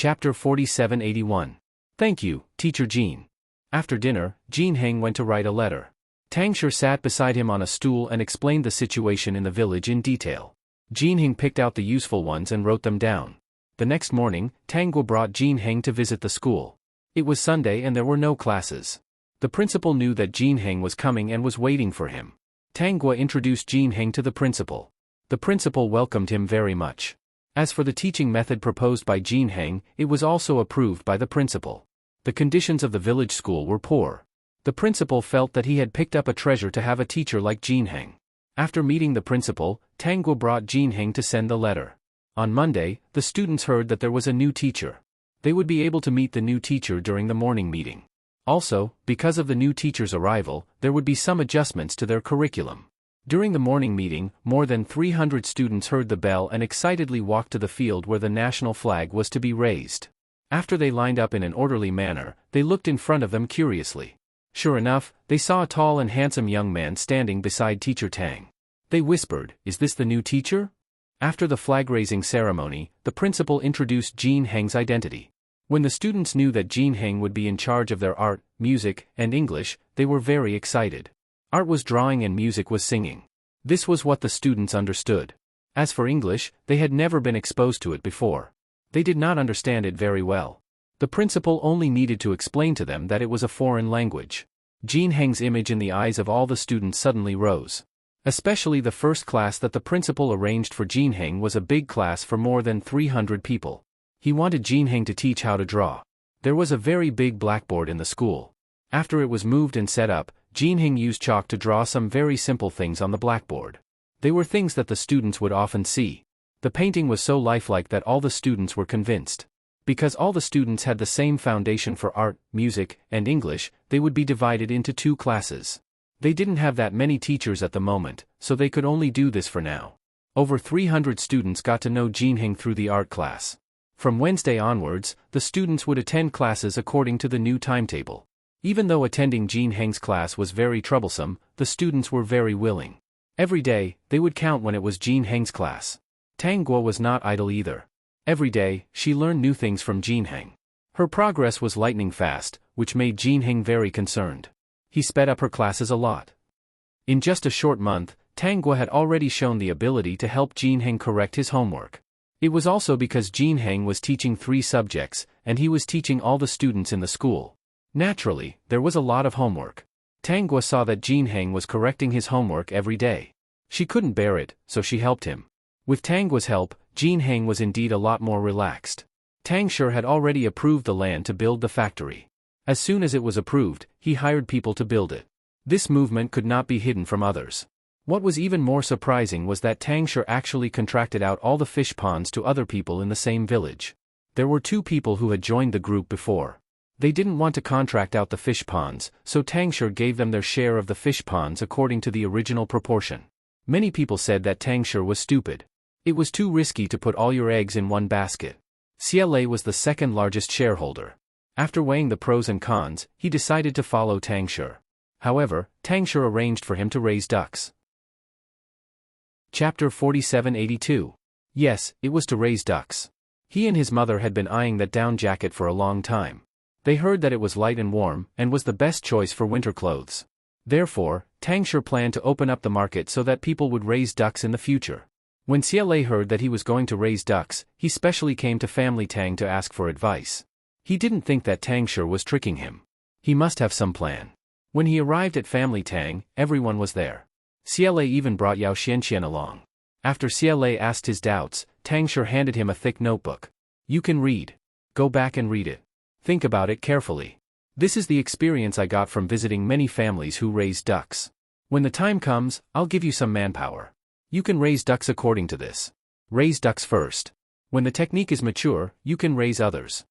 Chapter 4781. Thank you, Teacher Jean. After dinner, Jean Heng went to write a letter. Tang Shi sat beside him on a stool and explained the situation in the village in detail. Jean Heng picked out the useful ones and wrote them down. The next morning, Tang Guo brought Jean Heng to visit the school. It was Sunday and there were no classes. The principal knew that Jean Heng was coming and was waiting for him. Tang Guo introduced Jean Heng to the principal. The principal welcomed him very much. As for the teaching method proposed by Jean Heng, it was also approved by the principal. The conditions of the village school were poor. The principal felt that he had picked up a treasure to have a teacher like Jean Heng. After meeting the principal, Tang Guo brought Jean Heng to send the letter. On Monday, the students heard that there was a new teacher. They would be able to meet the new teacher during the morning meeting. Also, because of the new teacher's arrival, there would be some adjustments to their curriculum. During the morning meeting, more than 300 students heard the bell and excitedly walked to the field where the national flag was to be raised. After they lined up in an orderly manner, they looked in front of them curiously. Sure enough, they saw a tall and handsome young man standing beside Teacher Tang. They whispered, "Is this the new teacher?" After the flag-raising ceremony, the principal introduced Jean Heng's identity. When the students knew that Jean Heng would be in charge of their art, music, and English, they were very excited. Art was drawing and music was singing. This was what the students understood. As for English, they had never been exposed to it before. They did not understand it very well. The principal only needed to explain to them that it was a foreign language. Jean Heng's image in the eyes of all the students suddenly rose. Especially the first class that the principal arranged for Jean Heng was a big class for more than 300 people. He wanted Jean Heng to teach how to draw. There was a very big blackboard in the school. After it was moved and set up, Jean Heng used chalk to draw some very simple things on the blackboard. They were things that the students would often see. The painting was so lifelike that all the students were convinced. Because all the students had the same foundation for art, music, and English, they would be divided into two classes. They didn't have that many teachers at the moment, so they could only do this for now. Over 300 students got to know Jean Heng through the art class. From Wednesday onwards, the students would attend classes according to the new timetable. Even though attending Jean Heng's class was very troublesome, the students were very willing. Every day, they would count when it was Jean Heng's class. Tang Guo was not idle either. Every day, she learned new things from Jean Heng. Her progress was lightning fast, which made Jean Heng very concerned. He sped up her classes a lot. In just a short month, Tang Guo had already shown the ability to help Jean Heng correct his homework. It was also because Jean Heng was teaching 3 subjects, and he was teaching all the students in the school. Naturally, there was a lot of homework. Tang Guo saw that Jean Heng was correcting his homework every day. She couldn't bear it, so she helped him. With Tang Guo's help, Jean Heng was indeed a lot more relaxed. Tang Shi had already approved the land to build the factory. As soon as it was approved, he hired people to build it. This movement could not be hidden from others. What was even more surprising was that Tang Shi actually contracted out all the fish ponds to other people in the same village. There were 2 people who had joined the group before. They didn't want to contract out the fish ponds, so Tang Shi gave them their share of the fish ponds according to the original proportion. Many people said that Tang Shi was stupid. It was too risky to put all your eggs in one basket. CLA was the second largest shareholder. After weighing the pros and cons, he decided to follow Tang Shi. However, Tang Shi arranged for him to raise ducks. Chapter 4782. Yes, it was to raise ducks. He and his mother had been eyeing that down jacket for a long time. They heard that it was light and warm, and was the best choice for winter clothes. Therefore, Tang Shi planned to open up the market so that people would raise ducks in the future. When CLA heard that he was going to raise ducks, he specially came to Family Tang to ask for advice. He didn't think that Tang Shi was tricking him. He must have some plan. When he arrived at Family Tang, everyone was there. CLA even brought Yao Xianxian along. After CLA asked his doubts, Tang Shi handed him a thick notebook. "You can read. Go back and read it. Think about it carefully. This is the experience I got from visiting many families who raise ducks. When the time comes, I'll give you some manpower. You can raise ducks according to this. Raise ducks first. When the technique is mature, you can raise others."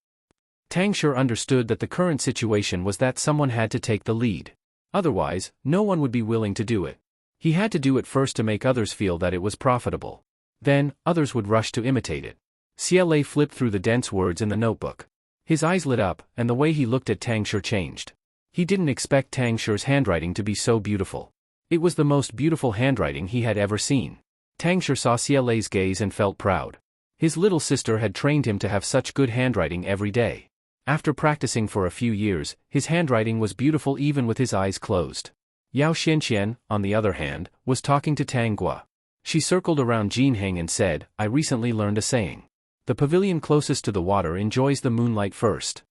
Tang Shi understood that the current situation was that someone had to take the lead. Otherwise, no one would be willing to do it. He had to do it first to make others feel that it was profitable. Then, others would rush to imitate it. CLA flipped through the dense words in the notebook. His eyes lit up, and the way he looked at Tang Shi changed. He didn't expect Tang Shi's handwriting to be so beautiful. It was the most beautiful handwriting he had ever seen. Tang Shi saw CLA's gaze and felt proud. His little sister had trained him to have such good handwriting every day. After practicing for a few years, his handwriting was beautiful even with his eyes closed. Yao Xianxian, on the other hand, was talking to Tang Guo. She circled around Jinheng and said, I recently learned a saying. The pavilion closest to the water enjoys the moonlight first.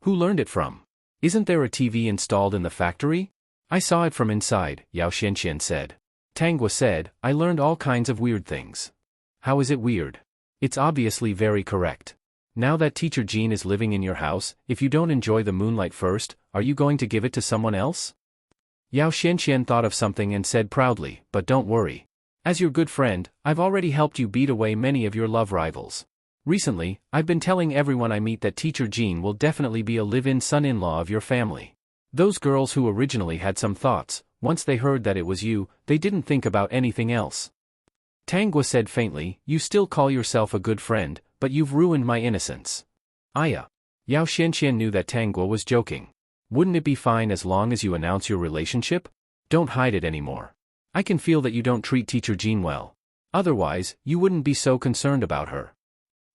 Who learned it from? Isn't there a TV installed in the factory? I saw it from inside, Yao Xianxian said. Tang Guo said, I learned all kinds of weird things. How is it weird? It's obviously very correct. Now that Teacher Jean is living in your house, if you don't enjoy the moonlight first, are you going to give it to someone else? Yao Xianxian thought of something and said proudly, but don't worry. As your good friend, I've already helped you beat away many of your love rivals. Recently, I've been telling everyone I meet that Teacher Jean will definitely be a live-in son-in-law of your family. Those girls who originally had some thoughts, once they heard that it was you, they didn't think about anything else. Tang Guo said faintly, you still call yourself a good friend, but you've ruined my innocence. Aya. Yao Xianxian knew that Tang Guo was joking. Wouldn't it be fine as long as you announce your relationship? Don't hide it anymore. I can feel that you don't treat Teacher Jean well. Otherwise, you wouldn't be so concerned about her.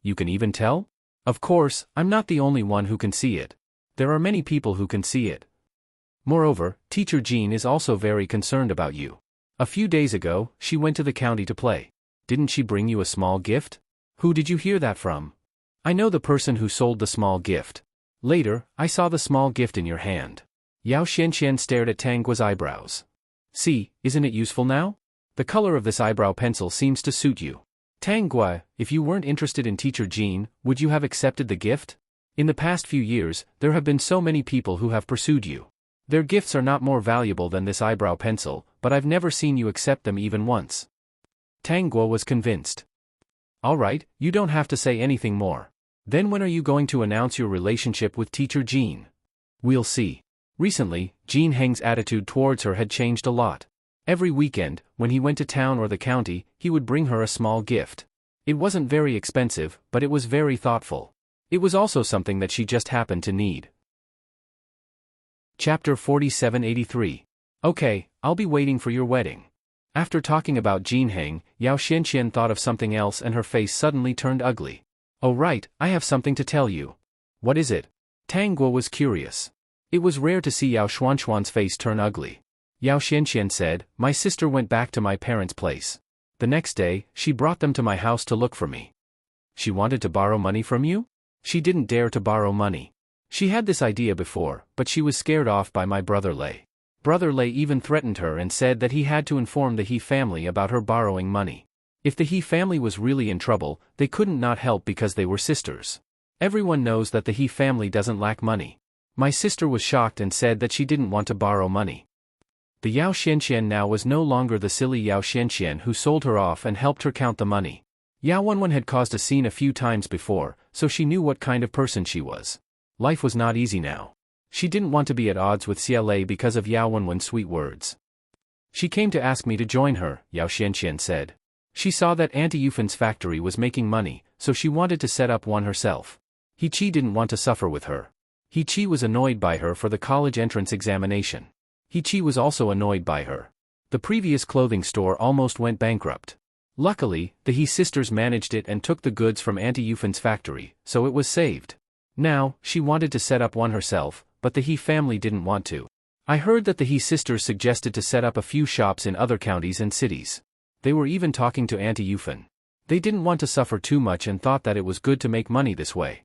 You can even tell? Of course, I'm not the only one who can see it. There are many people who can see it. Moreover, Teacher Jean is also very concerned about you. A few days ago, she went to the county to play. Didn't she bring you a small gift? Who did you hear that from? I know the person who sold the small gift. Later, I saw the small gift in your hand. Yao Xianxian stared at Tang Guo's eyebrows. See, isn't it useful now? The color of this eyebrow pencil seems to suit you. Tang Guo, if you weren't interested in Teacher Jean, would you have accepted the gift? In the past few years, there have been so many people who have pursued you. Their gifts are not more valuable than this eyebrow pencil, but I've never seen you accept them even once. Tang Guo was convinced. All right, you don't have to say anything more. Then when are you going to announce your relationship with Teacher Jean? We'll see. Recently, Jinheng's attitude towards her had changed a lot. Every weekend, when he went to town or the county, he would bring her a small gift. It wasn't very expensive, but it was very thoughtful. It was also something that she just happened to need. Chapter 4783. Okay, I'll be waiting for your wedding. After talking about Jinheng, Yao Xianxian thought of something else and her face suddenly turned ugly. Oh right, I have something to tell you. What is it? Tang Guo was curious. It was rare to see Yao Xuanxuan's face turn ugly. Yao Xianxian said, my sister went back to my parents' place. The next day, she brought them to my house to look for me. She wanted to borrow money from you? She didn't dare to borrow money. She had this idea before, but she was scared off by my brother Lei. Brother Lei even threatened her and said that he had to inform the He family about her borrowing money. If the He family was really in trouble, they couldn't not help because they were sisters. Everyone knows that the He family doesn't lack money. My sister was shocked and said that she didn't want to borrow money. The Yao Xianxian now was no longer the silly Yao Xianxian who sold her off and helped her count the money. Yao Wenwen had caused a scene a few times before, so she knew what kind of person she was. Life was not easy now. She didn't want to be at odds with Xia Lei because of Yao Wenwen's sweet words. She came to ask me to join her, Yao Xianxian said. She saw that Auntie Yufan's factory was making money, so she wanted to set up one herself. He Qi didn't want to suffer with her. He Qi was annoyed by her for the college entrance examination. He Qi was also annoyed by her. The previous clothing store almost went bankrupt. Luckily, the He sisters managed it and took the goods from Auntie Yufan's factory, so it was saved. Now, she wanted to set up one herself, but the He family didn't want to. I heard that the He sisters suggested to set up a few shops in other counties and cities. They were even talking to Auntie Yufan. They didn't want to suffer too much and thought that it was good to make money this way.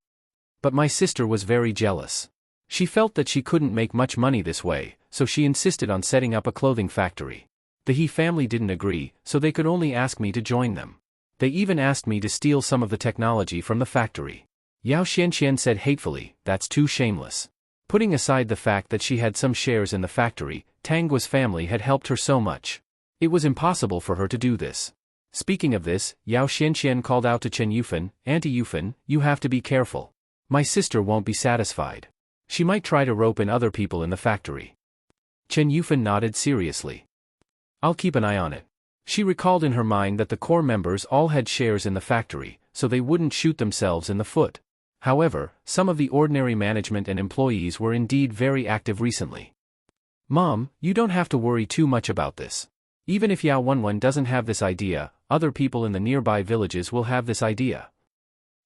But my sister was very jealous. She felt that she couldn't make much money this way, so she insisted on setting up a clothing factory. The He family didn't agree, so they could only ask me to join them. They even asked me to steal some of the technology from the factory. Yao Xianxian said hatefully, that's too shameless. Putting aside the fact that she had some shares in the factory, Tang Guo's family had helped her so much. It was impossible for her to do this. Speaking of this, Yao Xianxian called out to Chen Yufan, Auntie Yufan, you have to be careful. My sister won't be satisfied. She might try to rope in other people in the factory. Chen Yufan nodded seriously. I'll keep an eye on it. She recalled in her mind that the core members all had shares in the factory, so they wouldn't shoot themselves in the foot. However, some of the ordinary management and employees were indeed very active recently. Mom, you don't have to worry too much about this. Even if Yao Wenwen doesn't have this idea, other people in the nearby villages will have this idea.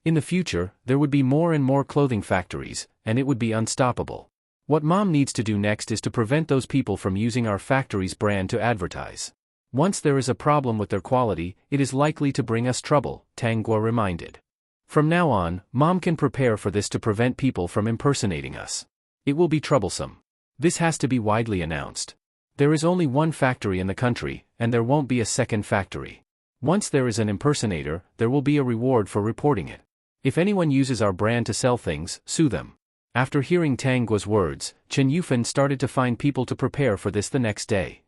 In the future, there would be more and more clothing factories, and it would be unstoppable. What Mom needs to do next is to prevent those people from using our factory's brand to advertise. Once there is a problem with their quality, it is likely to bring us trouble, Tang Guo reminded. From now on, Mom can prepare for this to prevent people from impersonating us. It will be troublesome. This has to be widely announced. There is only one factory in the country, and there won't be a second factory. Once there is an impersonator, there will be a reward for reporting it. If anyone uses our brand to sell things, sue them. After hearing Tang Guo's words, Chen Yufan started to find people to prepare for this the next day.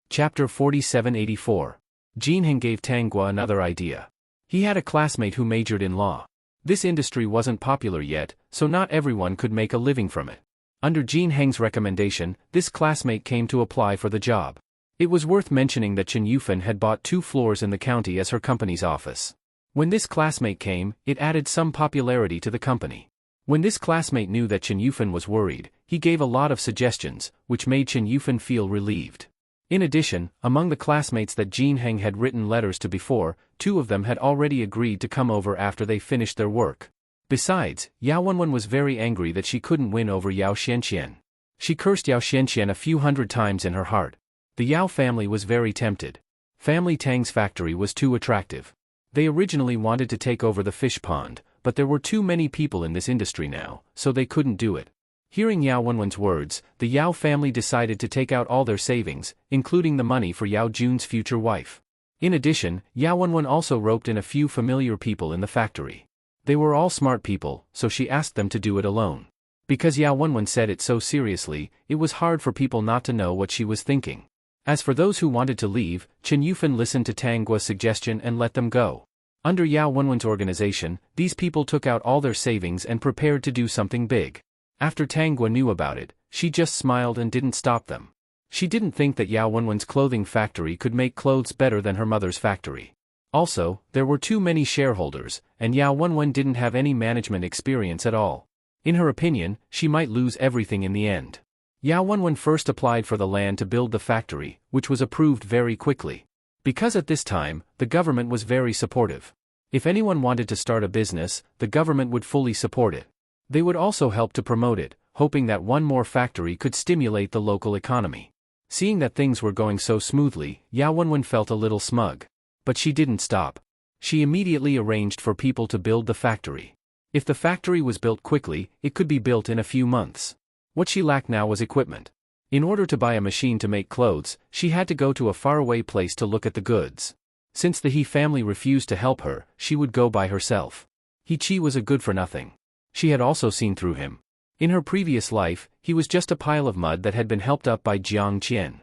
Chapter 4784. Jinheng gave Tang Guo another idea. He had a classmate who majored in law. This industry wasn't popular yet, so not everyone could make a living from it. Under Jinheng's recommendation, this classmate came to apply for the job. It was worth mentioning that Chen Yufan had bought 2 floors in the county as her company's office. When this classmate came, it added some popularity to the company. When this classmate knew that Chen Yufan was worried, he gave a lot of suggestions, which made Chen Yufan feel relieved. In addition, among the classmates that Jinheng had written letters to before, 2 of them had already agreed to come over after they finished their work. Besides, Yao Wenwen was very angry that she couldn't win over Yao Xianxian. She cursed Yao Xianxian a few hundred times in her heart. The Yao family was very tempted. Family Tang's factory was too attractive. They originally wanted to take over the fish pond, but there were too many people in this industry now, so they couldn't do it. Hearing Yao Wenwen's words, the Yao family decided to take out all their savings, including the money for Yao Jun's future wife. In addition, Yao Wenwen also roped in a few familiar people in the factory. They were all smart people, so she asked them to do it alone. Because Yao Wenwen said it so seriously, it was hard for people not to know what she was thinking. As for those who wanted to leave, Chen Yufan listened to Tang Guo's suggestion and let them go. Under Yao Wenwen's organization, these people took out all their savings and prepared to do something big. After Tang Guo knew about it, she just smiled and didn't stop them. She didn't think that Yao Wenwen's clothing factory could make clothes better than her mother's factory. Also, there were too many shareholders, and Yao Wenwen didn't have any management experience at all. In her opinion, she might lose everything in the end. Yao Wenwen first applied for the land to build the factory, which was approved very quickly. Because at this time, the government was very supportive. If anyone wanted to start a business, the government would fully support it. They would also help to promote it, hoping that one more factory could stimulate the local economy. Seeing that things were going so smoothly, Yao Wenwen felt a little smug. But she didn't stop. She immediately arranged for people to build the factory. If the factory was built quickly, it could be built in a few months. What she lacked now was equipment. In order to buy a machine to make clothes, she had to go to a faraway place to look at the goods. Since the He family refused to help her, she would go by herself. He Qi was a good-for-nothing. She had also seen through him. In her previous life, he was just a pile of mud that had been helped up by Jiang Qian.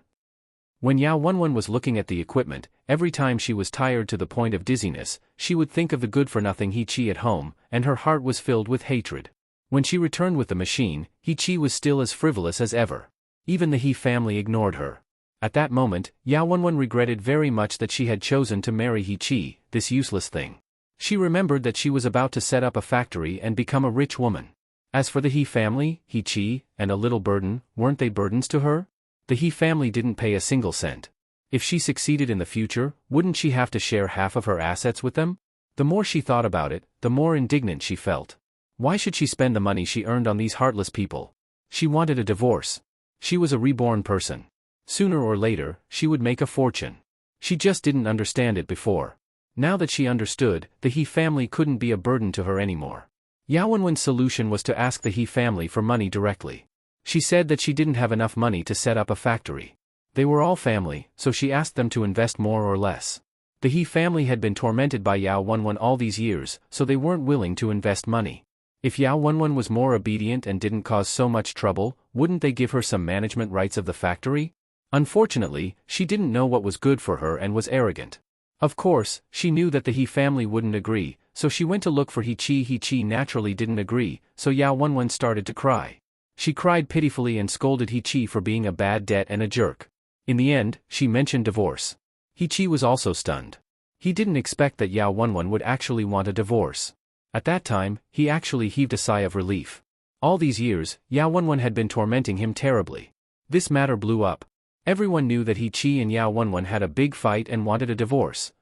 When Yao Wenwen was looking at the equipment, every time she was tired to the point of dizziness, she would think of the good-for-nothing He Qi at home, and her heart was filled with hatred. When she returned with the machine, He Qi was still as frivolous as ever. Even the He family ignored her. At that moment, Yao Wenwen regretted very much that she had chosen to marry He Qi, this useless thing. She remembered that she was about to set up a factory and become a rich woman. As for the He family, He Qi, and a little burden, weren't they burdens to her? The He family didn't pay a single cent. If she succeeded in the future, wouldn't she have to share half of her assets with them? The more she thought about it, the more indignant she felt. Why should she spend the money she earned on these heartless people? She wanted a divorce. She was a reborn person. Sooner or later, she would make a fortune. She just didn't understand it before. Now that she understood, the He family couldn't be a burden to her anymore. Yao Wenwen's solution was to ask the He family for money directly. She said that she didn't have enough money to set up a factory. They were all family, so she asked them to invest more or less. The He family had been tormented by Yao Wenwen all these years, so they weren't willing to invest money. If Yao Wenwen was more obedient and didn't cause so much trouble, wouldn't they give her some management rights of the factory? Unfortunately, she didn't know what was good for her and was arrogant. Of course, she knew that the He family wouldn't agree, so she went to look for He Qi. He Qi naturally didn't agree, so Yao Wenwen started to cry. She cried pitifully and scolded He Qi for being a bad debt and a jerk. In the end, she mentioned divorce. He Qi was also stunned. He didn't expect that Yao Wenwen would actually want a divorce. At that time, he actually heaved a sigh of relief. All these years, Yao Wenwen had been tormenting him terribly. This matter blew up. Everyone knew that He Qi and Yao Wenwen had a big fight and wanted a divorce.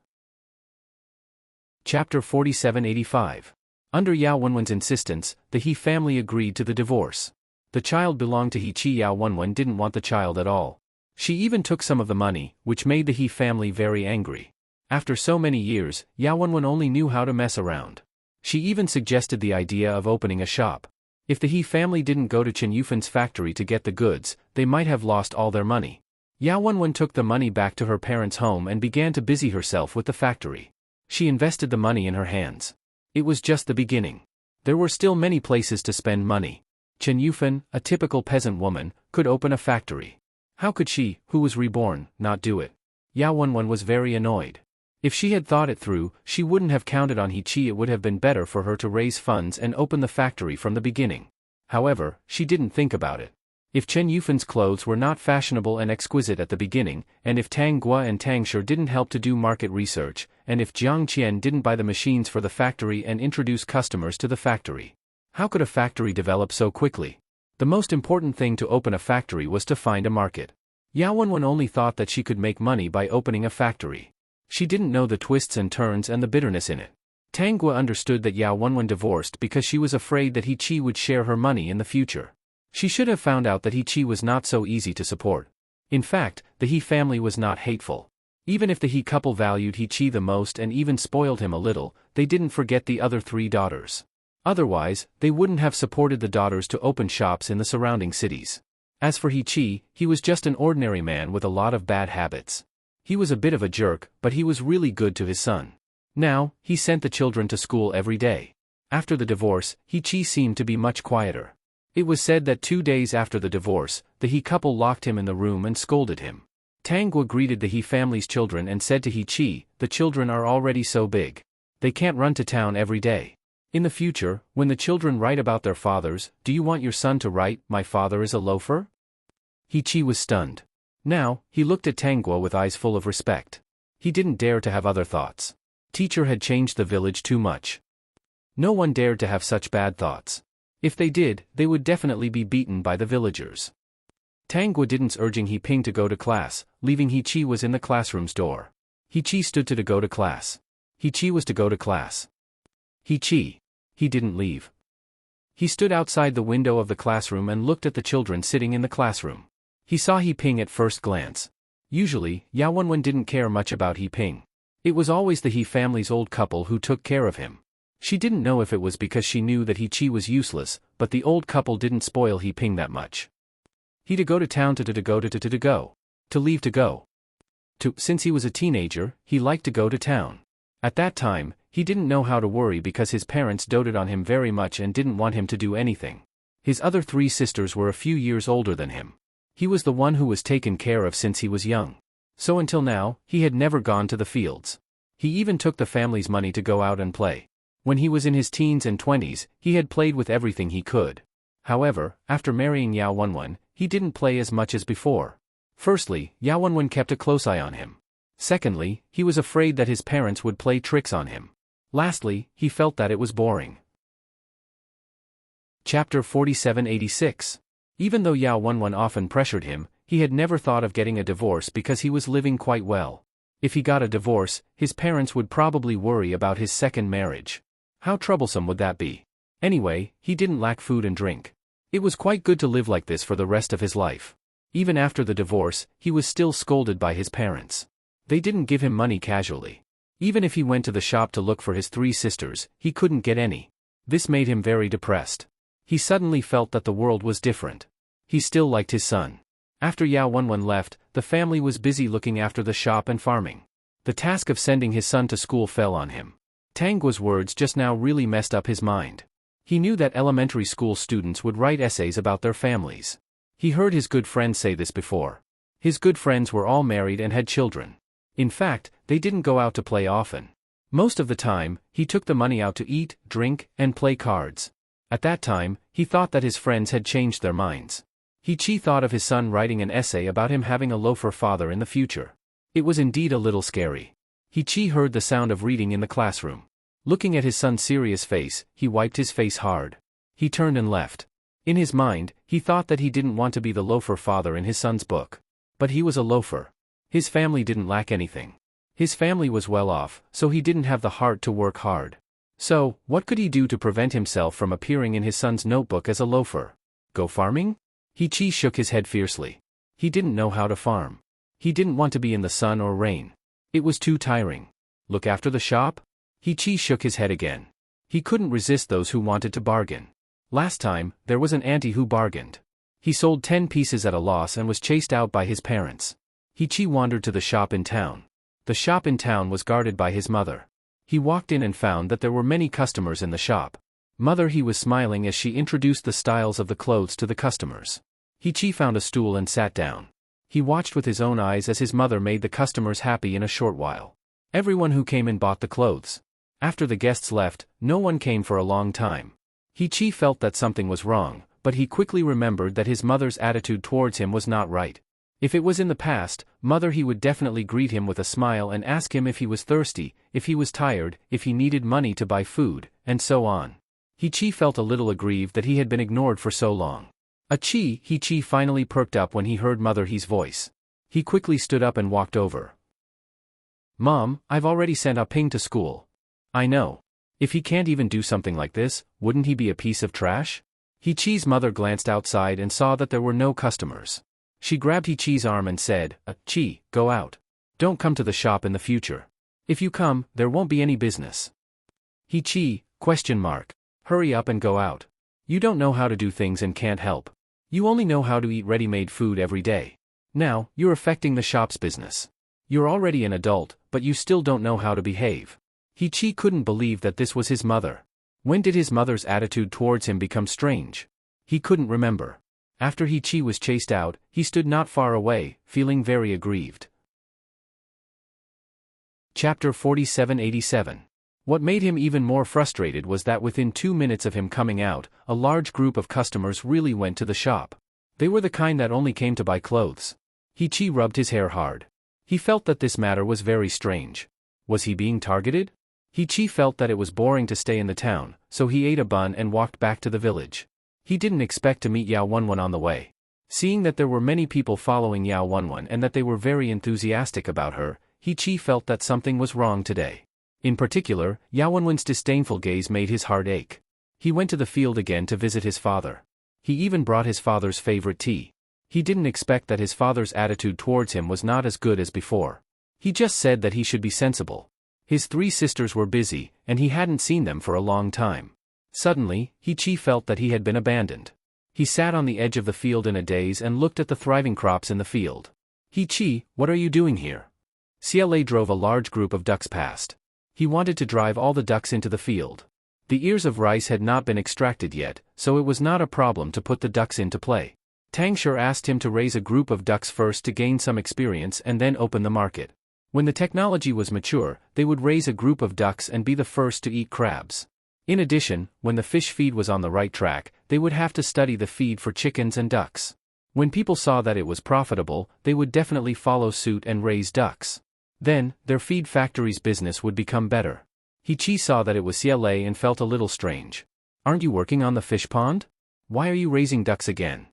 Chapter 4785. Under Yao Wenwen's insistence, the He family agreed to the divorce. The child belonged to He Chi. Yao Wenwen didn't want the child at all. She even took some of the money, which made the He family very angry. After so many years, Yao Wenwen only knew how to mess around. She even suggested the idea of opening a shop. If the He family didn't go to Chen Yufen's factory to get the goods, they might have lost all their money. Yao Wenwen took the money back to her parents' home and began to busy herself with the factory. She invested the money in her hands. It was just the beginning. There were still many places to spend money. Chen Yufen, a typical peasant woman, could open a factory. How could she, who was reborn, not do it? Yao Wenwen was very annoyed. If she had thought it through, she wouldn't have counted on He Chi. It would have been better for her to raise funds and open the factory from the beginning. However, she didn't think about it. If Chen Yufen's clothes were not fashionable and exquisite at the beginning, and if Tang Gua and Tang Shi didn't help to do market research, and if Jiang Qian didn't buy the machines for the factory and introduce customers to the factory, how could a factory develop so quickly? The most important thing to open a factory was to find a market. Yao Wenwen only thought that she could make money by opening a factory. She didn't know the twists and turns and the bitterness in it. Tang Gua understood that Yao Wenwen divorced because she was afraid that He Chi would share her money in the future. She should have found out that He Chi was not so easy to support. In fact, the He family was not hateful. Even if the He couple valued He Chi the most and even spoiled him a little, they didn't forget the other 3 daughters. Otherwise, they wouldn't have supported the daughters to open shops in the surrounding cities. As for He Chi, he was just an ordinary man with a lot of bad habits. He was a bit of a jerk, but he was really good to his son. Now, he sent the children to school every day. After the divorce, He Chi seemed to be much quieter. It was said that 2 days after the divorce, the He couple locked him in the room and scolded him. Tang Gua greeted the He family's children and said to He Chi, "The children are already so big. They can't run to town every day. In the future, when the children write about their fathers, do you want your son to write, 'My father is a loafer'?" He Chi was stunned. Now, he looked at Tang Gua with eyes full of respect. He didn't dare to have other thoughts. Teacher had changed the village too much. No one dared to have such bad thoughts. If they did, they would definitely be beaten by the villagers. Tang Gua didn't urging He Ping to go to class, leaving He Chi was in the classroom's door. He Chi stood to go to class. He Chi was to go to class. He Chi. He didn't leave. He stood outside the window of the classroom and looked at the children sitting in the classroom. He saw He Ping at first glance. Usually, Yao Wenwen didn't care much about He Ping. It was always the He family's old couple who took care of him. She didn't know if it was because she knew that He Chi was useless, but the old couple didn't spoil He Ping that much. He to go to town to go to go. To leave to go. Since he was a teenager, he liked to go to town. At that time, he didn't know how to worry because his parents doted on him very much and didn't want him to do anything. His other 3 sisters were a few years older than him. He was the one who was taken care of since he was young. So until now, he had never gone to the fields. He even took the family's money to go out and play. When he was in his teens and 20s, he had played with everything he could. However, after marrying Yao Wenwen, he didn't play as much as before. Firstly, Yao Wenwen kept a close eye on him. Secondly, he was afraid that his parents would play tricks on him. Lastly, he felt that it was boring. Chapter 4786. Even though Yao Wenwen often pressured him, he had never thought of getting a divorce because he was living quite well. If he got a divorce, his parents would probably worry about his second marriage. How troublesome would that be? Anyway, he didn't lack food and drink. It was quite good to live like this for the rest of his life. Even after the divorce, he was still scolded by his parents. They didn't give him money casually. Even if he went to the shop to look for his 3 sisters, he couldn't get any. This made him very depressed. He suddenly felt that the world was different. He still liked his son. After Yao Wenwen left, the family was busy looking after the shop and farming. The task of sending his son to school fell on him. Tang Gua's words just now really messed up his mind. He knew that elementary school students would write essays about their families. He heard his good friends say this before. His good friends were all married and had children. In fact, they didn't go out to play often. Most of the time, he took the money out to eat, drink, and play cards. At that time, he thought that his friends had changed their minds. He Chi thought of his son writing an essay about him having a loafer father in the future. It was indeed a little scary. He Chi heard the sound of reading in the classroom. Looking at his son's serious face, he wiped his face hard. He turned and left. In his mind, he thought that he didn't want to be the loafer father in his son's book. But he was a loafer. His family didn't lack anything. His family was well off, so he didn't have the heart to work hard. So, what could he do to prevent himself from appearing in his son's notebook as a loafer? Go farming? He-Chi shook his head fiercely. He didn't know how to farm. He didn't want to be in the sun or rain. It was too tiring. Look after the shop? He-Chi shook his head again. He couldn't resist those who wanted to bargain. Last time, there was an auntie who bargained. He sold 10 pieces at a loss and was chased out by his parents. He-Chi wandered to the shop in town. The shop in town was guarded by his mother. He walked in and found that there were many customers in the shop. Mother, he was smiling as she introduced the styles of the clothes to the customers. He-Chi found a stool and sat down. He watched with his own eyes as his mother made the customers happy in a short while. Everyone who came in bought the clothes. After the guests left, no one came for a long time. He-Chi felt that something was wrong, but he quickly remembered that his mother's attitude towards him was not right. If it was in the past, mother, he would definitely greet him with a smile and ask him if he was thirsty, if he was tired, if he needed money to buy food, and so on. He-Chi felt a little aggrieved that he had been ignored for so long. He-Chi finally perked up when he heard Mother He's voice. He quickly stood up and walked over. Mom, I've already sent Ah-Ping to school. I know. If he can't even do something like this, wouldn't he be a piece of trash? He-Chi's mother glanced outside and saw that there were no customers. She grabbed He-Chi's arm and said, Chi, go out. Don't come to the shop in the future. If you come, there won't be any business. He-Chi, ? Hurry up and go out. You don't know how to do things and can't help. You only know how to eat ready-made food every day. Now, you're affecting the shop's business. You're already an adult, but you still don't know how to behave. He-Chi couldn't believe that this was his mother. When did his mother's attitude towards him become strange? He couldn't remember. After He-Chi was chased out, he stood not far away, feeling very aggrieved. Chapter 4787. What made him even more frustrated was that within 2 minutes of him coming out, a large group of customers really went to the shop. They were the kind that only came to buy clothes. He-Chi rubbed his hair hard. He felt that this matter was very strange. Was he being targeted? He-Chi felt that it was boring to stay in the town, so he ate a bun and walked back to the village. He didn't expect to meet Yao Wenwen on the way. Seeing that there were many people following Yao Wenwen and that they were very enthusiastic about her, He-Chi felt that something was wrong today. In particular, Yao Wenwen's disdainful gaze made his heart ache. He went to the field again to visit his father. He even brought his father's favorite tea. He didn't expect that his father's attitude towards him was not as good as before. He just said that he should be sensible. His 3 sisters were busy, and he hadn't seen them for a long time. Suddenly, He-Chi felt that he had been abandoned. He sat on the edge of the field in a daze and looked at the thriving crops in the field. He-Chi, what are you doing here? CLA drove a large group of ducks past. He wanted to drive all the ducks into the field. The ears of rice had not been extracted yet, so it was not a problem to put the ducks into play. Tang Shur asked him to raise a group of ducks first to gain some experience and then open the market. When the technology was mature, they would raise a group of ducks and be the first to eat crabs. In addition, when the fish feed was on the right track, they would have to study the feed for chickens and ducks. When people saw that it was profitable, they would definitely follow suit and raise ducks. Then, their feed factory's business would become better. He-Chi saw that it was CLA and felt a little strange. Aren't you working on the fish pond? Why are you raising ducks again?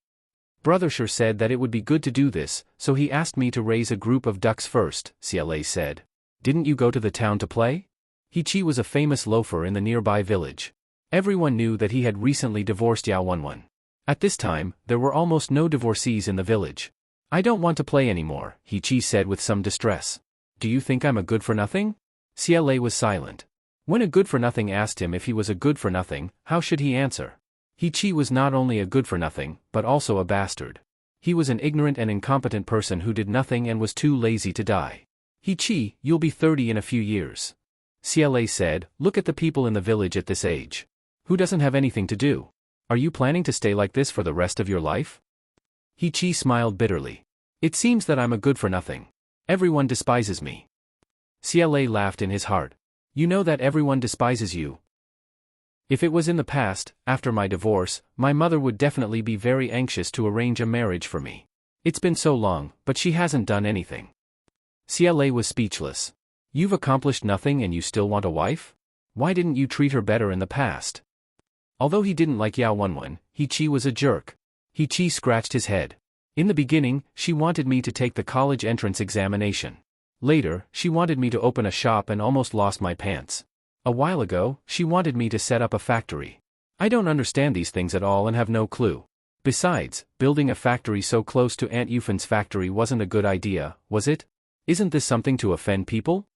Brother Shur said that it would be good to do this, so he asked me to raise a group of ducks first, CLA said. Didn't you go to the town to play? He-Chi was a famous loafer in the nearby village. Everyone knew that he had recently divorced Yao Wenwen. At this time, there were almost no divorcees in the village. I don't want to play anymore, He-Chi said with some distress. Do you think I'm a good-for-nothing? CLA was silent. When a good-for-nothing asked him if he was a good-for-nothing, how should he answer? He-Chi was not only a good-for-nothing, but also a bastard. He was an ignorant and incompetent person who did nothing and was too lazy to die. He-Chi, you'll be 30 in a few years. CLA said, look at the people in the village at this age. Who doesn't have anything to do? Are you planning to stay like this for the rest of your life? He-Chi smiled bitterly. It seems that I'm a good-for-nothing. Everyone despises me. CLA laughed in his heart. You know that everyone despises you. If it was in the past, after my divorce, my mother would definitely be very anxious to arrange a marriage for me. It's been so long, but she hasn't done anything. CLA was speechless. You've accomplished nothing and you still want a wife? Why didn't you treat her better in the past? Although he didn't like Yao Wenwen, He-Chi was a jerk. He-Chi scratched his head. In the beginning, she wanted me to take the college entrance examination. Later, she wanted me to open a shop and almost lost my pants. A while ago, she wanted me to set up a factory. I don't understand these things at all and have no clue. Besides, building a factory so close to Aunt Euphon's factory wasn't a good idea, was it? Isn't this something to offend people?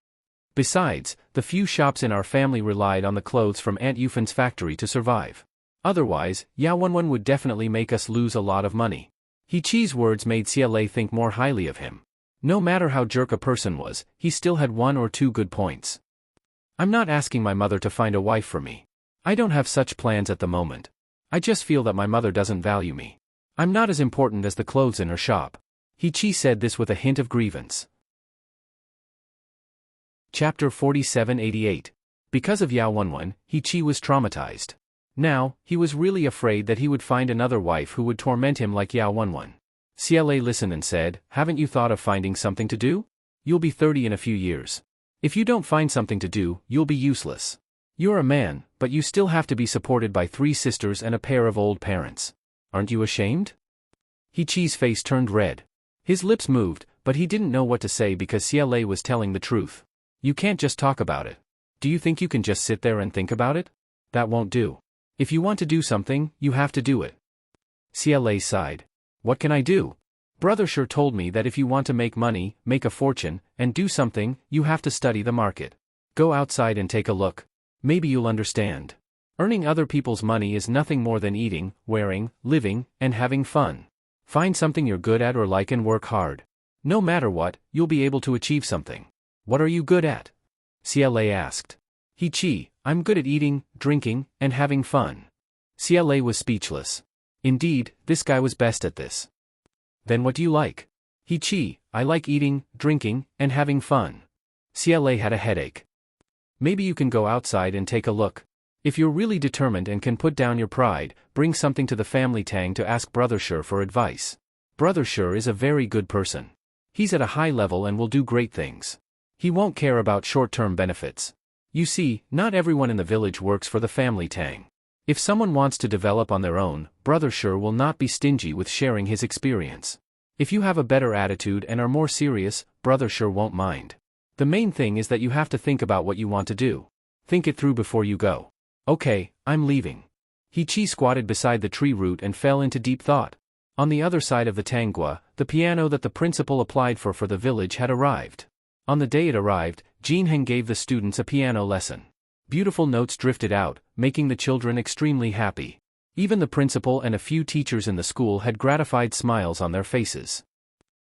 Besides, the few shops in our family relied on the clothes from Aunt Euphon's factory to survive. Otherwise, Yao Wenwen would definitely make us lose a lot of money. He-Chi's words made CLA think more highly of him. No matter how jerk a person was, he still had one or two good points. I'm not asking my mother to find a wife for me. I don't have such plans at the moment. I just feel that my mother doesn't value me. I'm not as important as the clothes in her shop. He-Chi said this with a hint of grievance. Chapter 4788. Because of Yao Wenwen, He-Chi was traumatized. Now, he was really afraid that he would find another wife who would torment him like Yao Wenwen. CLA listened and said, "Haven't you thought of finding something to do? You'll be 30 in a few years. If you don't find something to do, you'll be useless. You're a man, but you still have to be supported by 3 sisters and a pair of old parents. Aren't you ashamed?" He-Chi's face turned red. His lips moved, but he didn't know what to say because CLA was telling the truth. You can't just talk about it. Do you think you can just sit there and think about it? That won't do. If you want to do something, you have to do it. CLA sighed. What can I do? Brother sure told me that if you want to make money, make a fortune, and do something, you have to study the market. Go outside and take a look. Maybe you'll understand. Earning other people's money is nothing more than eating, wearing, living, and having fun. Find something you're good at or like and work hard. No matter what, you'll be able to achieve something. What are you good at? CLA asked. He-Chi, I'm good at eating, drinking, and having fun. CLA was speechless. Indeed, this guy was best at this. Then what do you like? He-Chi, I like eating, drinking, and having fun. CLA had a headache. Maybe you can go outside and take a look. If you're really determined and can put down your pride, bring something to the family tang to ask Brother Sure for advice. Brother Sure is a very good person. He's at a high level and will do great things. He won't care about short-term benefits. You see, not everyone in the village works for the family tang. If someone wants to develop on their own, Brother Sure will not be stingy with sharing his experience. If you have a better attitude and are more serious, Brother Sure won't mind. The main thing is that you have to think about what you want to do. Think it through before you go. Okay, I'm leaving. He-Chi squatted beside the tree root and fell into deep thought. On the other side of the tangua, the piano that the principal applied for the village had arrived. On the day it arrived, Jinheng gave the students a piano lesson. Beautiful notes drifted out, making the children extremely happy. Even the principal and a few teachers in the school had gratified smiles on their faces.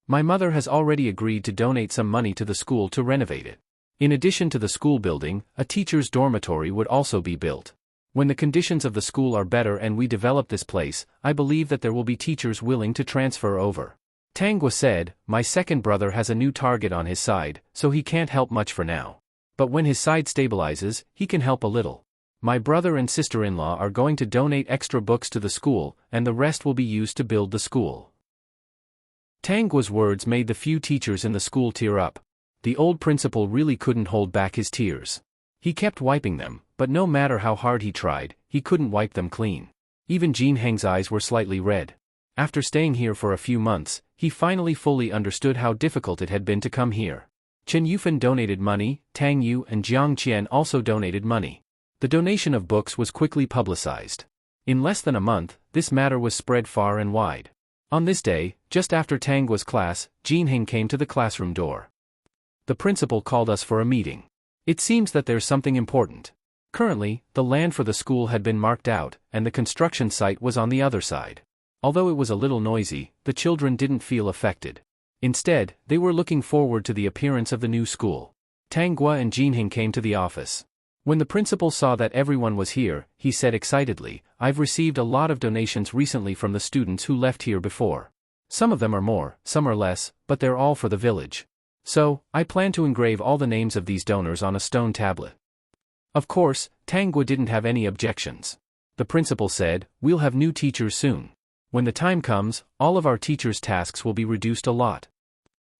My mother has already agreed to donate some money to the school to renovate it. In addition to the school building, a teacher's dormitory would also be built. When the conditions of the school are better and we develop this place, I believe that there will be teachers willing to transfer over. Tangwa said, my second brother has a new target on his side, so he can't help much for now. But when his side stabilizes, he can help a little. My brother and sister-in-law are going to donate extra books to the school, and the rest will be used to build the school. Tangwa's words made the few teachers in the school tear up. The old principal really couldn't hold back his tears. He kept wiping them, but no matter how hard he tried, he couldn't wipe them clean. Even Jinheng's eyes were slightly red. After staying here for a few months, he finally fully understood how difficult it had been to come here. Chen Yufan donated money, Tang Yu and Jiang Qian also donated money. The donation of books was quickly publicized. In less than a month, this matter was spread far and wide. On this day, just after Tangwa's class, Jinheng came to the classroom door. The principal called us for a meeting. It seems that there's something important. Currently, the land for the school had been marked out, and the construction site was on the other side. Although it was a little noisy, the children didn't feel affected. Instead, they were looking forward to the appearance of the new school. Tangwa and Jinheng came to the office. When the principal saw that everyone was here, he said excitedly, I've received a lot of donations recently from the students who left here before. Some of them are more, some are less, but they're all for the village. So, I plan to engrave all the names of these donors on a stone tablet. Of course, Tangwa didn't have any objections. The principal said, we'll have new teachers soon. When the time comes, all of our teachers' tasks will be reduced a lot.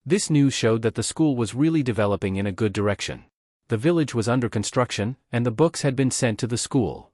This news showed that the school was really developing in a good direction. The village was under construction, and the books had been sent to the school.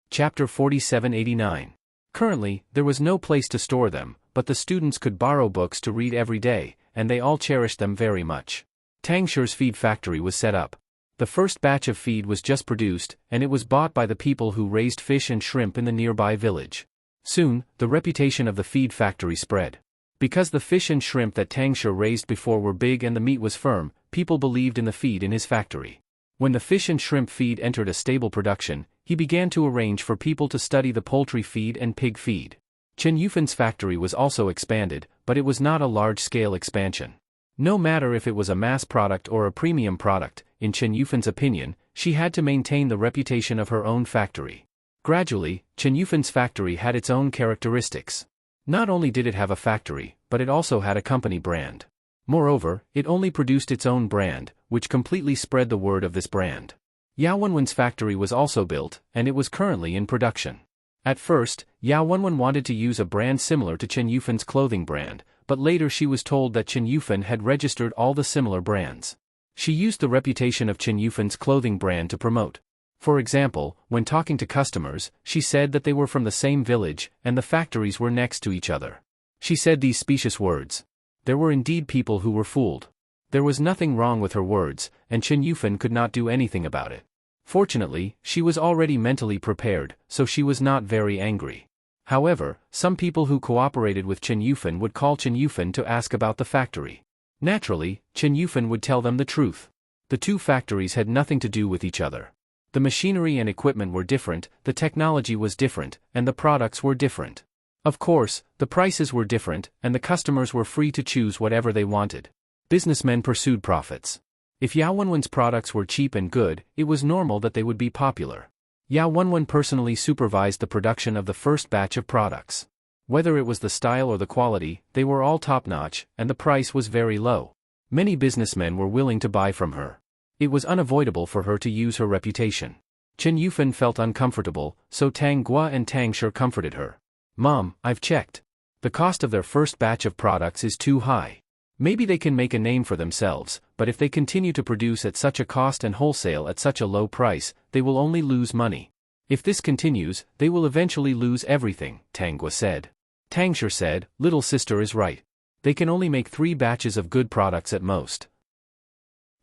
Chapter 4789. Currently, there was no place to store them, but the students could borrow books to read every day, and they all cherished them very much. Tang Shi's feed factory was set up. The first batch of feed was just produced, and it was bought by the people who raised fish and shrimp in the nearby village. Soon, the reputation of the feed factory spread. Because the fish and shrimp that Tang Shi raised before were big and the meat was firm, people believed in the feed in his factory. When the fish and shrimp feed entered a stable production, he began to arrange for people to study the poultry feed and pig feed. Chen Yufan's factory was also expanded, but it was not a large-scale expansion. No matter if it was a mass product or a premium product, in Chen Yufan's opinion, she had to maintain the reputation of her own factory. Gradually, Chen Yufan's factory had its own characteristics. Not only did it have a factory, but it also had a company brand. Moreover, it only produced its own brand, which completely spread the word of this brand. Yao Wenwen's factory was also built, and it was currently in production. At first, Yao Wenwen wanted to use a brand similar to Chen Yufan's clothing brand, but later she was told that Chen Yufan had registered all the similar brands. She used the reputation of Chen Yufan's clothing brand to promote. For example, when talking to customers, she said that they were from the same village, and the factories were next to each other. She said these specious words. There were indeed people who were fooled. There was nothing wrong with her words, and Chen Yufan could not do anything about it. Fortunately, she was already mentally prepared, so she was not very angry. However, some people who cooperated with Chen Yufan would call Chen Yufan to ask about the factory. Naturally, Chen Yufan would tell them the truth. The two factories had nothing to do with each other. The machinery and equipment were different, the technology was different, and the products were different. Of course, the prices were different, and the customers were free to choose whatever they wanted. Businessmen pursued profits. If Yao Wenwen's products were cheap and good, it was normal that they would be popular. Yao Wenwen personally supervised the production of the first batch of products. Whether it was the style or the quality, they were all top-notch, and the price was very low. Many businessmen were willing to buy from her. It was unavoidable for her to use her reputation. Chen Yufan felt uncomfortable, so Tang Gua and Tang Shi comforted her. "Mom, I've checked. The cost of their first batch of products is too high. Maybe they can make a name for themselves, but if they continue to produce at such a cost and wholesale at such a low price, they will only lose money. If this continues, they will eventually lose everything," Tang Gua said. Tang Shi said, "Little sister is right. They can only make 3 batches of good products at most.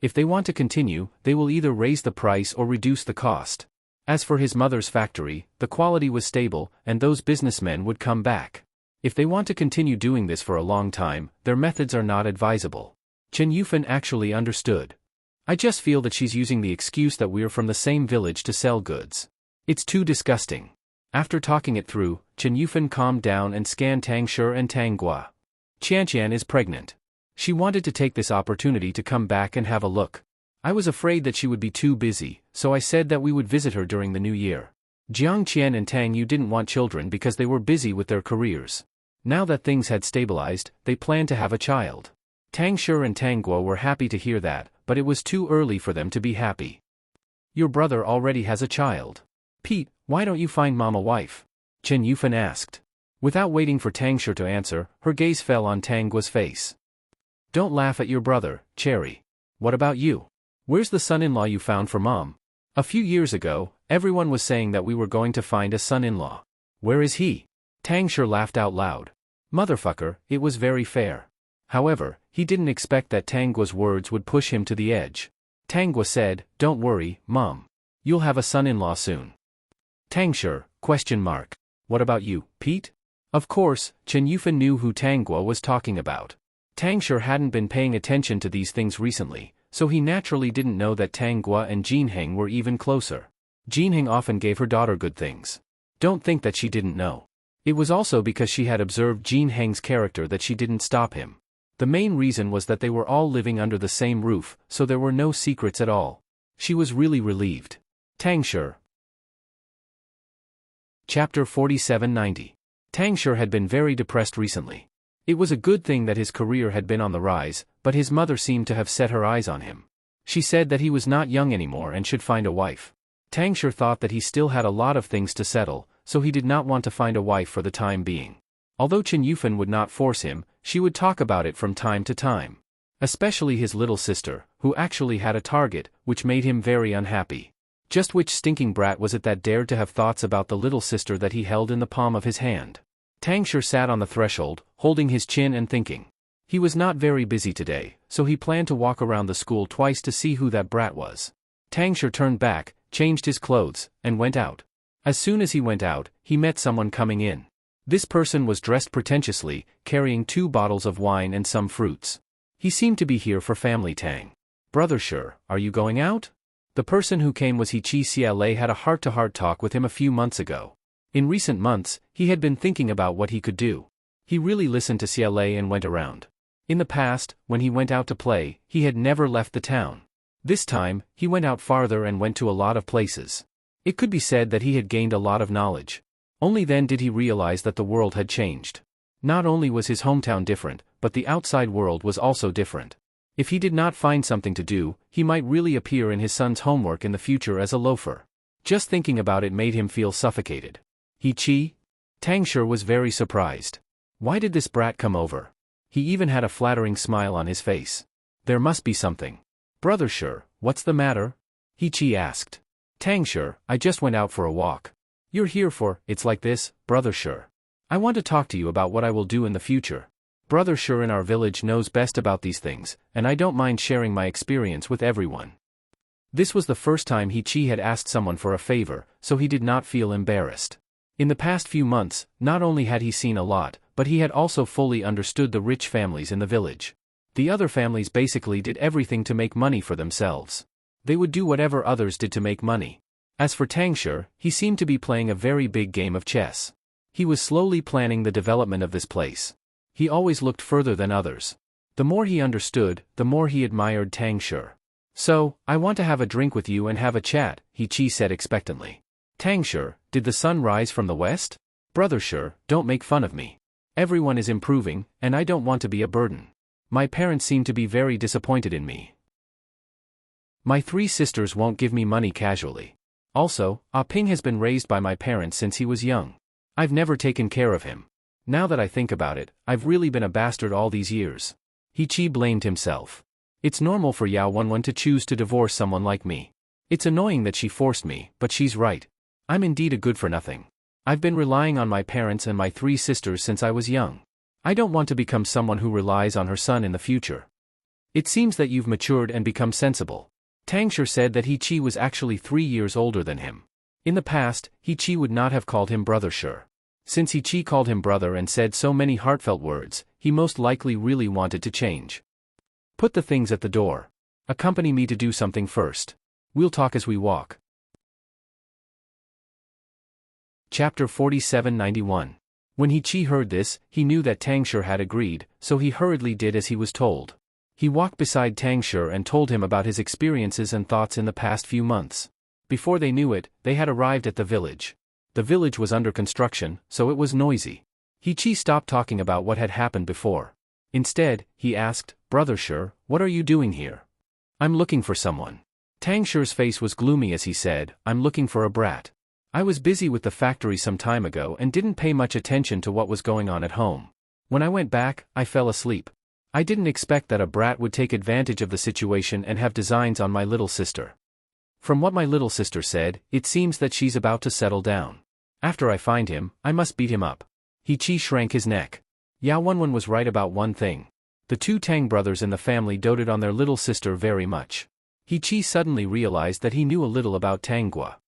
If they want to continue, they will either raise the price or reduce the cost." As for his mother's factory, the quality was stable, and those businessmen would come back. If they want to continue doing this for a long time, their methods are not advisable. Chen Yufan actually understood. "I just feel that she's using the excuse that we're from the same village to sell goods. It's too disgusting." After talking it through, Chen Yufan calmed down and scanned Tang Shi and Tang Gua. "Qianqian is pregnant. She wanted to take this opportunity to come back and have a look. I was afraid that she would be too busy, so I said that we would visit her during the new year. Jiang Qian and Tang Yu didn't want children because they were busy with their careers. Now that things had stabilized, they planned to have a child." Tang Shi and Tang Gua were happy to hear that, but it was too early for them to be happy. "Your brother already has a child. Pete, why don't you find Mom a wife?" Chen Yufan asked. Without waiting for Tang Shi to answer, her gaze fell on Tang Gua's face. "Don't laugh at your brother, Cherry. What about you? Where's the son-in-law you found for Mom? A few years ago, everyone was saying that we were going to find a son-in-law. Where is he?" Tang Shi laughed out loud. Motherfucker, it was very fair. However, he didn't expect that Tang Gua's words would push him to the edge. Tang Gua said, "Don't worry, Mom. You'll have a son-in-law soon." Tang Shi, question mark. "What about you, Pete?" Of course, Chen Yufan knew who Tang Gua was talking about. Tang Shi hadn't been paying attention to these things recently, so he naturally didn't know that Tang Gua and Jinheng were even closer. Jinheng often gave her daughter good things. Don't think that she didn't know. It was also because she had observed Jinheng's character that she didn't stop him. The main reason was that they were all living under the same roof, so there were no secrets at all. She was really relieved. Tang Shi. Chapter 4790. Tang Shi had been very depressed recently. It was a good thing that his career had been on the rise, but his mother seemed to have set her eyes on him. She said that he was not young anymore and should find a wife. Tang Shi thought that he still had a lot of things to settle, so he did not want to find a wife for the time being. Although Chen Yufan would not force him, she would talk about it from time to time. Especially his little sister, who actually had a target, which made him very unhappy. Just which stinking brat was it that dared to have thoughts about the little sister that he held in the palm of his hand? Tang Shi sat on the threshold, holding his chin and thinking. He was not very busy today, so he planned to walk around the school twice to see who that brat was. Tangsher turned back, changed his clothes, and went out. As soon as he went out, he met someone coming in. This person was dressed pretentiously, carrying 2 bottles of wine and some fruits. He seemed to be here for family Tang. "Brother Sure, are you going out?" The person who came was Hichi Xiaolei had a heart-to-heart talk with him a few months ago. In recent months, he had been thinking about what he could do. He really listened to Xiaolei and went around. In the past, when he went out to play, he had never left the town. This time, he went out farther and went to a lot of places. It could be said that he had gained a lot of knowledge. Only then did he realize that the world had changed. Not only was his hometown different, but the outside world was also different. If he did not find something to do, he might really appear in his son's homework in the future as a loafer. Just thinking about it made him feel suffocated. Hichi? Tangsher was very surprised. Why did this brat come over? He even had a flattering smile on his face. There must be something. "Brother Sure, what's the matter?" Hichi asked. "Tangsher, I just went out for a walk." "You're here for, it's like this, Brother Sure. I want to talk to you about what I will do in the future. Brother Sure in our village knows best about these things, and I don't mind sharing my experience with everyone." This was the first time Hichi had asked someone for a favor, so he did not feel embarrassed. In the past few months, not only had he seen a lot, but he had also fully understood the rich families in the village. The other families basically did everything to make money for themselves. They would do whatever others did to make money. As for Tangsher, he seemed to be playing a very big game of chess. He was slowly planning the development of this place. He always looked further than others. The more he understood, the more he admired Tangsher. "So, I want to have a drink with you and have a chat," Hichi said expectantly. "Tangsher, did the sun rise from the west?" "Brother Sure, don't make fun of me. Everyone is improving, and I don't want to be a burden. My parents seem to be very disappointed in me. My 3 sisters won't give me money casually. Also, Ah Ping has been raised by my parents since he was young. I've never taken care of him. Now that I think about it, I've really been a bastard all these years." Hichi blamed himself. "It's normal for Yao Wenwen to choose to divorce someone like me. It's annoying that she forced me, but she's right. I'm indeed a good-for-nothing. I've been relying on my parents and my 3 sisters since I was young. I don't want to become someone who relies on her son in the future." "It seems that you've matured and become sensible." Tangsher said that Hichi was actually 3 years older than him. In the past, Hichi would not have called him Brother Sure. Since Hichi called him brother and said so many heartfelt words, he most likely really wanted to change. "Put the things at the door. Accompany me to do something first. We'll talk as we walk." Chapter 4791. When Hichi heard this, he knew that Tangsher had agreed, so he hurriedly did as he was told. He walked beside Tangsher and told him about his experiences and thoughts in the past few months. Before they knew it, they had arrived at the village. The village was under construction, so it was noisy. Hichi stopped talking about what had happened before. Instead, he asked, "Brother Sure, what are you doing here?" "I'm looking for someone." Tangsher's face was gloomy as he said, "I'm looking for a brat. I was busy with the factory some time ago and didn't pay much attention to what was going on at home. When I went back, I fell asleep. I didn't expect that a brat would take advantage of the situation and have designs on my little sister. From what my little sister said, it seems that she's about to settle down. After I find him, I must beat him up." Hichi shrank his neck. Yao Wenwen was right about one thing. The 2 Tang brothers in the family doted on their little sister very much. Hichi suddenly realized that he knew a little about Tanggua.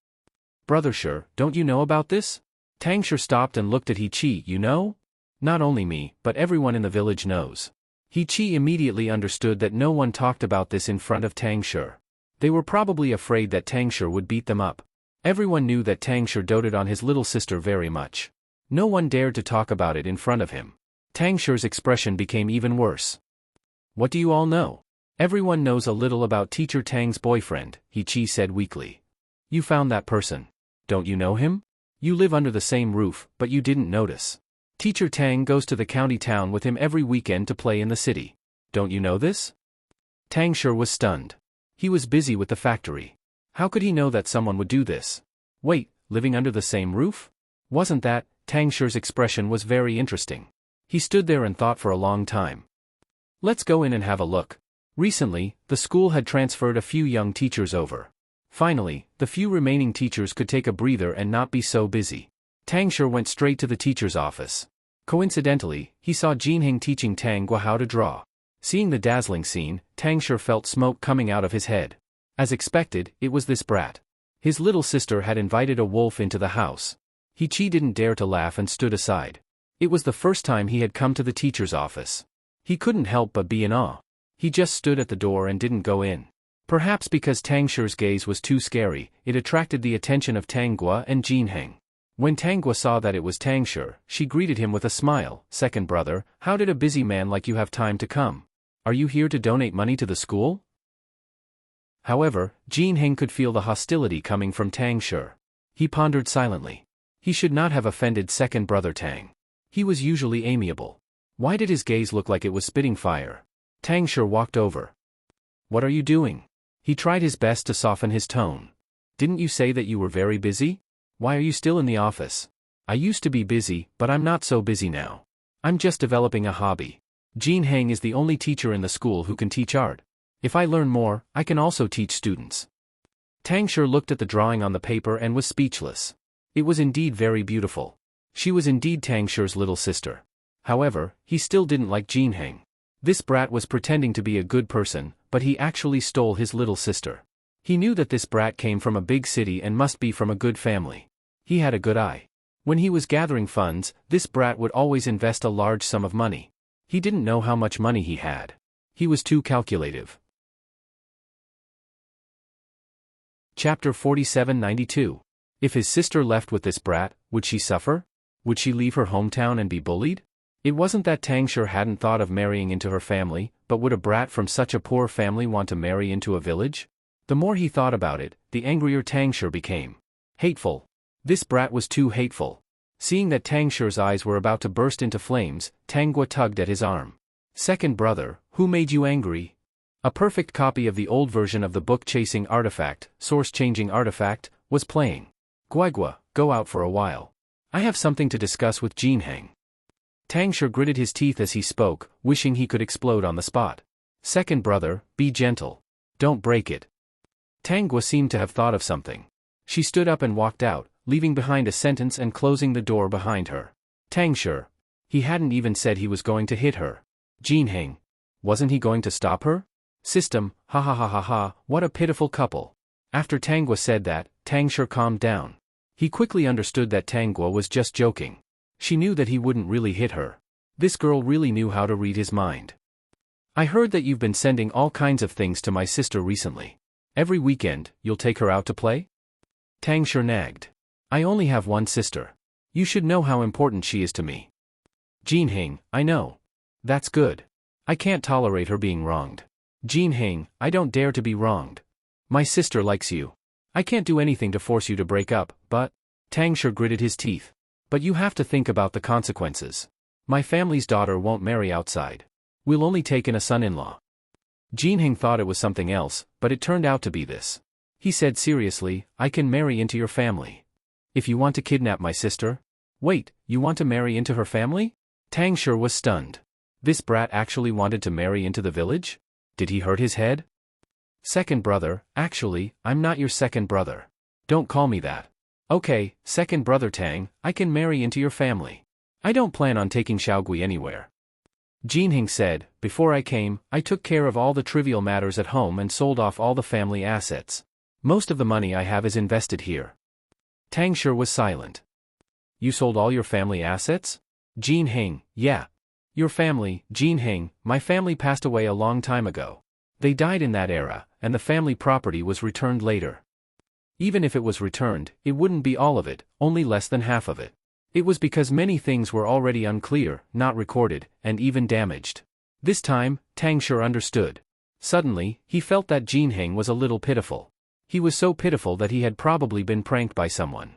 "Brother Sure, don't you know about this?" Tangsher stopped and looked at Hichi. "You know?" "Not only me, but everyone in the village knows." Hichi immediately understood that no one talked about this in front of Tangsher. They were probably afraid that Tangsher would beat them up. Everyone knew that Tangsher doted on his little sister very much. No one dared to talk about it in front of him. Tangsher's expression became even worse. "What do you all know?" "Everyone knows a little about Teacher Tang's boyfriend," Hichi said weakly. "You found that person. Don't you know him? You live under the same roof, but you didn't notice. Teacher Tang goes to the county town with him every weekend to play in the city. Don't you know this?" Tangsher was stunned. He was busy with the factory. How could he know that someone would do this? Wait, living under the same roof? Wasn't that? Tangsher's expression was very interesting. He stood there and thought for a long time. "Let's go in and have a look." Recently, the school had transferred a few young teachers over. Finally, the few remaining teachers could take a breather and not be so busy. Tangsher went straight to the teacher's office. Coincidentally, he saw Jinheng teaching Tang Gua how to draw. Seeing the dazzling scene, Tang sure felt smoke coming out of his head. As expected, it was this brat. His little sister had invited a wolf into the house. He didn't dare to laugh and stood aside. It was the first time he had come to the teacher's office. He couldn't help but be in awe. He just stood at the door and didn't go in. Perhaps because Tang Shu's gaze was too scary, it attracted the attention of Tang Gua and Jinheng. When Tang Gua saw that it was Tang Shu, she greeted him with a smile. "Second brother, how did a busy man like you have time to come? Are you here to donate money to the school?" However, Jinheng could feel the hostility coming from Tang Shu. He pondered silently. He should not have offended second brother Tang. He was usually amiable. Why did his gaze look like it was spitting fire? Tang Shu walked over. "What are you doing?" He tried his best to soften his tone. "Didn't you say that you were very busy? Why are you still in the office?" "I used to be busy, but I'm not so busy now. I'm just developing a hobby. Jinheng is the only teacher in the school who can teach art. If I learn more, I can also teach students." Tang Shu looked at the drawing on the paper and was speechless. It was indeed very beautiful. She was indeed Tang Shu's little sister. However, he still didn't like Jinheng. This brat was pretending to be a good person, but he actually stole his little sister. He knew that this brat came from a big city and must be from a good family. He had a good eye. When he was gathering funds, this brat would always invest a large sum of money. He didn't know how much money he had. He was too calculative. Chapter 4792. If his sister left with this brat, would she suffer? Would she leave her hometown and be bullied? It wasn't that Tang Shu hadn't thought of marrying into her family, but would a brat from such a poor family want to marry into a village? The more he thought about it, the angrier Tang Shu became. Hateful. This brat was too hateful. Seeing that Tang Shu's eyes were about to burst into flames, Tang Gua tugged at his arm. "Second brother, who made you angry?" A perfect copy of the old version of the book-chasing artifact, source-changing artifact, was playing. "Gua, go out for a while. I have something to discuss with Jinheng." Tang Shu gritted his teeth as he spoke, wishing he could explode on the spot. "Second brother, be gentle. Don't break it." Tang Gua seemed to have thought of something. She stood up and walked out, leaving behind a sentence and closing the door behind her. Tang Shu. He hadn't even said he was going to hit her. Jinheng. Wasn't he going to stop her? System, ha ha ha ha ha, what a pitiful couple. After Tang Gua said that, Tang Shu calmed down. He quickly understood that Tang Gua was just joking. She knew that he wouldn't really hit her. This girl really knew how to read his mind. "I heard that you've been sending all kinds of things to my sister recently. Every weekend, you'll take her out to play?" Tang Shu nagged. "I only have one sister. You should know how important she is to me." Jinheng, I know. That's good. I can't tolerate her being wronged. Jinheng, I don't dare to be wronged. My sister likes you. I can't do anything to force you to break up, but... Tang Shu gritted his teeth. "But you have to think about the consequences. My family's daughter won't marry outside. We'll only take in a son-in-law." Jinheng thought it was something else, but it turned out to be this. He said seriously, "I can marry into your family. If you want to kidnap my sister..." "Wait, you want to marry into her family?" Tang Shu was stunned. This brat actually wanted to marry into the village? Did he hurt his head? "Second brother, actually, I'm not your second brother. Don't call me that." "Okay, second brother Tang, I can marry into your family. I don't plan on taking Xiaogui anywhere." Jinheng said, "Before I came, I took care of all the trivial matters at home and sold off all the family assets. Most of the money I have is invested here." Tang Shu was silent. "You sold all your family assets?" Jinheng, "Yeah. Your family, Jinheng, my family passed away a long time ago. They died in that era, and the family property was returned later. Even if it was returned, it wouldn't be all of it, only less than half of it. It was because many things were already unclear, not recorded, and even damaged." This time, Tang Shu understood. Suddenly, he felt that Jinheng was a little pitiful. He was so pitiful that he had probably been pranked by someone.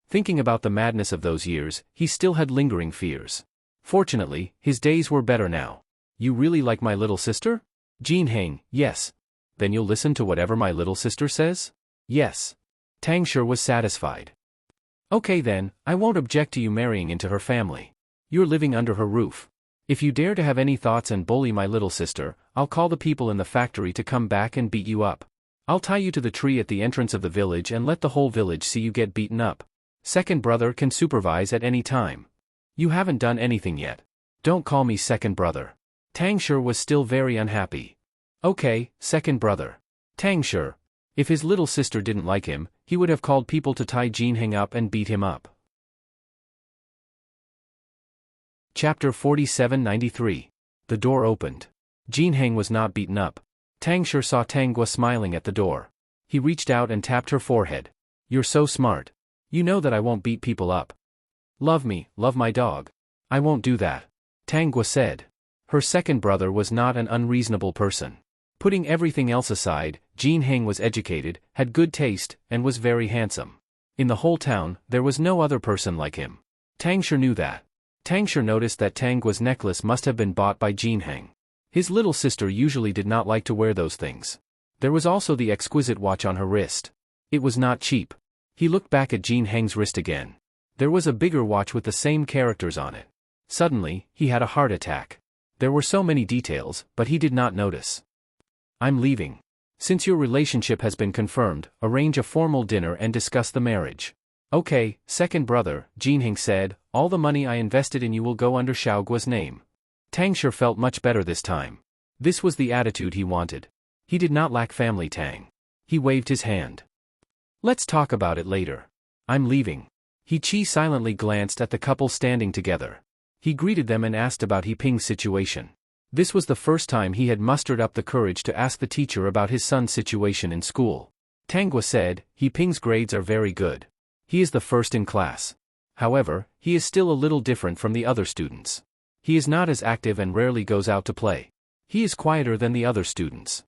Thinking about the madness of those years, he still had lingering fears. Fortunately, his days were better now. "You really like my little sister?" Jinheng, "Yes." "Then you'll listen to whatever my little sister says?" "Yes." Tang Shu was satisfied. "Okay then, I won't object to you marrying into her family. You're living under her roof. If you dare to have any thoughts and bully my little sister, I'll call the people in the factory to come back and beat you up. I'll tie you to the tree at the entrance of the village and let the whole village see you get beaten up. Second brother can supervise at any time." You haven't done anything yet. Don't call me second brother. Tang Shi was still very unhappy. Okay, second brother. Tang Shi. If his little sister didn't like him, he would have called people to tie Jinheng up and beat him up. Chapter 4793. The door opened. Jinheng was not beaten up. Tang Shi saw Tang Gua smiling at the door. He reached out and tapped her forehead. You're so smart. You know that I won't beat people up. Love me, love my dog. I won't do that. Tang Gua said. Her second brother was not an unreasonable person. Putting everything else aside, Jinheng was educated, had good taste, and was very handsome. In the whole town, there was no other person like him. Tang Shi knew that. Tang Shi noticed that Tang Gua's necklace must have been bought by Jinheng. His little sister usually did not like to wear those things. There was also the exquisite watch on her wrist. It was not cheap. He looked back at Jinheng's wrist again. There was a bigger watch with the same characters on it. Suddenly, he had a heart attack. There were so many details, but he did not notice. I'm leaving. Since your relationship has been confirmed, arrange a formal dinner and discuss the marriage. Okay, second brother, Jinheng said, all the money I invested in you will go under Xiaoguo's name. Tang Shi felt much better this time. This was the attitude he wanted. He did not lack family tang. He waved his hand. Let's talk about it later. I'm leaving. He Qi silently glanced at the couple standing together. He greeted them and asked about He Ping's situation. This was the first time he had mustered up the courage to ask the teacher about his son's situation in school. Tang Gua said, He Ping's grades are very good. He is the first in class. However, he is still a little different from the other students. He is not as active and rarely goes out to play. He is quieter than the other students.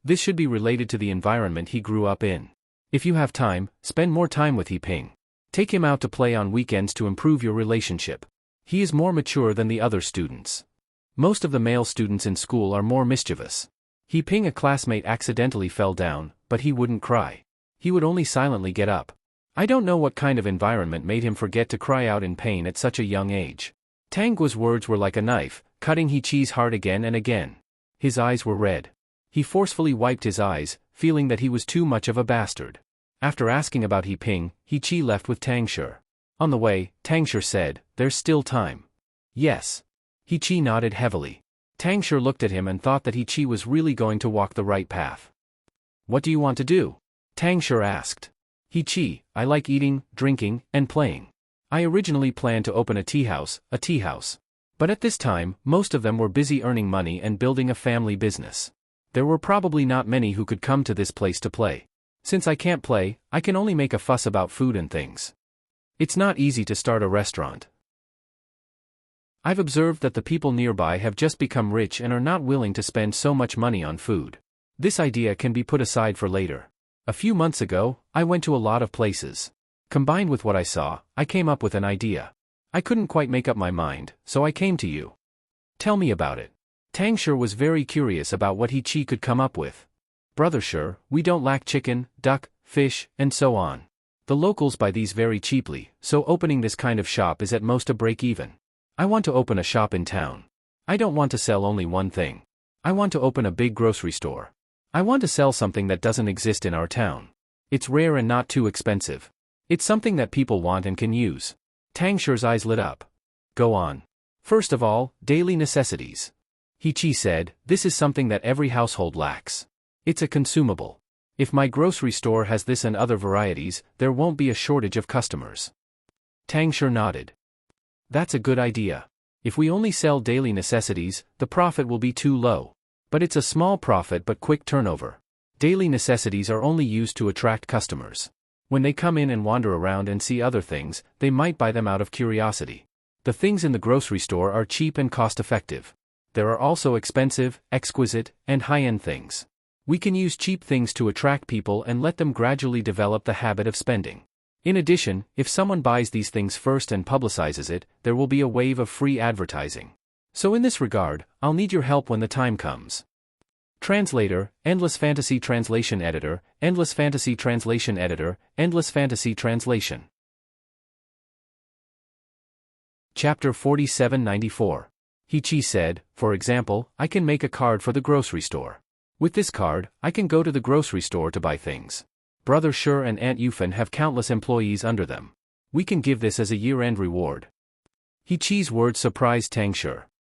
This should be related to the environment he grew up in. If you have time, spend more time with He Ping. Take him out to play on weekends to improve your relationship. He is more mature than the other students. Most of the male students in school are more mischievous. He Ping, a classmate, accidentally fell down, but he wouldn't cry. He would only silently get up. I don't know what kind of environment made him forget to cry out in pain at such a young age. Tang Gua's words were like a knife, cutting He Qi's heart again and again. His eyes were red. He forcefully wiped his eyes, feeling that he was too much of a bastard. After asking about He Ping, He Qi left with Tang Shi. On the way, Tang Shi said, There's still time. Yes. He Qi nodded heavily. Tang Shi looked at him and thought that He Qi was really going to walk the right path. What do you want to do? Tang Shi asked. He Qi, I like eating, drinking, and playing. I originally planned to open a tea house. But at this time, most of them were busy earning money and building a family business. There were probably not many who could come to this place to play. Since I can't play, I can only make a fuss about food and things. It's not easy to start a restaurant. I've observed that the people nearby have just become rich and are not willing to spend so much money on food. This idea can be put aside for later. A few months ago, I went to a lot of places. Combined with what I saw, I came up with an idea. I couldn't quite make up my mind, so I came to you. Tell me about it. Tang Shi was very curious about what He Qi could come up with. Brother Shi, we don't lack chicken, duck, fish, and so on. The locals buy these very cheaply, so opening this kind of shop is at most a break-even. I want to open a shop in town. I don't want to sell only one thing. I want to open a big grocery store. I want to sell something that doesn't exist in our town. It's rare and not too expensive. It's something that people want and can use. Tang Shi's eyes lit up. Go on. First of all, daily necessities. He Qi said, this is something that every household lacks. It's a consumable. If my grocery store has this and other varieties, there won't be a shortage of customers. Tang Shi nodded. That's a good idea. If we only sell daily necessities, the profit will be too low. But it's a small profit but quick turnover. Daily necessities are only used to attract customers. When they come in and wander around and see other things, they might buy them out of curiosity. The things in the grocery store are cheap and cost-effective. There are also expensive, exquisite, and high-end things. We can use cheap things to attract people and let them gradually develop the habit of spending. In addition, if someone buys these things first and publicizes it, there will be a wave of free advertising. So in this regard, I'll need your help when the time comes. Translator, Endless Fantasy Translation Editor, Endless Fantasy Translation Editor, Endless Fantasy Translation. Chapter 4794. He Qi said, for example, I can make a card for the grocery store. With this card, I can go to the grocery store to buy things. Brother Shi and Aunt Yufan have countless employees under them. We can give this as a year-end reward. He Chi's words surprised Tang Shi.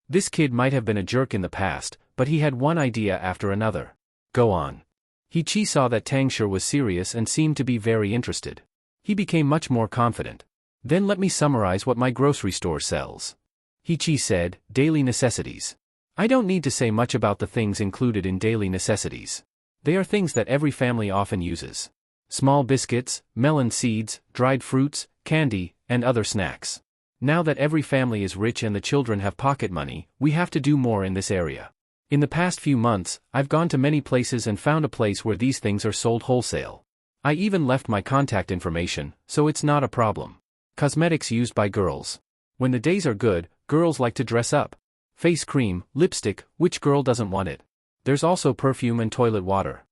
This kid might have been a jerk in the past, but he had one idea after another. Go on. He Chi saw that Tang Shi was serious and seemed to be very interested. He became much more confident. Then let me summarize what my grocery store sells. He Chi said, daily necessities. I don't need to say much about the things included in daily necessities. They are things that every family often uses. Small biscuits, melon seeds, dried fruits, candy, and other snacks. Now that every family is rich and the children have pocket money, we have to do more in this area. In the past few months, I've gone to many places and found a place where these things are sold wholesale. I even left my contact information, so it's not a problem. Cosmetics used by girls. When the days are good, girls like to dress up. Face cream, lipstick, which girl doesn't want it? There's also perfume and toilet water.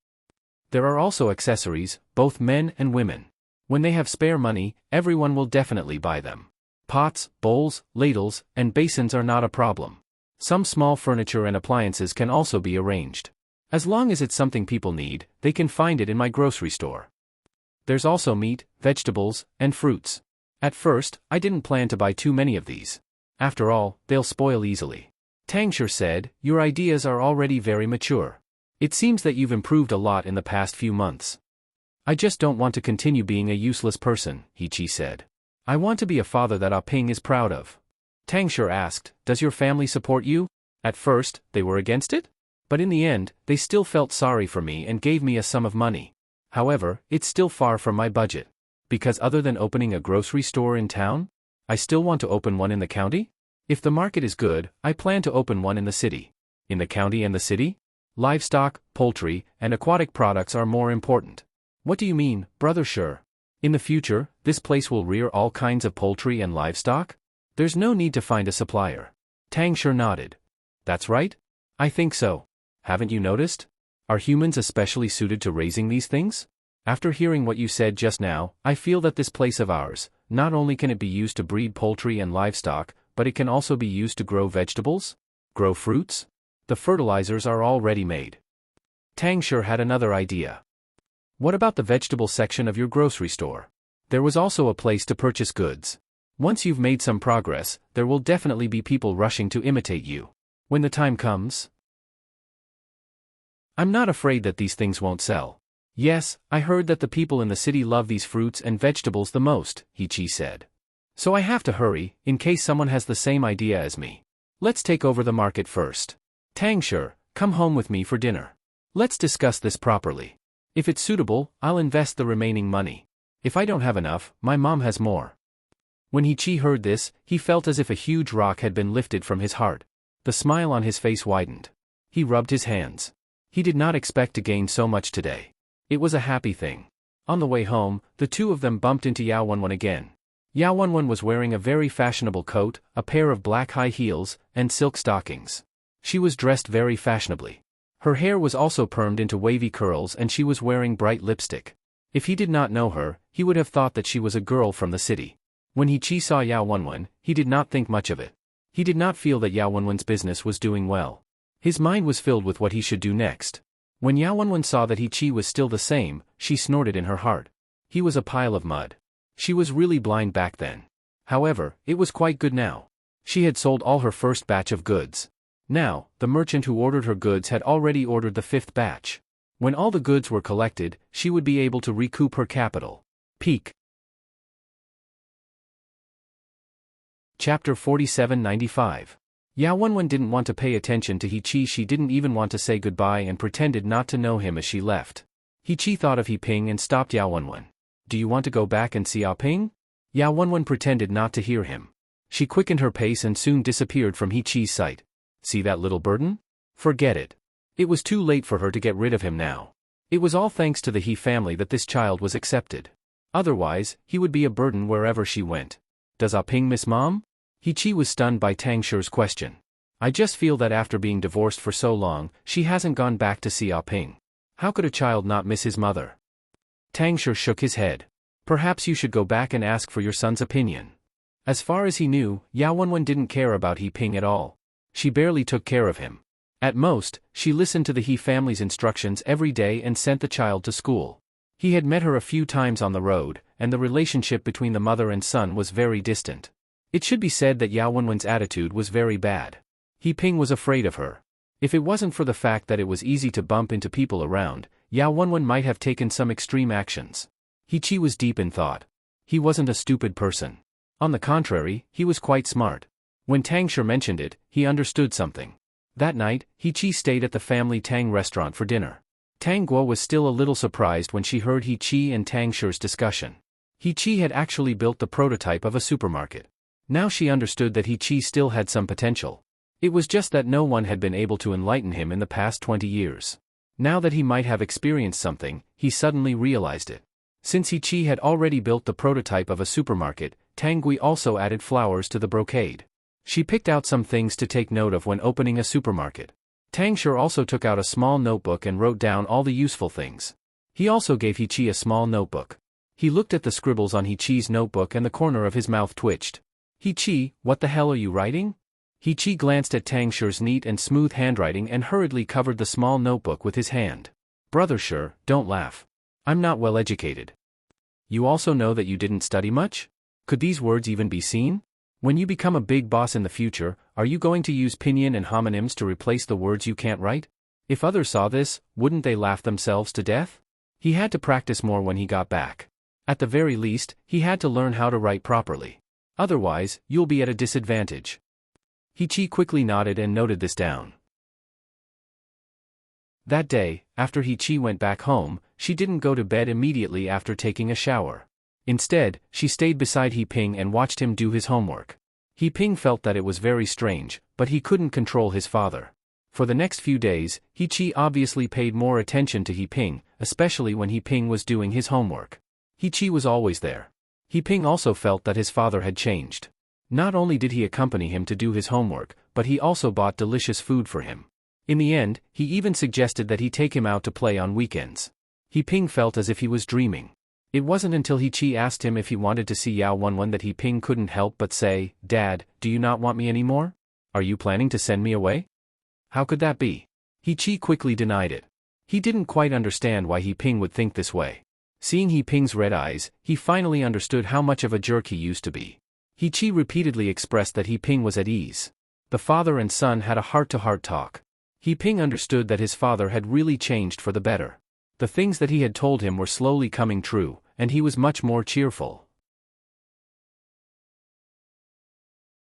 There are also accessories, both men and women. When they have spare money, everyone will definitely buy them. Pots, bowls, ladles, and basins are not a problem. Some small furniture and appliances can also be arranged. As long as it's something people need, they can find it in my grocery store. There's also meat, vegetables, and fruits. At first, I didn't plan to buy too many of these. After all, they'll spoil easily. Tang Shi said, your ideas are already very mature. It seems that you've improved a lot in the past few months. I just don't want to continue being a useless person, He Chi said. I want to be a father that Ah Ping is proud of. Tang Shi asked, does your family support you? At first, they were against it? But in the end, they still felt sorry for me and gave me a sum of money. However, it's still far from my budget. Because other than opening a grocery store in town, I still want to open one in the county? If the market is good, I plan to open one in the city. In the county and the city? Livestock, poultry, and aquatic products are more important. What do you mean, Brother Shi? In the future, this place will rear all kinds of poultry and livestock? There's no need to find a supplier. Tang Shi nodded. That's right? I think so. Haven't you noticed? Are humans especially suited to raising these things? After hearing what you said just now, I feel that this place of ours, not only can it be used to breed poultry and livestock, but it can also be used to grow vegetables? Grow fruits? The fertilizers are already made. Tang Shi had another idea. What about the vegetable section of your grocery store? There was also a place to purchase goods. Once you've made some progress, there will definitely be people rushing to imitate you. When the time comes, I'm not afraid that these things won't sell. Yes, I heard that the people in the city love these fruits and vegetables the most, He Chi said. So I have to hurry, in case someone has the same idea as me. Let's take over the market first. Tang Shi, come home with me for dinner. Let's discuss this properly. If it's suitable, I'll invest the remaining money. If I don't have enough, my mom has more. When He Chi heard this, he felt as if a huge rock had been lifted from his heart. The smile on his face widened. He rubbed his hands. He did not expect to gain so much today. It was a happy thing. On the way home, the two of them bumped into Yao Wenwen again. Yao Wenwen was wearing a very fashionable coat, a pair of black high heels, and silk stockings. She was dressed very fashionably. Her hair was also permed into wavy curls and she was wearing bright lipstick. If he did not know her, he would have thought that she was a girl from the city. When He Chi saw Yao Wenwen, he did not think much of it. He did not feel that Yao Wenwen's business was doing well. His mind was filled with what he should do next. When Yao Wenwen saw that He Chi was still the same, she snorted in her heart. He was a pile of mud. She was really blind back then. However, it was quite good now. She had sold all her first batch of goods. Now, the merchant who ordered her goods had already ordered the 5th batch. When all the goods were collected, she would be able to recoup her capital. Peak. Chapter 4795. Yao Wenwen didn't want to pay attention to He Chi. She didn't even want to say goodbye and pretended not to know him as she left. He Chi thought of He Ping and stopped Yao Wenwen. Do you want to go back and see Ah Ping? Yao Wenwen pretended not to hear him. She quickened her pace and soon disappeared from He Chi's sight. See that little burden? Forget it. It was too late for her to get rid of him now. It was all thanks to the He family that this child was accepted. Otherwise, he would be a burden wherever she went. Does Ah Ping miss Mom? He Chi was stunned by Tang Shi's question. I just feel that after being divorced for so long, she hasn't gone back to see Ah Ping. How could a child not miss his mother? Tang Shi shook his head. Perhaps you should go back and ask for your son's opinion. As far as he knew, Yao Wenwen didn't care about He Ping at all. She barely took care of him. At most, she listened to the He family's instructions every day and sent the child to school. He had met her a few times on the road, and the relationship between the mother and son was very distant. It should be said that Yao Wenwen's attitude was very bad. He Ping was afraid of her. If it wasn't for the fact that it was easy to bump into people around, Yao Wenwen might have taken some extreme actions. He Chi was deep in thought. He wasn't a stupid person. On the contrary, he was quite smart. When Tang Shi mentioned it, he understood something. That night, He Chi stayed at the family Tang restaurant for dinner. Tang Guo was still a little surprised when she heard He Chi and Tang Shi's discussion. He Chi had actually built the prototype of a supermarket. Now she understood that He Chi still had some potential. It was just that no one had been able to enlighten him in the past 20 years. Now that he might have experienced something, he suddenly realized it. Since He Chi had already built the prototype of a supermarket, Tang Gui also added flowers to the brocade. She picked out some things to take note of when opening a supermarket. Tang Shi also took out a small notebook and wrote down all the useful things. He also gave He Chi a small notebook. He looked at the scribbles on He Chi's notebook and the corner of his mouth twitched. He Chi, what the hell are you writing? He Chi glanced at Tang Shi's neat and smooth handwriting and hurriedly covered the small notebook with his hand. Brother Shi, don't laugh. I'm not well educated. You also know that you didn't study much? Could these words even be seen? When you become a big boss in the future, are you going to use pinyin and homonyms to replace the words you can't write? If others saw this, wouldn't they laugh themselves to death? He had to practice more when he got back. At the very least, he had to learn how to write properly. Otherwise, you'll be at a disadvantage. He Chi quickly nodded and noted this down. That day, after He Chi went back home, she didn't go to bed immediately after taking a shower. Instead, she stayed beside He Ping and watched him do his homework. He Ping felt that it was very strange, but he couldn't control his father. For the next few days, He Chi obviously paid more attention to He Ping, especially when He Ping was doing his homework. He Chi was always there. He Ping also felt that his father had changed. Not only did he accompany him to do his homework, but he also bought delicious food for him. In the end, he even suggested that he take him out to play on weekends. He Ping felt as if he was dreaming. It wasn't until He Chi asked him if he wanted to see Yao Wenwen that He Ping couldn't help but say, "Dad, do you not want me anymore? Are you planning to send me away?" How could that be? He Chi quickly denied it. He didn't quite understand why He Ping would think this way. Seeing He Ping's red eyes, he finally understood how much of a jerk he used to be. He Chi repeatedly expressed that He Ping was at ease. The father and son had a heart-to-heart talk. He Ping understood that his father had really changed for the better. The things that he had told him were slowly coming true, and he was much more cheerful.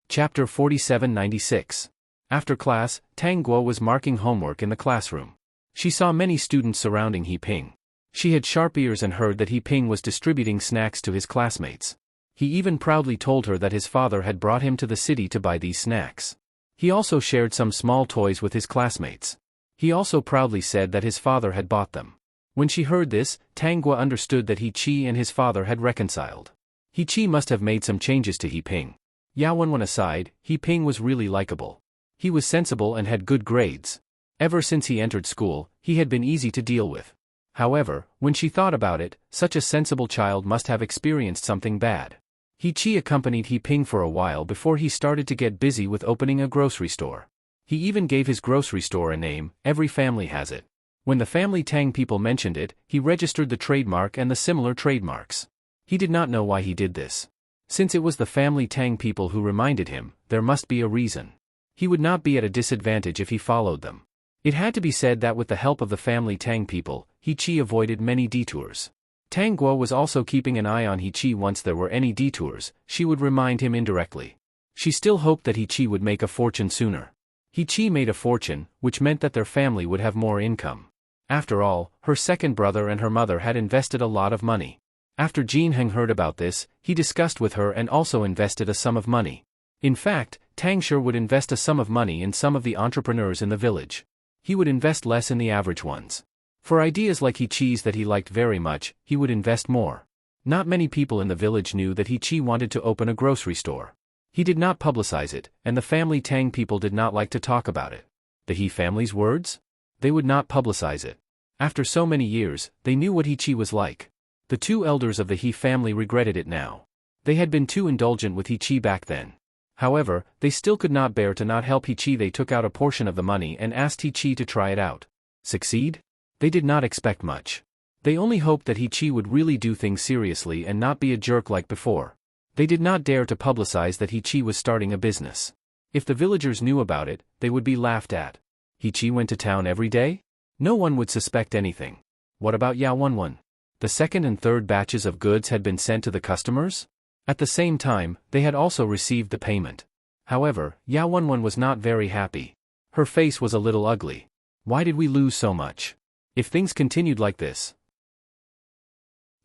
Chapter 4796. After class, Tang Guo was marking homework in the classroom. She saw many students surrounding He Ping. She had sharp ears and heard that He Ping was distributing snacks to his classmates. He even proudly told her that his father had brought him to the city to buy these snacks. He also shared some small toys with his classmates. He also proudly said that his father had bought them. When she heard this, Tang Guo understood that He Chi and his father had reconciled. He Chi must have made some changes to He Ping. Yao Wenwen aside, He Ping was really likable. He was sensible and had good grades. Ever since he entered school, he had been easy to deal with. However, when she thought about it, such a sensible child must have experienced something bad. He Chi accompanied He Ping for a while before he started to get busy with opening a grocery store. He even gave his grocery store a name. Every family has it. When the family Tang people mentioned it, he registered the trademark and the similar trademarks. He did not know why he did this. Since it was the family Tang people who reminded him, there must be a reason. He would not be at a disadvantage if he followed them. It had to be said that with the help of the family Tang people, He Chi avoided many detours. Tang Guo was also keeping an eye on He Chi. Once there were any detours, she would remind him indirectly. She still hoped that He Chi would make a fortune sooner. He Chi made a fortune, which meant that their family would have more income. After all, her second brother and her mother had invested a lot of money. After Jin Heng heard about this, he discussed with her and also invested a sum of money. In fact, Tang Shi would invest a sum of money in some of the entrepreneurs in the village. He would invest less in the average ones. For ideas like He Chi's that he liked very much, he would invest more. Not many people in the village knew that He Chi wanted to open a grocery store. He did not publicize it, and the family Tang people did not like to talk about it. The He family's words? They would not publicize it. After so many years, they knew what He Chi was like. The two elders of the He family regretted it now. They had been too indulgent with He Chi back then. However, they still could not bear to not help He Chi. They took out a portion of the money and asked He Chi to try it out. Succeed? They did not expect much. They only hoped that He Chi would really do things seriously and not be a jerk like before. They did not dare to publicize that He was starting a business. If the villagers knew about it, they would be laughed at. He went to town every day? No one would suspect anything. What about Yao Wenwen? The second and third batches of goods had been sent to the customers? At the same time, they had also received the payment. However, Yao Wenwen was not very happy. Her face was a little ugly. Why did we lose so much? If things continued like this,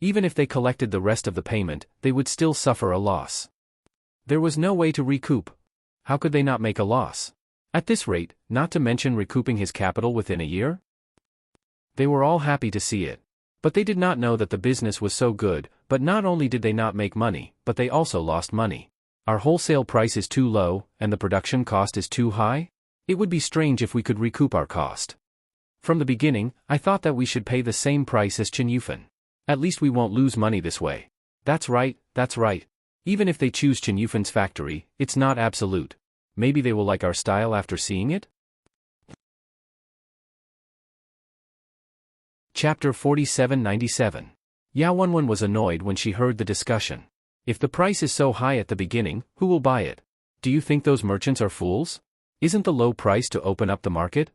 even if they collected the rest of the payment, they would still suffer a loss. There was no way to recoup. How could they not make a loss? At this rate, not to mention recouping his capital within a year? They were all happy to see it. But they did not know that the business was so good, but not only did they not make money, but they also lost money. Our wholesale price is too low, and the production cost is too high? It would be strange if we could recoup our cost. From the beginning, I thought that we should pay the same price as Chen Yufan. At least we won't lose money this way. That's right, that's right. Even if they choose Chen Yufan's factory, it's not absolute. Maybe they will like our style after seeing it? Chapter 4797. Yao Wenwen was annoyed when she heard the discussion. If the price is so high at the beginning, who will buy it? Do you think those merchants are fools? Isn't the low price to open up the market?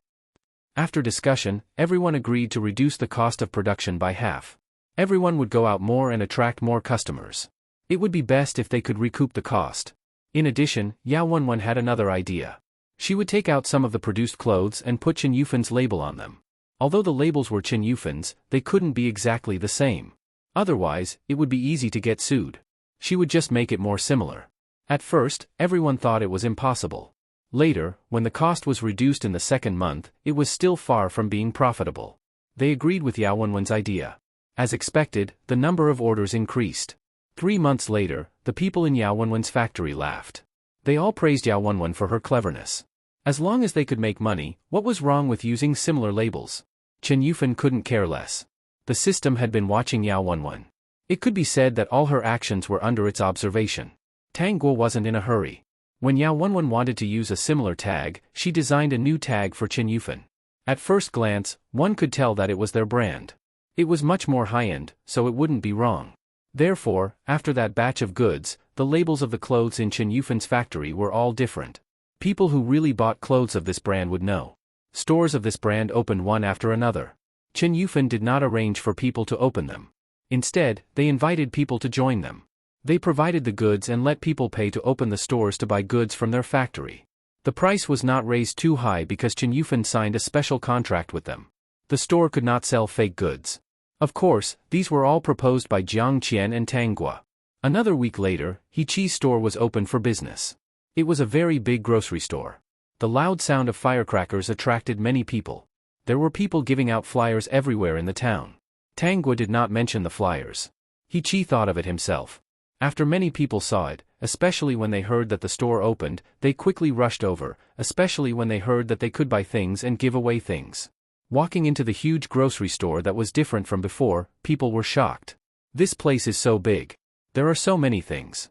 After discussion, everyone agreed to reduce the cost of production by half. Everyone would go out more and attract more customers. It would be best if they could recoup the cost. In addition, Yao Wenwen had another idea. She would take out some of the produced clothes and put Chen Yufan's label on them. Although the labels were Chen Yufan's, they couldn't be exactly the same. Otherwise, it would be easy to get sued. She would just make it more similar. At first, everyone thought it was impossible. Later, when the cost was reduced in the second month, it was still far from being profitable. They agreed with Yao Wenwen's idea. As expected, the number of orders increased. 3 months later, the people in Yao Wenwen's factory laughed. They all praised Yao Wenwen for her cleverness. As long as they could make money, what was wrong with using similar labels? Chen Yufan couldn't care less. The system had been watching Yao Wenwen. It could be said that all her actions were under its observation. Tang Guo wasn't in a hurry. When Yao Wenwen wanted to use a similar tag, she designed a new tag for Chen Yufan. At first glance, one could tell that it was their brand. It was much more high-end, so it wouldn't be wrong. Therefore, after that batch of goods, the labels of the clothes in Chen Yufan's factory were all different. People who really bought clothes of this brand would know. Stores of this brand opened one after another. Chen Yufan did not arrange for people to open them. Instead, they invited people to join them. They provided the goods and let people pay to open the stores to buy goods from their factory. The price was not raised too high because Chen Yufan signed a special contract with them. The store could not sell fake goods. Of course, these were all proposed by Jiang Qian and Tang Guo. Another week later, Heqi's store was open for business. It was a very big grocery store. The loud sound of firecrackers attracted many people. There were people giving out flyers everywhere in the town. Tang Guo did not mention the flyers. Heqi thought of it himself. After many people saw it, especially when they heard that the store opened, they quickly rushed over, especially when they heard that they could buy things and give away things. Walking into the huge grocery store that was different from before, people were shocked. This place is so big. There are so many things.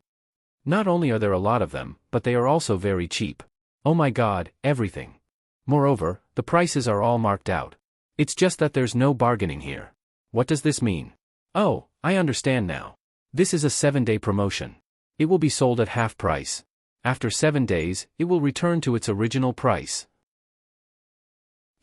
Not only are there a lot of them, but they are also very cheap. Oh my God, everything. Moreover, the prices are all marked out. It's just that there's no bargaining here. What does this mean? Oh, I understand now. This is a 7-day promotion. It will be sold at half price. After 7 days, it will return to its original price.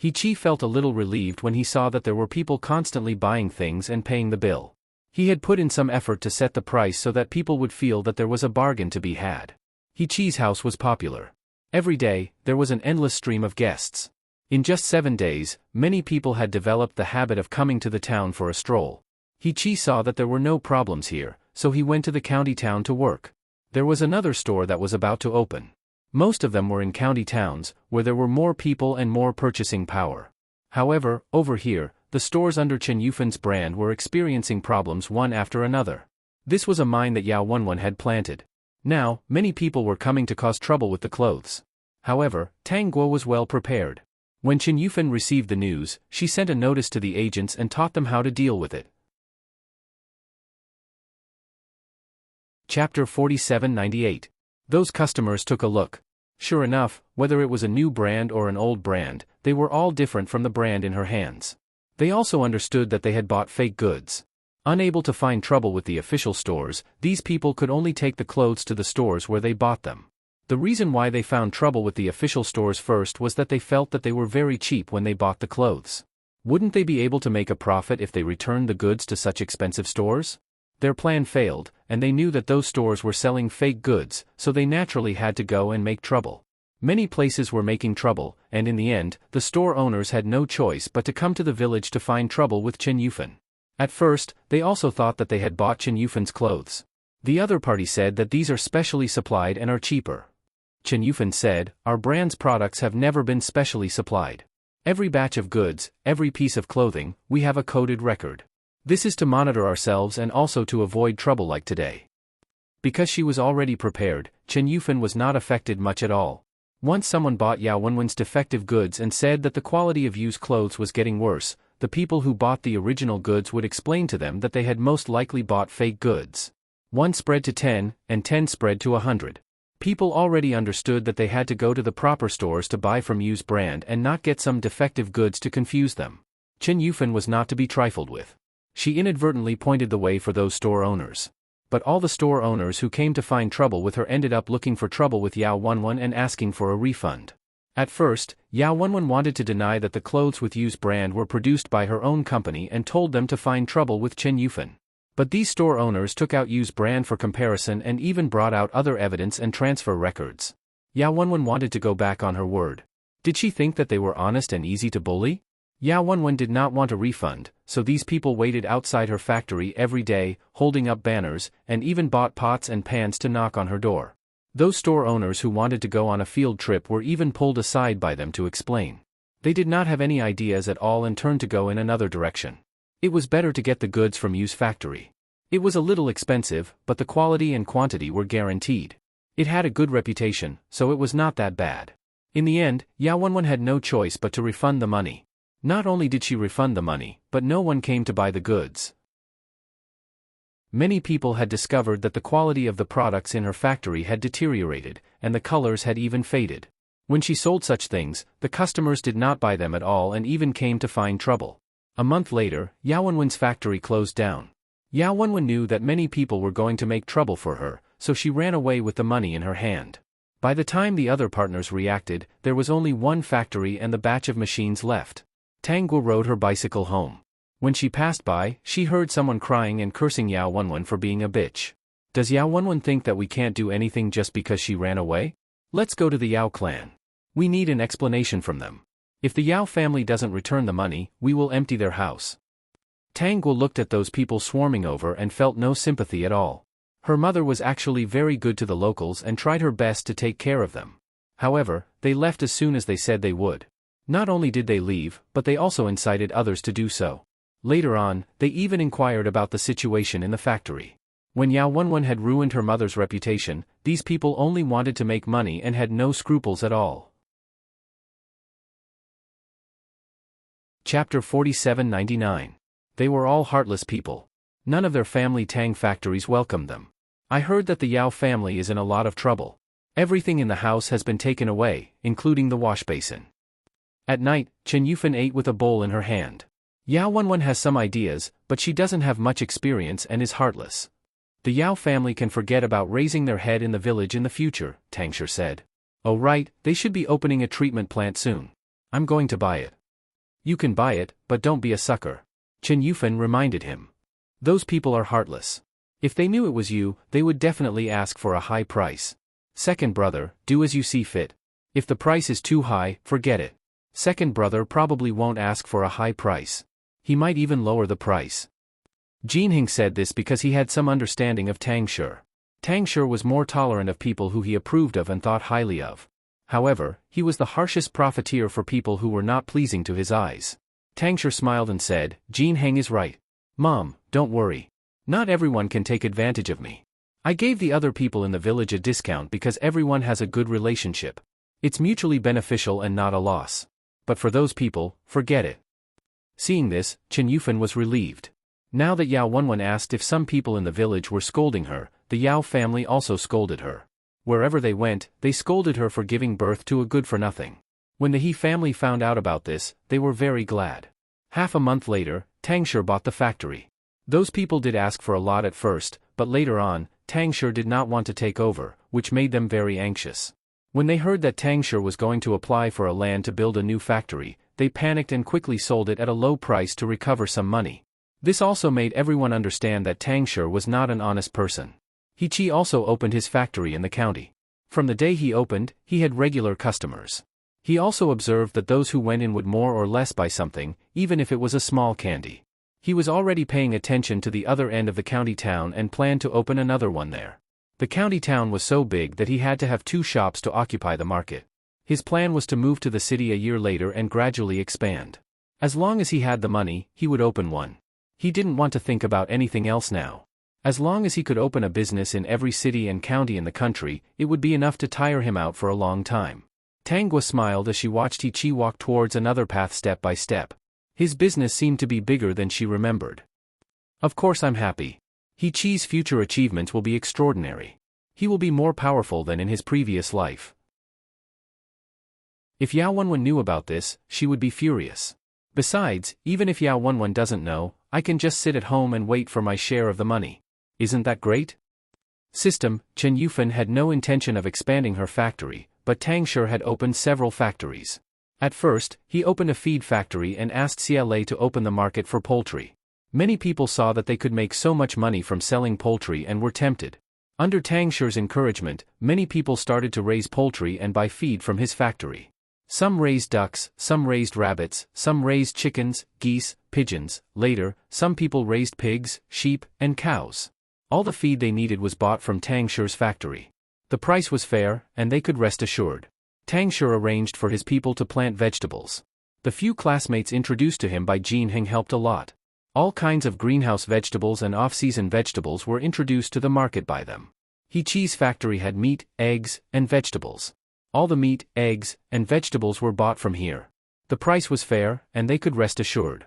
Heqi felt a little relieved when he saw that there were people constantly buying things and paying the bill. He had put in some effort to set the price so that people would feel that there was a bargain to be had. Heqi's house was popular. Every day, there was an endless stream of guests. In just 7 days, many people had developed the habit of coming to the town for a stroll. Heqi saw that there were no problems here, so he went to the county town to work. There was another store that was about to open. Most of them were in county towns, where there were more people and more purchasing power. However, over here, the stores under Chen Yufan's brand were experiencing problems one after another. This was a mine that Yao Wenwen had planted. Now, many people were coming to cause trouble with the clothes. However, Tang Guo was well prepared. When Chen Yufan received the news, she sent a notice to the agents and taught them how to deal with it. Chapter 4798. Those customers took a look. Sure enough, whether it was a new brand or an old brand, they were all different from the brand in her hands. They also understood that they had bought fake goods. Unable to find trouble with the official stores, these people could only take the clothes to the stores where they bought them. The reason why they found trouble with the official stores first was that they felt that they were very cheap when they bought the clothes. Wouldn't they be able to make a profit if they returned the goods to such expensive stores? Their plan failed, and they knew that those stores were selling fake goods, so they naturally had to go and make trouble. Many places were making trouble, and in the end, the store owners had no choice but to come to the village to find trouble with Chen Yufan. At first, they also thought that they had bought Chen Yufan's clothes. The other party said that these are specially supplied and are cheaper. Chen Yufan said, "Our brand's products have never been specially supplied. Every batch of goods, every piece of clothing, we have a coded record. This is to monitor ourselves and also to avoid trouble like today." Because she was already prepared, Chen Yufan was not affected much at all. Once someone bought Yao Wenwen's defective goods and said that the quality of used clothes was getting worse, the people who bought the original goods would explain to them that they had most likely bought fake goods. 1 spread to 10, and 10 spread to 100. People already understood that they had to go to the proper stores to buy from used brand and not get some defective goods to confuse them. Chen Yufan was not to be trifled with. She inadvertently pointed the way for those store owners. But all the store owners who came to find trouble with her ended up looking for trouble with Yao Wenwen and asking for a refund. At first, Yao Wenwen wanted to deny that the clothes with used brand were produced by her own company and told them to find trouble with Chen Yufan. But these store owners took out used brand for comparison and even brought out other evidence and transfer records. Yao Wenwen wanted to go back on her word. Did she think that they were honest and easy to bully? Yao Wenwen did not want a refund, so these people waited outside her factory every day, holding up banners, and even bought pots and pans to knock on her door. Those store owners who wanted to go on a field trip were even pulled aside by them to explain. They did not have any ideas at all and turned to go in another direction. It was better to get the goods from used factory. It was a little expensive, but the quality and quantity were guaranteed. It had a good reputation, so it was not that bad. In the end, Yao Wenwen had no choice but to refund the money. Not only did she refund the money, but no one came to buy the goods. Many people had discovered that the quality of the products in her factory had deteriorated, and the colors had even faded. When she sold such things, the customers did not buy them at all and even came to find trouble. A month later, Yao Wenwen's factory closed down. Yao Wenwen knew that many people were going to make trouble for her, so she ran away with the money in her hand. By the time the other partners reacted, there was only one factory and the batch of machines left. Tang Guo rode her bicycle home. When she passed by, she heard someone crying and cursing Yao Wenwen for being a bitch. Does Yao Wenwen think that we can't do anything just because she ran away? Let's go to the Yao clan. We need an explanation from them. If the Yao family doesn't return the money, we will empty their house. Tang Guo looked at those people swarming over and felt no sympathy at all. Her mother was actually very good to the locals and tried her best to take care of them. However, they left as soon as they said they would. Not only did they leave, but they also incited others to do so. Later on, they even inquired about the situation in the factory. When Yao Wenwen had ruined her mother's reputation, these people only wanted to make money and had no scruples at all. Chapter 4799. They were all heartless people. None of their family Tang factories welcomed them. I heard that the Yao family is in a lot of trouble. Everything in the house has been taken away, including the wash basin. At night, Chen Yufan ate with a bowl in her hand. Yao Wenwen has some ideas, but she doesn't have much experience and is heartless. The Yao family can forget about raising their head in the village in the future, Tang Shi said. Oh right, they should be opening a treatment plant soon. I'm going to buy it. You can buy it, but don't be a sucker. Chen Yufan reminded him. Those people are heartless. If they knew it was you, they would definitely ask for a high price. Second brother, do as you see fit. If the price is too high, forget it. Second brother probably won't ask for a high price. He might even lower the price. Jinheng said this because he had some understanding of Tang Shi. Tang Shi was more tolerant of people who he approved of and thought highly of. However, he was the harshest profiteer for people who were not pleasing to his eyes. Tang Shi smiled and said, Jinheng is right. Mom, don't worry. Not everyone can take advantage of me. I gave the other people in the village a discount because everyone has a good relationship. It's mutually beneficial and not a loss. But for those people, forget it. Seeing this, Chen Yufan was relieved. Now that Yao Wenwen asked if some people in the village were scolding her, the Yao family also scolded her. Wherever they went, they scolded her for giving birth to a good-for-nothing. When the He family found out about this, they were very glad. Half a month later, Tang Shi bought the factory. Those people did ask for a lot at first, but later on, Tangsher did not want to take over, which made them very anxious. When they heard that Tangsher was going to apply for a land to build a new factory, they panicked and quickly sold it at a low price to recover some money. This also made everyone understand that Tangsher was not an honest person. He also opened his factory in the county. From the day he opened, he had regular customers. He also observed that those who went in would more or less buy something, even if it was a small candy. He was already paying attention to the other end of the county town and planned to open another one there. The county town was so big that he had to have 2 shops to occupy the market. His plan was to move to the city a year later and gradually expand. As long as he had the money, he would open one. He didn't want to think about anything else now. As long as he could open a business in every city and county in the country, it would be enough to tire him out for a long time. Tangwa smiled as she watched He walk towards another path step by step. His business seemed to be bigger than she remembered. Of course I'm happy. He's future achievements will be extraordinary. He will be more powerful than in his previous life. If Yao Wenwen knew about this, she would be furious. Besides, even if Yao Wenwen doesn't know, I can just sit at home and wait for my share of the money. Isn't that great? System, Chen Yufan had no intention of expanding her factory, but Tangsher had opened several factories. At first, he opened a feed factory and asked CLA to open the market for poultry. Many people saw that they could make so much money from selling poultry and were tempted. Under Tangsher's encouragement, many people started to raise poultry and buy feed from his factory. Some raised ducks, some raised rabbits, some raised chickens, geese, pigeons. Later, some people raised pigs, sheep, and cows. All the feed they needed was bought from Tangsher's factory. The price was fair, and they could rest assured. Tangsher arranged for his people to plant vegetables. The few classmates introduced to him by Jin Heng helped a lot. All kinds of greenhouse vegetables and off-season vegetables were introduced to the market by them. He's factory had meat, eggs, and vegetables. All the meat, eggs, and vegetables were bought from here. The price was fair, and they could rest assured.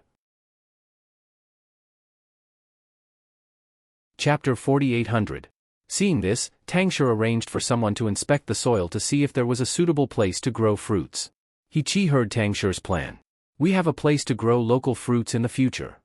Chapter 4800. Seeing this, Tangsher arranged for someone to inspect the soil to see if there was a suitable place to grow fruits. He heard Tangsher's plan. We have a place to grow local fruits in the future.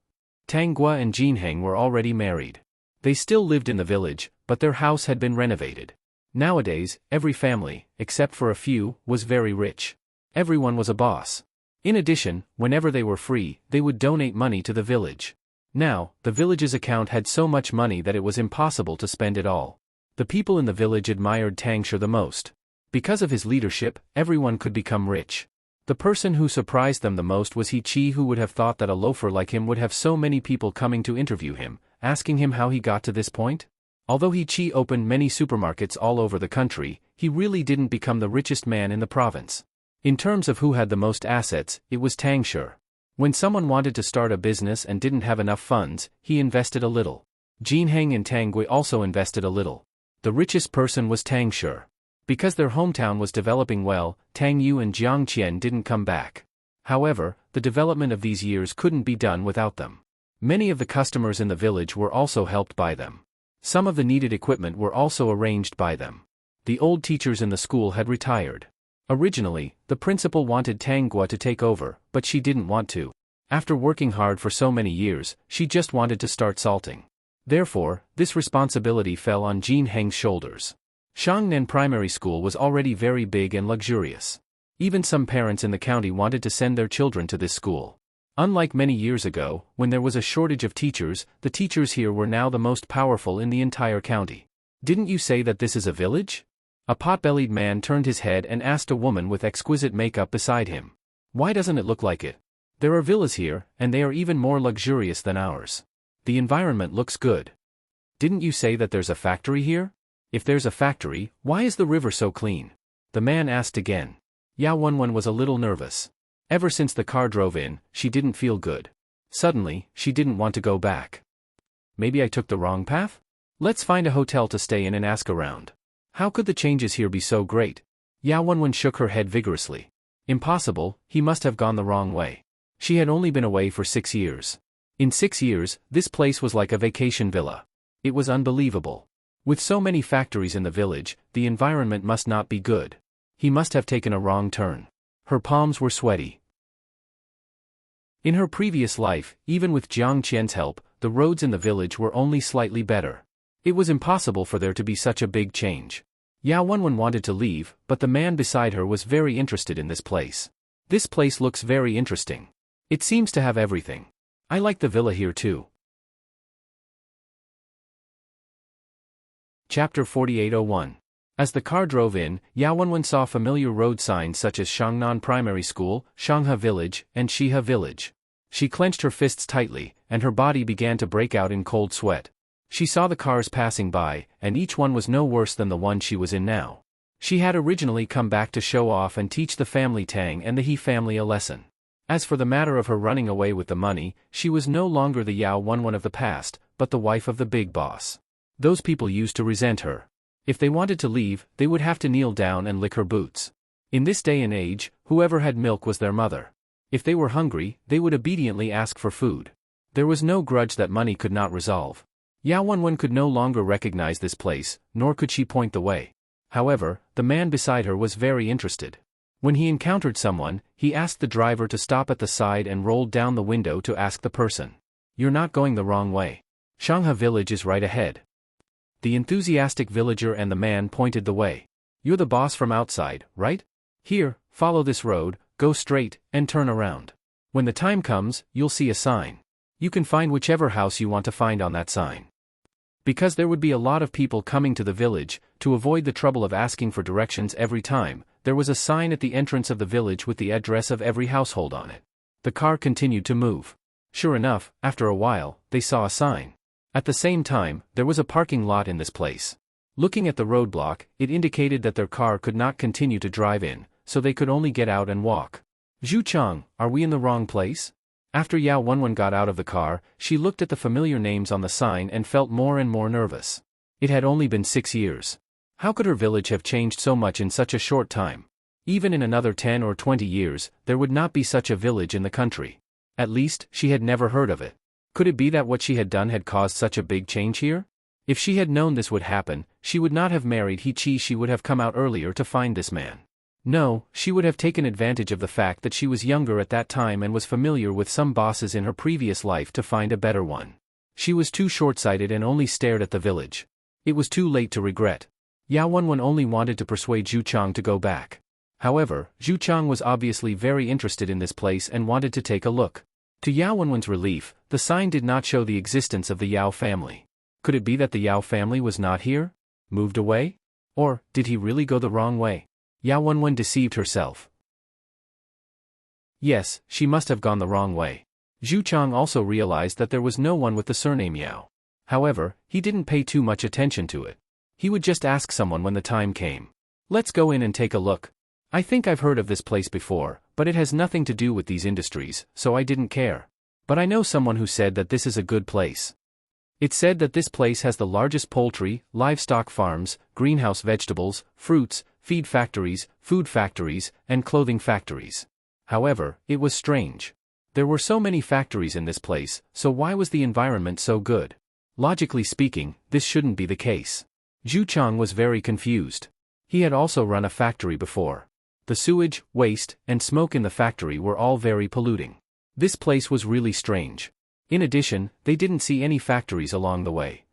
Tanggua and Jinheng were already married. They still lived in the village, but their house had been renovated. Nowadays, every family, except for a few, was very rich. Everyone was a boss. In addition, whenever they were free, they would donate money to the village. Now, the village's account had so much money that it was impossible to spend it all. The people in the village admired Tangsher the most. Because of his leadership, everyone could become rich. The person who surprised them the most was He, who would have thought that a loafer like him would have so many people coming to interview him, asking him how he got to this point. Although He opened many supermarkets all over the country, he really didn't become the richest man in the province. In terms of who had the most assets, it was Tangsher. When someone wanted to start a business and didn't have enough funds, he invested a little. Jinheng and Tanggui also invested a little. The richest person was Tangsher. Because their hometown was developing well, Tang Yu and Jiang Qian didn't come back. However, the development of these years couldn't be done without them. Many of the customers in the village were also helped by them. Some of the needed equipment were also arranged by them. The old teachers in the school had retired. Originally, the principal wanted Tanggua to take over, but she didn't want to. After working hard for so many years, she just wanted to start salting. Therefore, this responsibility fell on Jin Heng's shoulders. Shangnan Primary School was already very big and luxurious. Even some parents in the county wanted to send their children to this school. Unlike many years ago, when there was a shortage of teachers, the teachers here were now the most powerful in the entire county. Didn't you say that this is a village? A pot-bellied man turned his head and asked a woman with exquisite makeup beside him. Why doesn't it look like it? There are villas here, and they are even more luxurious than ours. The environment looks good. Didn't you say that there's a factory here? If there's a factory, why is the river so clean? The man asked again. Yao Wenwen was a little nervous. Ever since the car drove in, she didn't feel good. Suddenly, she didn't want to go back. Maybe I took the wrong path? Let's find a hotel to stay in and ask around. How could the changes here be so great? Yao Wenwen shook her head vigorously. Impossible, he must have gone the wrong way. She had only been away for 6 years. In 6 years, this place was like a vacation villa. It was unbelievable. With so many factories in the village, the environment must not be good. He must have taken a wrong turn. Her palms were sweaty. In her previous life, even with Jiang Qian's help, the roads in the village were only slightly better. It was impossible for there to be such a big change. Yao Wenwen wanted to leave, but the man beside her was very interested in this place. This place looks very interesting. It seems to have everything. I like the villa here too. Chapter 4801. As the car drove in, Yao Wenwen saw familiar road signs such as Shangnan Primary School, Shanghe Village, and Shihe Village. She clenched her fists tightly, and her body began to break out in cold sweat. She saw the cars passing by, and each one was no worse than the one she was in now. She had originally come back to show off and teach the family Tang and the He family a lesson. As for the matter of her running away with the money, she was no longer the Yao Wenwen of the past, but the wife of the big boss. Those people used to resent her. If they wanted to leave, they would have to kneel down and lick her boots. In this day and age, whoever had milk was their mother. If they were hungry, they would obediently ask for food. There was no grudge that money could not resolve. Yao Wenwen could no longer recognize this place, nor could she point the way. However, the man beside her was very interested. When he encountered someone, he asked the driver to stop at the side and rolled down the window to ask the person, "You're not going the wrong way. Shanghe Village is right ahead." The enthusiastic villager and the man pointed the way. "You're the boss from outside, right? Here, follow this road, go straight, and turn around. When the time comes, you'll see a sign. You can find whichever house you want to find on that sign." Because there would be a lot of people coming to the village, to avoid the trouble of asking for directions every time, there was a sign at the entrance of the village with the address of every household on it. The car continued to move. Sure enough, after a while, they saw a sign. At the same time, there was a parking lot in this place. Looking at the roadblock, it indicated that their car could not continue to drive in, so they could only get out and walk. "Zhu Chang, are we in the wrong place?" After Yao Wenwen got out of the car, she looked at the familiar names on the sign and felt more and more nervous. It had only been 6 years. How could her village have changed so much in such a short time? Even in another 10 or 20 years, there would not be such a village in the country. At least, she had never heard of it. Could it be that what she had done had caused such a big change here? If she had known this would happen, she would not have married He Chi. She would have come out earlier to find this man. No, she would have taken advantage of the fact that she was younger at that time and was familiar with some bosses in her previous life to find a better one. She was too short-sighted and only stared at the village. It was too late to regret. Yao Wenwen only wanted to persuade Zhu Chang to go back. However, Zhu Chang was obviously very interested in this place and wanted to take a look. To Yao Wenwen's relief, the sign did not show the existence of the Yao family. Could it be that the Yao family was not here? Moved away? Or, did he really go the wrong way? Yao Wenwen deceived herself. Yes, she must have gone the wrong way. Zhu Chang also realized that there was no one with the surname Yao. However, he didn't pay too much attention to it. He would just ask someone when the time came. "Let's go in and take a look. I think I've heard of this place before, but it has nothing to do with these industries, so I didn't care. But I know someone who said that this is a good place. It said that this place has the largest poultry, livestock farms, greenhouse vegetables, fruits, feed factories, food factories, and clothing factories. However, it was strange. There were so many factories in this place, so why was the environment so good? Logically speaking, this shouldn't be the case." Zhu Chang was very confused. He had also run a factory before. The sewage, waste, and smoke in the factory were all very polluting. This place was really strange. In addition, they didn't see any factories along the way.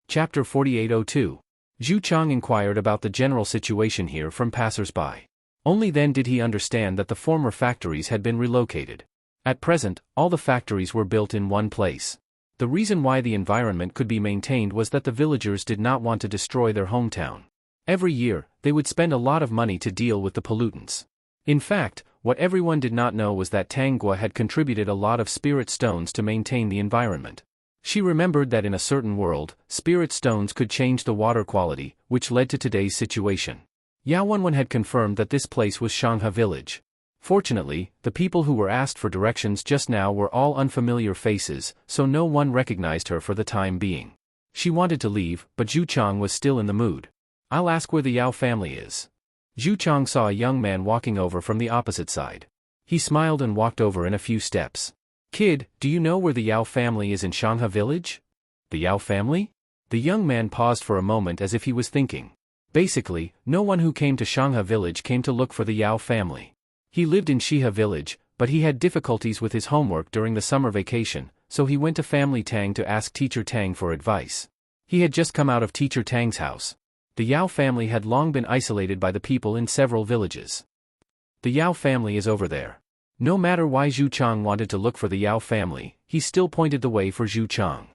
Chapter 4802. Zhu Chang inquired about the general situation here from passers-by. Only then did he understand that the former factories had been relocated. At present, all the factories were built in one place. The reason why the environment could be maintained was that the villagers did not want to destroy their hometown. Every year, they would spend a lot of money to deal with the pollutants. In fact, what everyone did not know was that Tanggua had contributed a lot of spirit stones to maintain the environment. She remembered that in a certain world, spirit stones could change the water quality, which led to today's situation. Yao Wenwen had confirmed that this place was Shanghe Village. Fortunately, the people who were asked for directions just now were all unfamiliar faces, so no one recognized her for the time being. She wanted to leave, but Zhu Chang was still in the mood. "I'll ask where the Yao family is." Zhu Chang saw a young man walking over from the opposite side. He smiled and walked over in a few steps. "Kid, do you know where the Yao family is in Shanghe Village?" "The Yao family?" The young man paused for a moment as if he was thinking. Basically, no one who came to Shanghe Village came to look for the Yao family. He lived in Shihe Village, but he had difficulties with his homework during the summer vacation, so he went to Family Tang to ask Teacher Tang for advice. He had just come out of Teacher Tang's house. The Yao family had long been isolated by the people in several villages. The Yao family is over there. No matter why Zhu Chang wanted to look for the Yao family, he still pointed the way for Zhu Chang.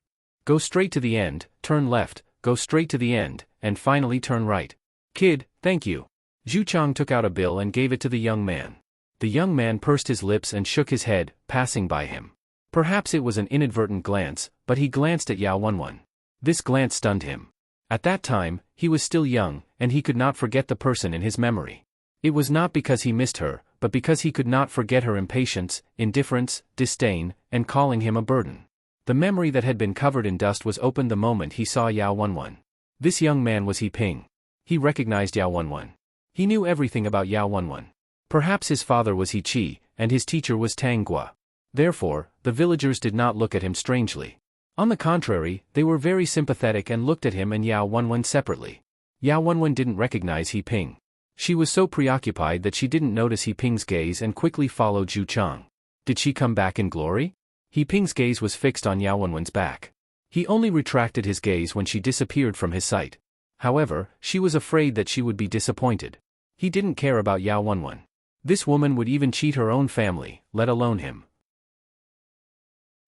Go straight to the end, turn left, go straight to the end, and finally turn right. Kid, thank you. Zhu Chang took out a bill and gave it to the young man. The young man pursed his lips and shook his head, passing by him. Perhaps it was an inadvertent glance, but he glanced at Yao Wenwen. This glance stunned him. At that time, he was still young, and he could not forget the person in his memory. It was not because he missed her, but because he could not forget her impatience, indifference, disdain, and calling him a burden. The memory that had been covered in dust was opened the moment he saw Yao Wenwen. This young man was He Ping. He recognized Yao Wenwen. He knew everything about Yao Wenwen. Perhaps his father was He Qi, and his teacher was Tang Gua. Therefore, the villagers did not look at him strangely. On the contrary, they were very sympathetic and looked at him and Yao Wenwen separately. Yao Wenwen didn't recognize He Ping. She was so preoccupied that she didn't notice He Ping's gaze and quickly followed Zhu Chang. Did she come back in glory? He Ping's gaze was fixed on Yao Wenwen's back. He only retracted his gaze when she disappeared from his sight. However, she was afraid that she would be disappointed. He didn't care about Yao Wenwen. This woman would even cheat her own family, let alone him.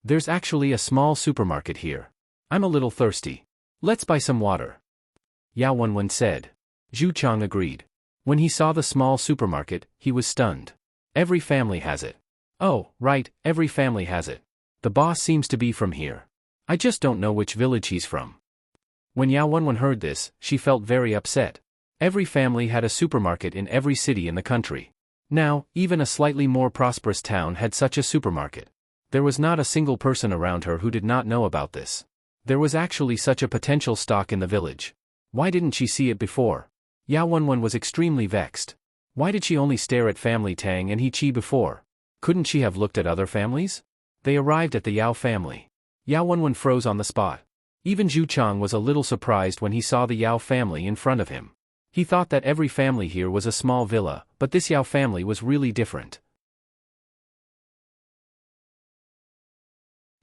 There's actually a small supermarket here. I'm a little thirsty. Let's buy some water. Yao Wenwen said. Zhu Chang agreed. When he saw the small supermarket, he was stunned. Every family has it. Oh, right, every family has it. The boss seems to be from here. I just don't know which village he's from. When Yao Wenwen heard this, she felt very upset. Every family had a supermarket in every city in the country. Now, even a slightly more prosperous town had such a supermarket. There was not a single person around her who did not know about this. There was actually such a potential stock in the village. Why didn't she see it before? Yao Wenwen was extremely vexed. Why did she only stare at Family Tang and He Qi before? Couldn't she have looked at other families? They arrived at the Yao family. Yao Wenwen froze on the spot. Even Zhu Chang was a little surprised when he saw the Yao family in front of him. He thought that every family here was a small villa, but this Yao family was really different.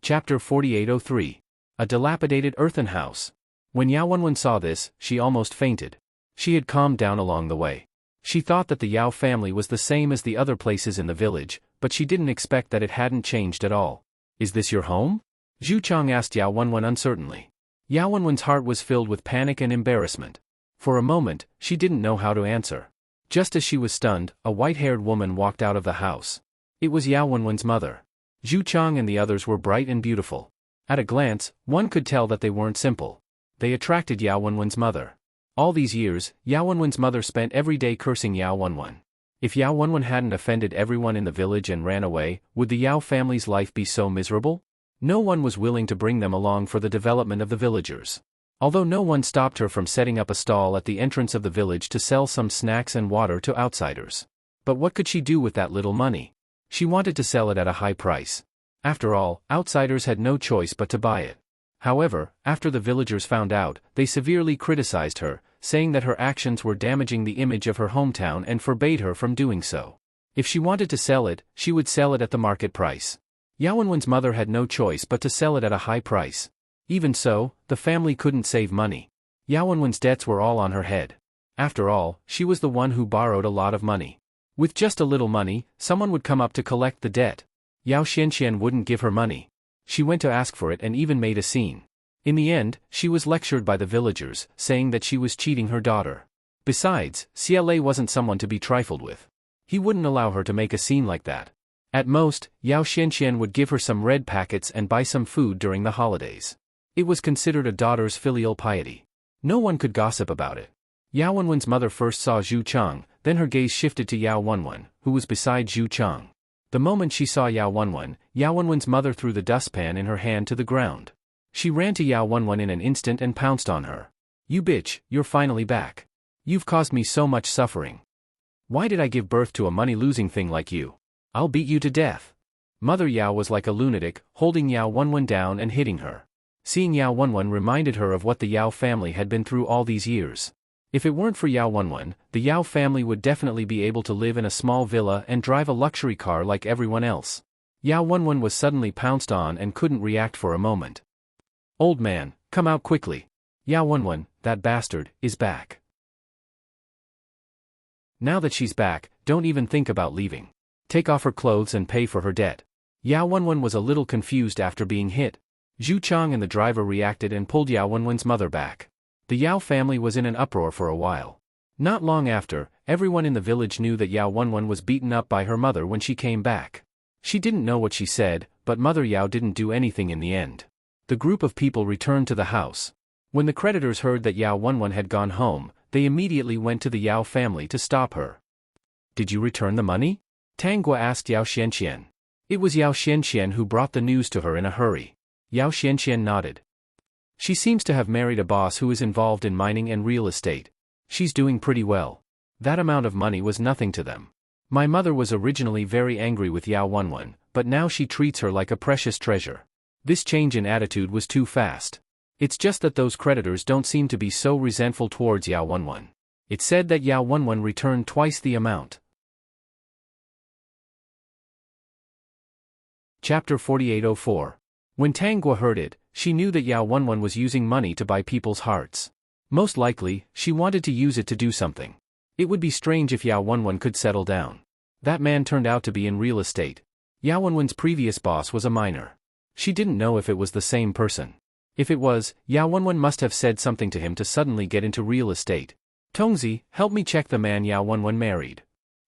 Chapter 4803. A dilapidated earthen house. When Yao Wenwen saw this, she almost fainted. She had calmed down along the way. She thought that the Yao family was the same as the other places in the village, but she didn't expect that it hadn't changed at all. Is this your home? Zhu Chang asked Yao Wenwen uncertainly. Yao Wenwen's heart was filled with panic and embarrassment. For a moment, she didn't know how to answer. Just as she was stunned, a white-haired woman walked out of the house. It was Yao Wenwen's mother. Zhu Chang and the others were bright and beautiful. At a glance, one could tell that they weren't simple. They attracted Yao Wenwen's mother. All these years, Yao Wenwen's mother spent every day cursing Yao Wenwen. If Yao Wenwen hadn't offended everyone in the village and ran away, would the Yao family's life be so miserable? No one was willing to bring them along for the development of the villagers. Although no one stopped her from setting up a stall at the entrance of the village to sell some snacks and water to outsiders. But what could she do with that little money? She wanted to sell it at a high price. After all, outsiders had no choice but to buy it. However, after the villagers found out, they severely criticized her, saying that her actions were damaging the image of her hometown and forbade her from doing so. If she wanted to sell it, she would sell it at the market price. Yao Wenwen's mother had no choice but to sell it at a high price. Even so, the family couldn't save money. Yao Wenwen's debts were all on her head. After all, she was the one who borrowed a lot of money. With just a little money, someone would come up to collect the debt. Yao Xianxian wouldn't give her money. She went to ask for it and even made a scene. In the end, she was lectured by the villagers, saying that she was cheating her daughter. Besides, CLA wasn't someone to be trifled with. He wouldn't allow her to make a scene like that. At most, Yao Xianxian would give her some red packets and buy some food during the holidays. It was considered a daughter's filial piety. No one could gossip about it. Yao Wenwen's mother first saw Zhu Chang, then her gaze shifted to Yao Wenwen, who was beside Zhu Chang. The moment she saw Yao Wenwen, Yao Wenwen's mother threw the dustpan in her hand to the ground. She ran to Yao Wenwen in an instant and pounced on her. You bitch, you're finally back. You've caused me so much suffering. Why did I give birth to a money-losing thing like you? I'll beat you to death. Mother Yao was like a lunatic, holding Yao Wenwen down and hitting her. Seeing Yao Wenwen reminded her of what the Yao family had been through all these years. If it weren't for Yao Wenwen, the Yao family would definitely be able to live in a small villa and drive a luxury car like everyone else. Yao Wenwen was suddenly pounced on and couldn't react for a moment. "Old man, come out quickly. Yao Wenwen, that bastard, is back. Now that she's back, don't even think about leaving. Take off her clothes and pay for her debt." Yao Wenwen was a little confused after being hit. Zhu Chang and the driver reacted and pulled Yao Wenwen's mother back. The Yao family was in an uproar for a while. Not long after, everyone in the village knew that Yao Wenwen was beaten up by her mother when she came back. She didn't know what she said, but Mother Yao didn't do anything in the end. The group of people returned to the house. When the creditors heard that Yao Wenwen had gone home, they immediately went to the Yao family to stop her. "Did you return the money?" Tang Gua asked Yao Xianqian. It was Yao Xianqian who brought the news to her in a hurry. Yao Xianqian nodded. "She seems to have married a boss who is involved in mining and real estate. She's doing pretty well. That amount of money was nothing to them. My mother was originally very angry with Yao Wenwen, but now she treats her like a precious treasure. This change in attitude was too fast. It's just that those creditors don't seem to be so resentful towards Yao Wenwen. It's said that Yao Wenwen returned twice the amount." Chapter 4804. When Tang Gua heard it, she knew that Yao Wenwen was using money to buy people's hearts. Most likely, she wanted to use it to do something. It would be strange if Yao Wenwen could settle down. That man turned out to be in real estate. Yao Wenwen's previous boss was a miner. She didn't know if it was the same person. If it was, Yao Wenwen must have said something to him to suddenly get into real estate. "Tongzi, help me check the man Yao Wenwen married."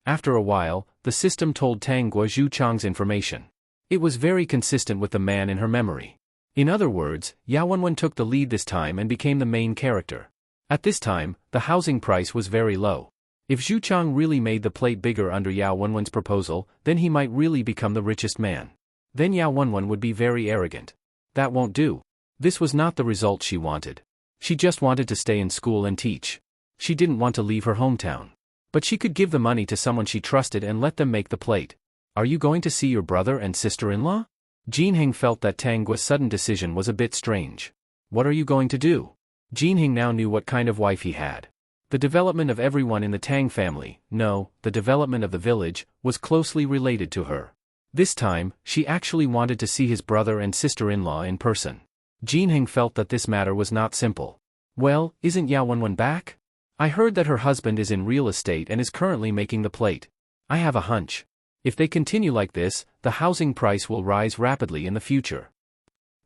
After a while, the system told Tang Gua Zhu Chang's information. It was very consistent with the man in her memory. In other words, Yao Wenwen took the lead this time and became the main character. At this time, the housing price was very low. If Zhu Chang really made the plate bigger under Yao Wenwen's proposal, then he might really become the richest man. Then Yao Wenwen would be very arrogant. That won't do. This was not the result she wanted. She just wanted to stay in school and teach. She didn't want to leave her hometown. But she could give the money to someone she trusted and let them make the plate. "Are you going to see your brother and sister-in-law?" Jinheng felt that Tang Gua's sudden decision was a bit strange. "What are you going to do?" Jinheng now knew what kind of wife he had. The development of everyone in the Tang family, no, the development of the village, was closely related to her. This time, she actually wanted to see his brother and sister-in-law in person. Jinheng felt that this matter was not simple. "Well, isn't Yao Wenwen back? I heard that her husband is in real estate and is currently making the plate. I have a hunch. If they continue like this, the housing price will rise rapidly in the future."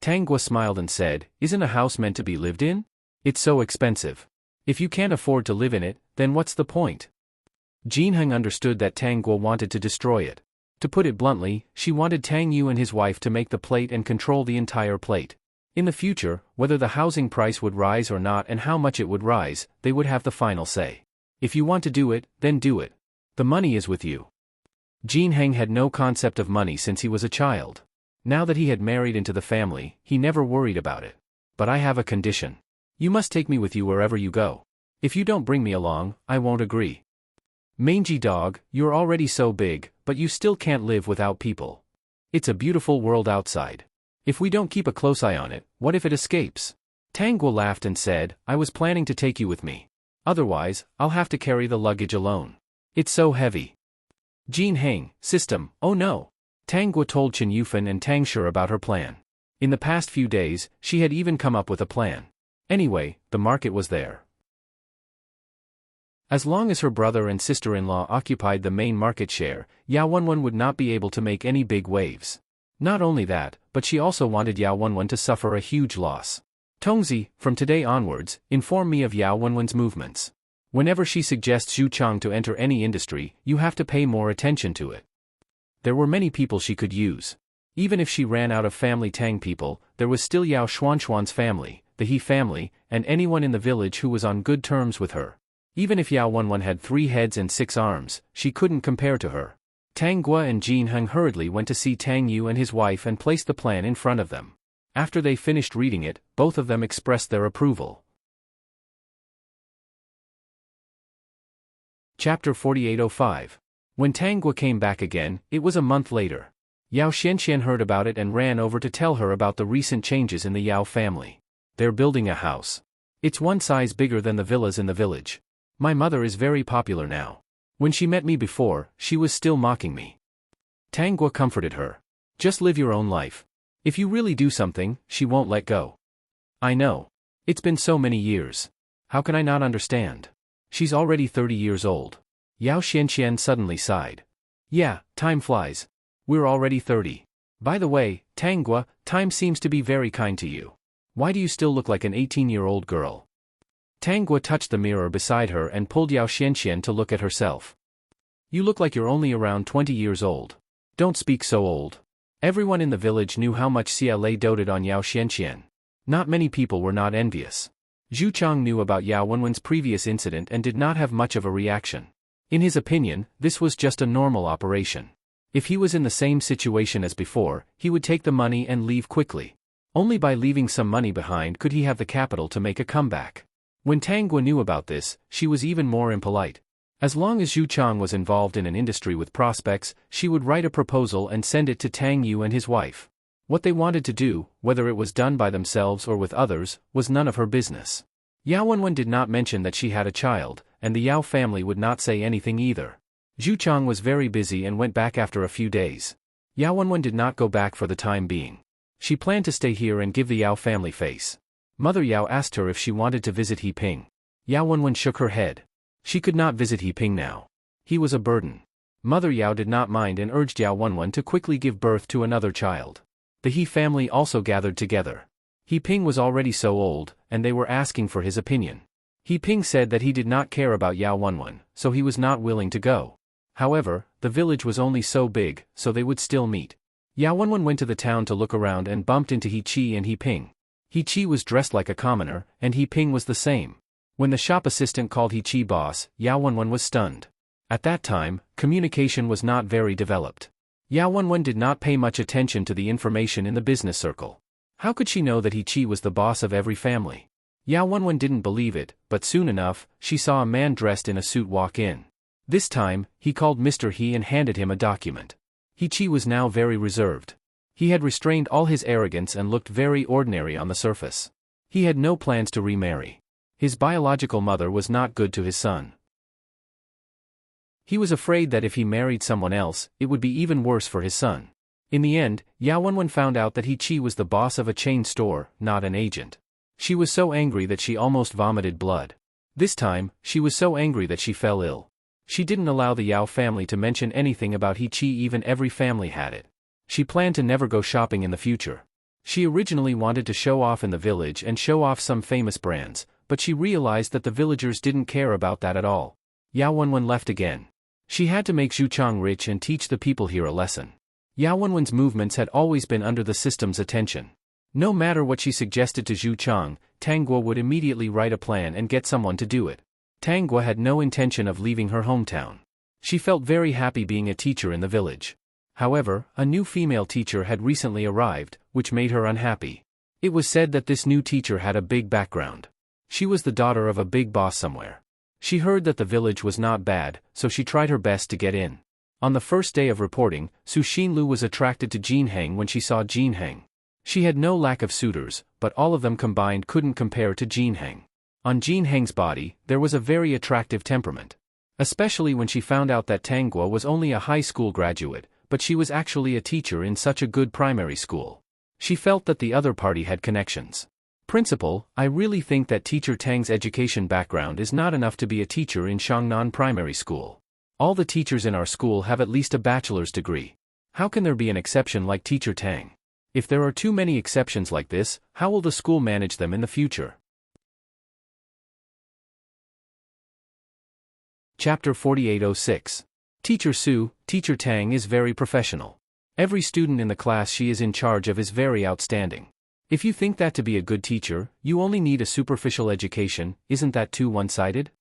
Tang Gua smiled and said, "Isn't a house meant to be lived in? It's so expensive. If you can't afford to live in it, then what's the point?" Jinheng understood that Tang Gua wanted to destroy it. To put it bluntly, she wanted Tang Yu and his wife to make the plate and control the entire plate. In the future, whether the housing price would rise or not and how much it would rise, they would have the final say. If you want to do it, then do it. The money is with you. Jinheng had no concept of money since he was a child. Now that he had married into the family, he never worried about it. "But I have a condition. You must take me with you wherever you go. If you don't bring me along, I won't agree." "Mangy dog, you're already so big, but you still can't live without people. It's a beautiful world outside. If we don't keep a close eye on it, what if it escapes?" Tang Gua laughed and said, "I was planning to take you with me. Otherwise, I'll have to carry the luggage alone. It's so heavy." Jinheng, system, oh no. Tang Gua told Chen Yufan and Tang Shi about her plan. In the past few days, she had even come up with a plan. Anyway, the market was there. As long as her brother and sister-in-law occupied the main market share, Yao Wenwen would not be able to make any big waves. Not only that, but she also wanted Yao Wenwen to suffer a huge loss. "Tongzi, from today onwards, inform me of Yao Wenwen's movements. Whenever she suggests Zhu Chang to enter any industry, you have to pay more attention to it." There were many people she could use. Even if she ran out of family Tang people, there was still Yao Xuanxuan's family, the He family, and anyone in the village who was on good terms with her. Even if Yao Wenwen had 3 heads and 6 arms, she couldn't compare to her. Tang Gua and Jinheng hurriedly went to see Tang Yu and his wife and placed the plan in front of them. After they finished reading it, both of them expressed their approval. Chapter 4805. When Tang Gua came back again, it was a month later. Yao Xianxian heard about it and ran over to tell her about the recent changes in the Yao family. They're building a house. It's one size bigger than the villas in the village. My mother is very popular now. When she met me before, she was still mocking me. Tang Guo comforted her. Just live your own life. If you really do something, she won't let go. I know. It's been so many years. How can I not understand? She's already 30 years old. Yao Xianxian suddenly sighed. Yeah, time flies. We're already 30. By the way, Tang Guo, time seems to be very kind to you. Why do you still look like an 18-year-old girl? Tang Guo touched the mirror beside her and pulled Yao Xianxian to look at herself. You look like you're only around 20 years old. Don't speak so old. Everyone in the village knew how much Xia Lei doted on Yao Xianxian. Not many people were not envious. Zhu Chang knew about Yao Wenwen's previous incident and did not have much of a reaction. In his opinion, this was just a normal operation. If he was in the same situation as before, he would take the money and leave quickly. Only by leaving some money behind could he have the capital to make a comeback. When Tang Guo knew about this, she was even more impolite. As long as Zhu Chang was involved in an industry with prospects, she would write a proposal and send it to Tang Yu and his wife. What they wanted to do, whether it was done by themselves or with others, was none of her business. Yao Wenwen did not mention that she had a child, and the Yao family would not say anything either. Zhu Chang was very busy and went back after a few days. Yao Wenwen did not go back for the time being. She planned to stay here and give the Yao family face. Mother Yao asked her if she wanted to visit He Ping. Yao Wenwen shook her head. She could not visit He Ping now. He was a burden. Mother Yao did not mind and urged Yao Wenwen to quickly give birth to another child. The He family also gathered together. He Ping was already so old, and they were asking for his opinion. He Ping said that he did not care about Yao Wenwen, so he was not willing to go. However, the village was only so big, so they would still meet. Yao Wenwen went to the town to look around and bumped into He Qi and He Ping. He Qi was dressed like a commoner, and He Ping was the same. When the shop assistant called He Qi boss, Yao Wenwen was stunned. At that time, communication was not very developed. Yao Wenwen did not pay much attention to the information in the business circle. How could she know that He Qi was the boss of every family? Yao Wenwen didn't believe it, but soon enough, she saw a man dressed in a suit walk in. This time, he called Mr. He and handed him a document. He Qi was now very reserved. He had restrained all his arrogance and looked very ordinary on the surface. He had no plans to remarry. His biological mother was not good to his son. He was afraid that if he married someone else, it would be even worse for his son. In the end, Yao Wenwen found out that He Qi was the boss of a chain store, not an agent. She was so angry that she almost vomited blood. This time, she was so angry that she fell ill. She didn't allow the Yao family to mention anything about He Qi, even every family had it. She planned to never go shopping in the future. She originally wanted to show off in the village and show off some famous brands, but she realized that the villagers didn't care about that at all. Yao Wenwen left again. She had to make Zhu Chang rich and teach the people here a lesson. Yao Wenwen's movements had always been under the system's attention. No matter what she suggested to Zhu Chang, Tang Guo would immediately write a plan and get someone to do it. Tang Guo had no intention of leaving her hometown. She felt very happy being a teacher in the village. However, a new female teacher had recently arrived, which made her unhappy. It was said that this new teacher had a big background. She was the daughter of a big boss somewhere. She heard that the village was not bad, so she tried her best to get in. On the first day of reporting, Su Xinlu was attracted to Jin Heng when she saw Jin Heng. She had no lack of suitors, but all of them combined couldn't compare to Jin Heng. On Jin Heng's body, there was a very attractive temperament. Especially when she found out that Tang Guo was only a high school graduate, but she was actually a teacher in such a good primary school. She felt that the other party had connections. Principal, I really think that teacher Tang's education background is not enough to be a teacher in Shangnan Primary School. All the teachers in our school have at least a bachelor's degree. How can there be an exception like teacher Tang? If there are too many exceptions like this, how will the school manage them in the future? Chapter 4806. Teacher Su, Teacher Tang is very professional. Every student in the class she is in charge of is very outstanding. If you think that to be a good teacher, you only need a superficial education, isn't that too one-sided?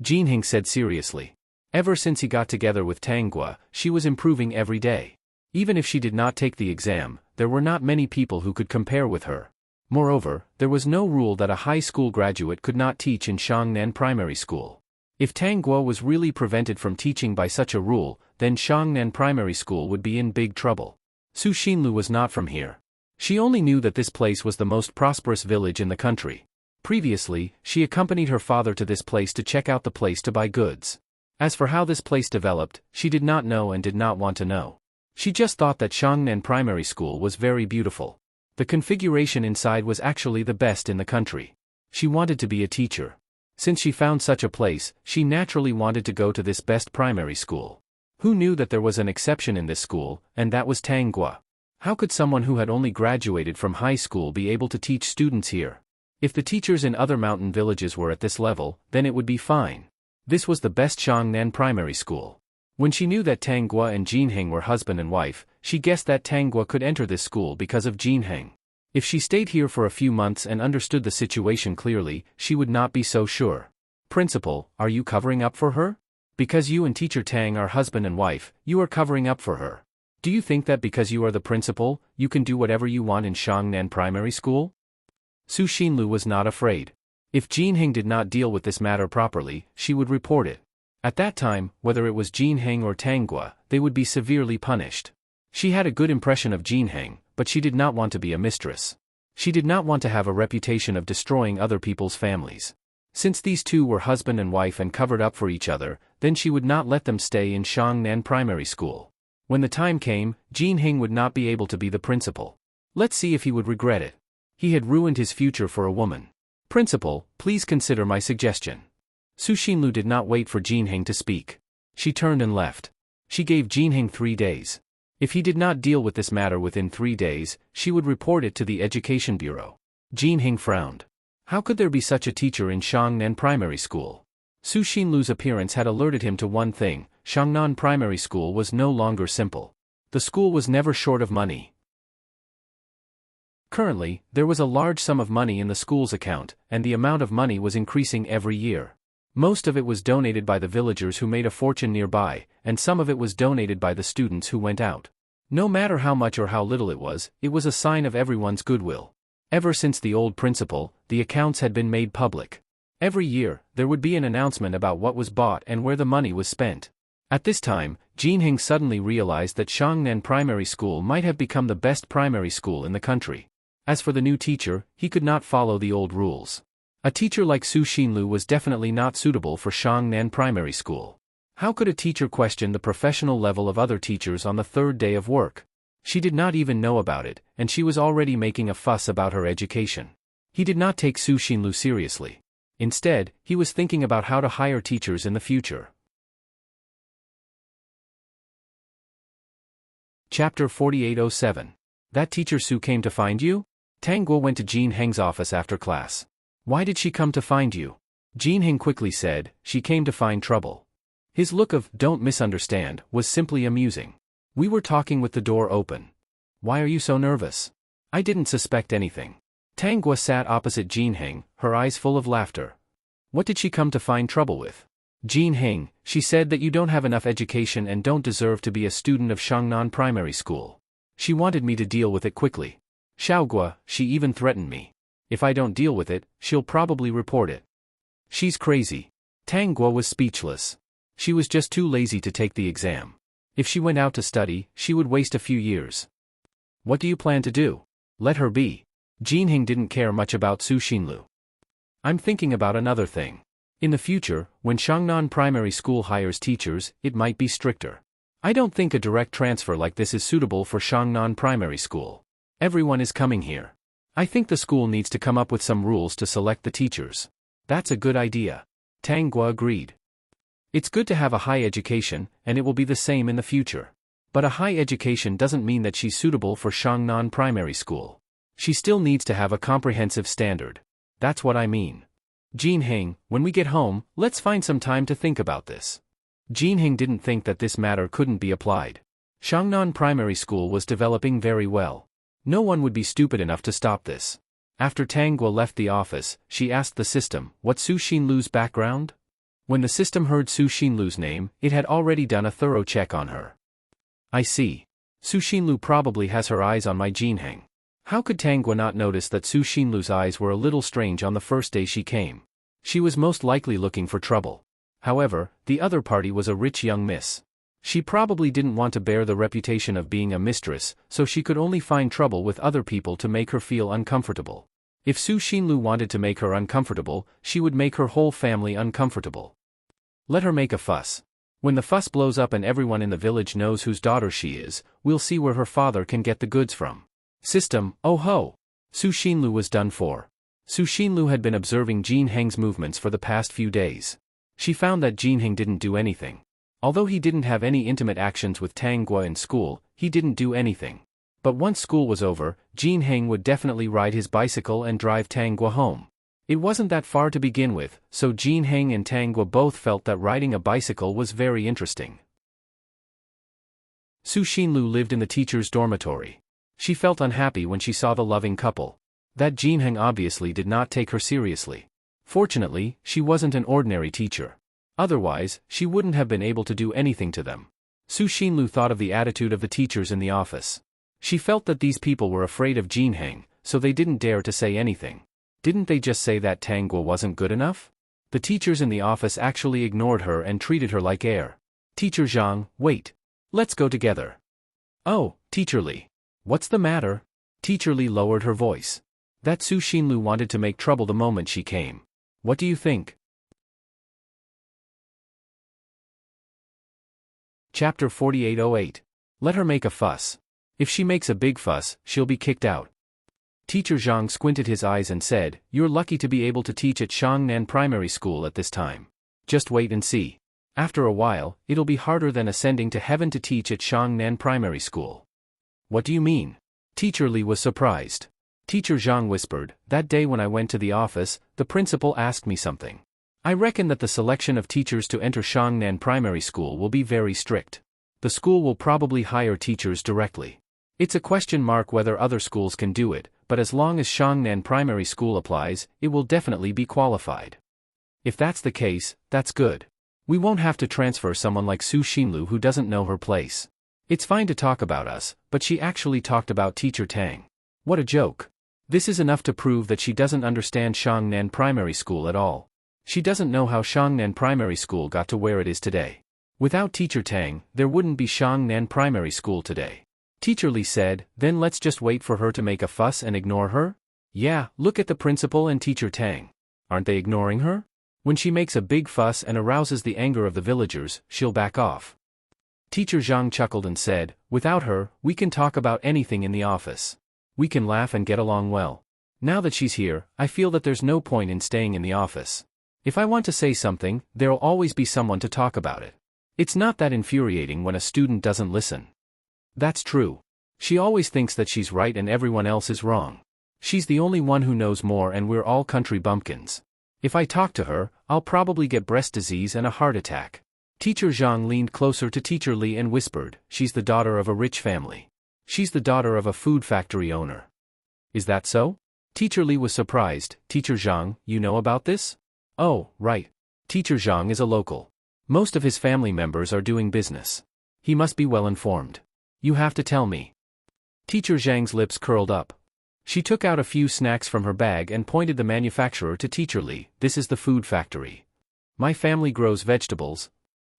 Jin Heng said seriously. Ever since he got together with Tang Guo, she was improving every day. Even if she did not take the exam, there were not many people who could compare with her. Moreover, there was no rule that a high school graduate could not teach in Shangnan Primary School. If Tang Guo was really prevented from teaching by such a rule, then Shangnan Primary School would be in big trouble. Su Xinlu was not from here. She only knew that this place was the most prosperous village in the country. Previously, she accompanied her father to this place to check out the place to buy goods. As for how this place developed, she did not know and did not want to know. She just thought that Shangnan Primary School was very beautiful. The configuration inside was actually the best in the country. She wanted to be a teacher. Since she found such a place, she naturally wanted to go to this best primary school. Who knew that there was an exception in this school, and that was Tanggua? How could someone who had only graduated from high school be able to teach students here? If the teachers in other mountain villages were at this level, then it would be fine. This was the best Shangnan Primary School. When she knew that Tanggua and Jinheng were husband and wife, she guessed that Tanggua could enter this school because of Jinheng. If she stayed here for a few months and understood the situation clearly, she would not be so sure. Principal, are you covering up for her? Because you and Teacher Tang are husband and wife, you are covering up for her. Do you think that because you are the principal, you can do whatever you want in Shangnan Primary School? Su Xinlu was not afraid. If Jinheng did not deal with this matter properly, she would report it. At that time, whether it was Jinheng or Tanggua, they would be severely punished. She had a good impression of Jinheng, but she did not want to be a mistress. She did not want to have a reputation of destroying other people's families. Since these two were husband and wife and covered up for each other, then she would not let them stay in Shangnan Primary School. When the time came, Jinheng would not be able to be the principal. Let's see if he would regret it. He had ruined his future for a woman. Principal, please consider my suggestion. Su Xinlu did not wait for Jinheng to speak. She turned and left. She gave Jinheng 3 days. If he did not deal with this matter within 3 days, she would report it to the Education Bureau. Jinheng frowned. How could there be such a teacher in Shangnan Primary School? Su Xinlu's appearance had alerted him to one thing: Shangnan Primary School was no longer simple. The school was never short of money. Currently, there was a large sum of money in the school's account, and the amount of money was increasing every year. Most of it was donated by the villagers who made a fortune nearby, and some of it was donated by the students who went out. No matter how much or how little it was a sign of everyone's goodwill. Ever since the old principal, the accounts had been made public. Every year, there would be an announcement about what was bought and where the money was spent. At this time, Jinheng suddenly realized that Shangnan Primary School might have become the best primary school in the country. As for the new teacher, he could not follow the old rules. A teacher like Su Xinlu was definitely not suitable for Shangnan Primary School. How could a teacher question the professional level of other teachers on the 3rd day of work? She did not even know about it, and she was already making a fuss about her education. He did not take Su Xinlu seriously. Instead, he was thinking about how to hire teachers in the future. Chapter 4807. That teacher Su came to find you? Tanggua went to Jinheng's office after class. Why did she come to find you? Jinheng quickly said, she came to find trouble. His look of, don't misunderstand, was simply amusing. We were talking with the door open. Why are you so nervous? I didn't suspect anything. Tanggua sat opposite Jinheng, her eyes full of laughter. What did she come to find trouble with? Jinheng, she said that you don't have enough education and don't deserve to be a student of Shangnan Primary School. She wanted me to deal with it quickly. Xiaogua, she even threatened me. If I don't deal with it, she'll probably report it. She's crazy. Tanggua was speechless. She was just too lazy to take the exam. If she went out to study, she would waste a few years. What do you plan to do? Let her be. Jinheng didn't care much about Su Xinlu. I'm thinking about another thing. In the future, when Shangnan Primary School hires teachers, it might be stricter. I don't think a direct transfer like this is suitable for Shangnan Primary School. Everyone is coming here. I think the school needs to come up with some rules to select the teachers. That's a good idea. Tanggua agreed. It's good to have a high education, and it will be the same in the future. But a high education doesn't mean that she's suitable for Shangnan Primary School. She still needs to have a comprehensive standard. That's what I mean. Jinheng, when we get home, let's find some time to think about this. Jinheng didn't think that this matter couldn't be applied. Shangnan Primary School was developing very well. No one would be stupid enough to stop this. After Tanggua left the office, she asked the system, what's Su Xinlu's background? When the system heard Su Xinlu's name, it had already done a thorough check on her. I see. Su Xinlu probably has her eyes on my Jinheng. How could Tanggua not notice that Su Xinlu's eyes were a little strange on the first day she came? She was most likely looking for trouble. However, the other party was a rich young miss. She probably didn't want to bear the reputation of being a mistress, so she could only find trouble with other people to make her feel uncomfortable. If Su Xinlu wanted to make her uncomfortable, she would make her whole family uncomfortable. Let her make a fuss. When the fuss blows up and everyone in the village knows whose daughter she is, we'll see where her father can get the goods from. System, oh ho! Su Xinlu was done for. Su Xinlu had been observing Jin Heng's movements for the past few days. She found that Jin Heng didn't do anything. Although he didn't have any intimate actions with Tang Guo in school, he didn't do anything. But once school was over, Jin Heng would definitely ride his bicycle and drive Tang Guo home. It wasn't that far to begin with, so Jin Heng and Tang Guo both felt that riding a bicycle was very interesting. Su Xinlu lived in the teacher's dormitory. She felt unhappy when she saw the loving couple. That Jin Heng obviously did not take her seriously. Fortunately, she wasn't an ordinary teacher. Otherwise, she wouldn't have been able to do anything to them. Su Xinlu thought of the attitude of the teachers in the office. She felt that these people were afraid of Jin Heng, so they didn't dare to say anything. Didn't they just say that Tang Guo wasn't good enough? The teachers in the office actually ignored her and treated her like air. Teacher Zhang, wait. Let's go together. Oh, Teacher Li. What's the matter? Teacher Li lowered her voice. That Su Xinlu wanted to make trouble the moment she came. What do you think? Chapter 4808. Let her make a fuss. If she makes a big fuss, she'll be kicked out. Teacher Zhang squinted his eyes and said, "You're lucky to be able to teach at Shangnan Primary School at this time. Just wait and see. After a while, it'll be harder than ascending to heaven to teach at Shangnan Primary School." What do you mean? Teacher Li was surprised. Teacher Zhang whispered, "That day when I went to the office, the principal asked me something. I reckon that the selection of teachers to enter Shangnan Primary School will be very strict. The school will probably hire teachers directly. It's a question mark whether other schools can do it, but as long as Shangnan Primary School applies, it will definitely be qualified. If that's the case, that's good. We won't have to transfer someone like Su Xinlu who doesn't know her place. It's fine to talk about us, but she actually talked about Teacher Tang. What a joke. This is enough to prove that she doesn't understand Shangnan Primary School at all. She doesn't know how Shangnan Primary School got to where it is today. Without Teacher Tang, there wouldn't be Shangnan Primary School today." Teacher Li said, "Then let's just wait for her to make a fuss and ignore her?" Yeah, look at the principal and Teacher Tang. Aren't they ignoring her? When she makes a big fuss and arouses the anger of the villagers, she'll back off. Teacher Zhang chuckled and said, "Without her, we can talk about anything in the office. We can laugh and get along well. Now that she's here, I feel that there's no point in staying in the office. If I want to say something, there'll always be someone to talk about it. It's not that infuriating when a student doesn't listen." That's true. She always thinks that she's right and everyone else is wrong. She's the only one who knows more and we're all country bumpkins. If I talk to her, I'll probably get breast disease and a heart attack. Teacher Zhang leaned closer to Teacher Li and whispered, "She's the daughter of a rich family. She's the daughter of a food factory owner." Is that so? Teacher Li was surprised. "Teacher Zhang, you know about this?" "Oh, right. Teacher Zhang is a local. Most of his family members are doing business. He must be well informed. You have to tell me." Teacher Zhang's lips curled up. She took out a few snacks from her bag and pointed the manufacturer to Teacher Li. "This is the food factory. My family grows vegetables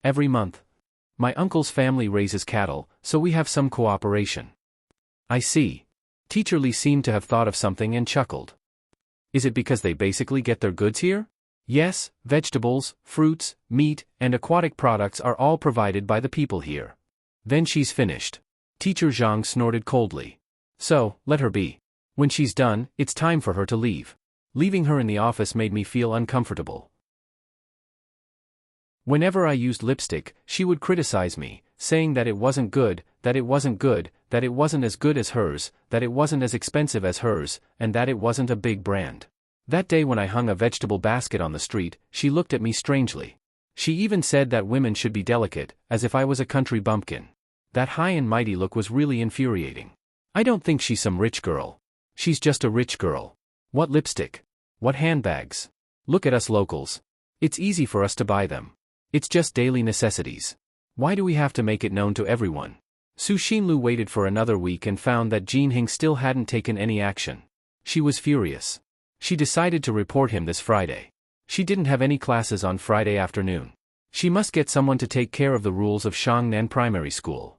every month. My uncle's family raises cattle, so we have some cooperation." "I see." Teacher Li seemed to have thought of something and chuckled. "Is it because they basically get their goods here?" "Yes, vegetables, fruits, meat, and aquatic products are all provided by the people here." "Then she's finished." Teacher Zhang snorted coldly. "So, let her be. When she's done, it's time for her to leave." Leaving her in the office made me feel uncomfortable. Whenever I used lipstick, she would criticize me, saying that it wasn't good, that it wasn't good, that it wasn't as good as hers, that it wasn't as expensive as hers, and that it wasn't a big brand. That day when I hung a vegetable basket on the street, she looked at me strangely. She even said that women should be delicate, as if I was a country bumpkin. That high and mighty look was really infuriating. I don't think she's some rich girl. She's just a rich girl. What lipstick? What handbags? Look at us locals. It's easy for us to buy them. It's just daily necessities. Why do we have to make it known to everyone?" Su Xinlu waited for another week and found that Jin Heng still hadn't taken any action. She was furious. She decided to report him this Friday. She didn't have any classes on Friday afternoon. She must get someone to take care of the rules of Shangnan Primary School.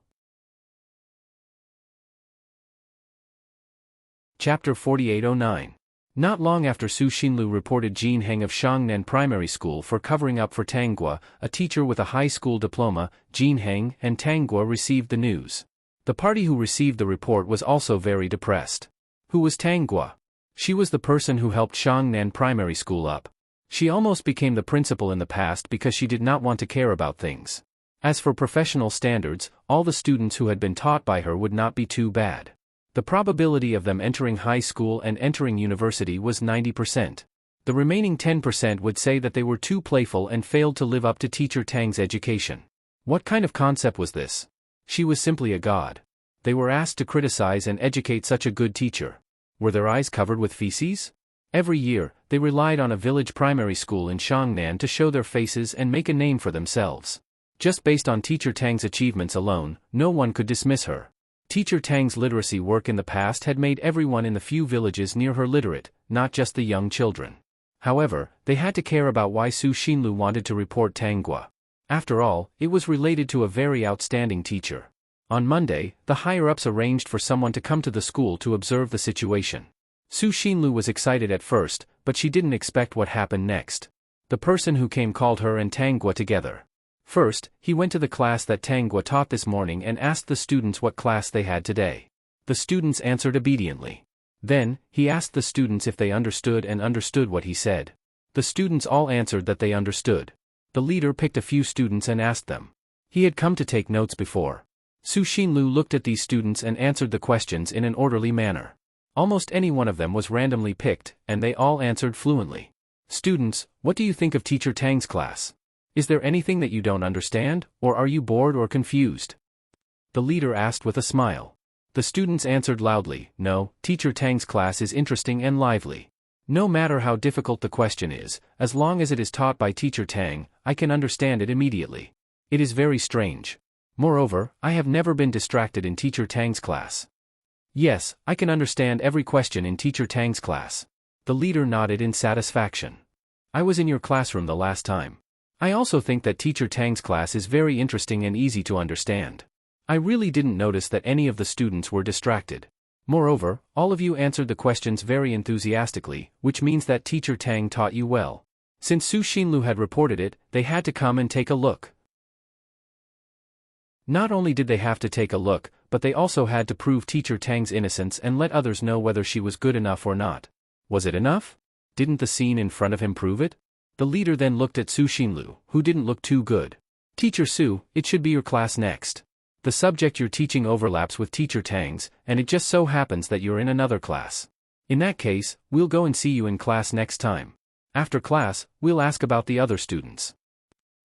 Chapter 4809. Not long after Su Xinlu reported Jin Heng of Shangnan Primary School for covering up for Tang Guo, a teacher with a high school diploma, Jin Heng and Tang Guo received the news. The party who received the report was also very depressed. Who was Tang Guo? She was the person who helped Shangnan Primary School up. She almost became the principal in the past because she did not want to care about things. As for professional standards, all the students who had been taught by her would not be too bad. The probability of them entering high school and entering university was 90%. The remaining 10% would say that they were too playful and failed to live up to Teacher Tang's education. What kind of concept was this? She was simply a god. They were asked to criticize and educate such a good teacher. Were their eyes covered with feces? Every year, they relied on a village primary school in Shangnan to show their faces and make a name for themselves. Just based on Teacher Tang's achievements alone, no one could dismiss her. Teacher Tang's literacy work in the past had made everyone in the few villages near her literate, not just the young children. However, they had to care about why Su Xinlu wanted to report Tang Guo. After all, it was related to a very outstanding teacher. On Monday, the higher-ups arranged for someone to come to the school to observe the situation. Su Xinlu was excited at first, but she didn't expect what happened next. The person who came called her and Tang Guo together. First, he went to the class that Tang Guo taught this morning and asked the students what class they had today. The students answered obediently. Then, he asked the students if they understood what he said. The students all answered that they understood. The leader picked a few students and asked them. He had come to take notes before. Su Xinlu looked at these students and answered the questions in an orderly manner. Almost any one of them was randomly picked, and they all answered fluently. Students, what do you think of Teacher Tang's class? Is there anything that you don't understand, or are you bored or confused? The leader asked with a smile. The students answered loudly, no, Teacher Tang's class is interesting and lively. No matter how difficult the question is, as long as it is taught by Teacher Tang, I can understand it immediately. It is very strange. Moreover, I have never been distracted in Teacher Tang's class. Yes, I can understand every question in Teacher Tang's class. The leader nodded in satisfaction. I was in your classroom the last time. I also think that Teacher Tang's class is very interesting and easy to understand. I really didn't notice that any of the students were distracted. Moreover, all of you answered the questions very enthusiastically, which means that Teacher Tang taught you well. Since Su Xinlu had reported it, they had to come and take a look. Not only did they have to take a look, but they also had to prove Teacher Tang's innocence and let others know whether she was good enough or not. Was it enough? Didn't the scene in front of him prove it? The leader then looked at Su Xinlu, who didn't look too good. Teacher Su, it should be your class next. The subject you're teaching overlaps with Teacher Tang's, and it just so happens that you're in another class. In that case, we'll go and see you in class next time. After class, we'll ask about the other students.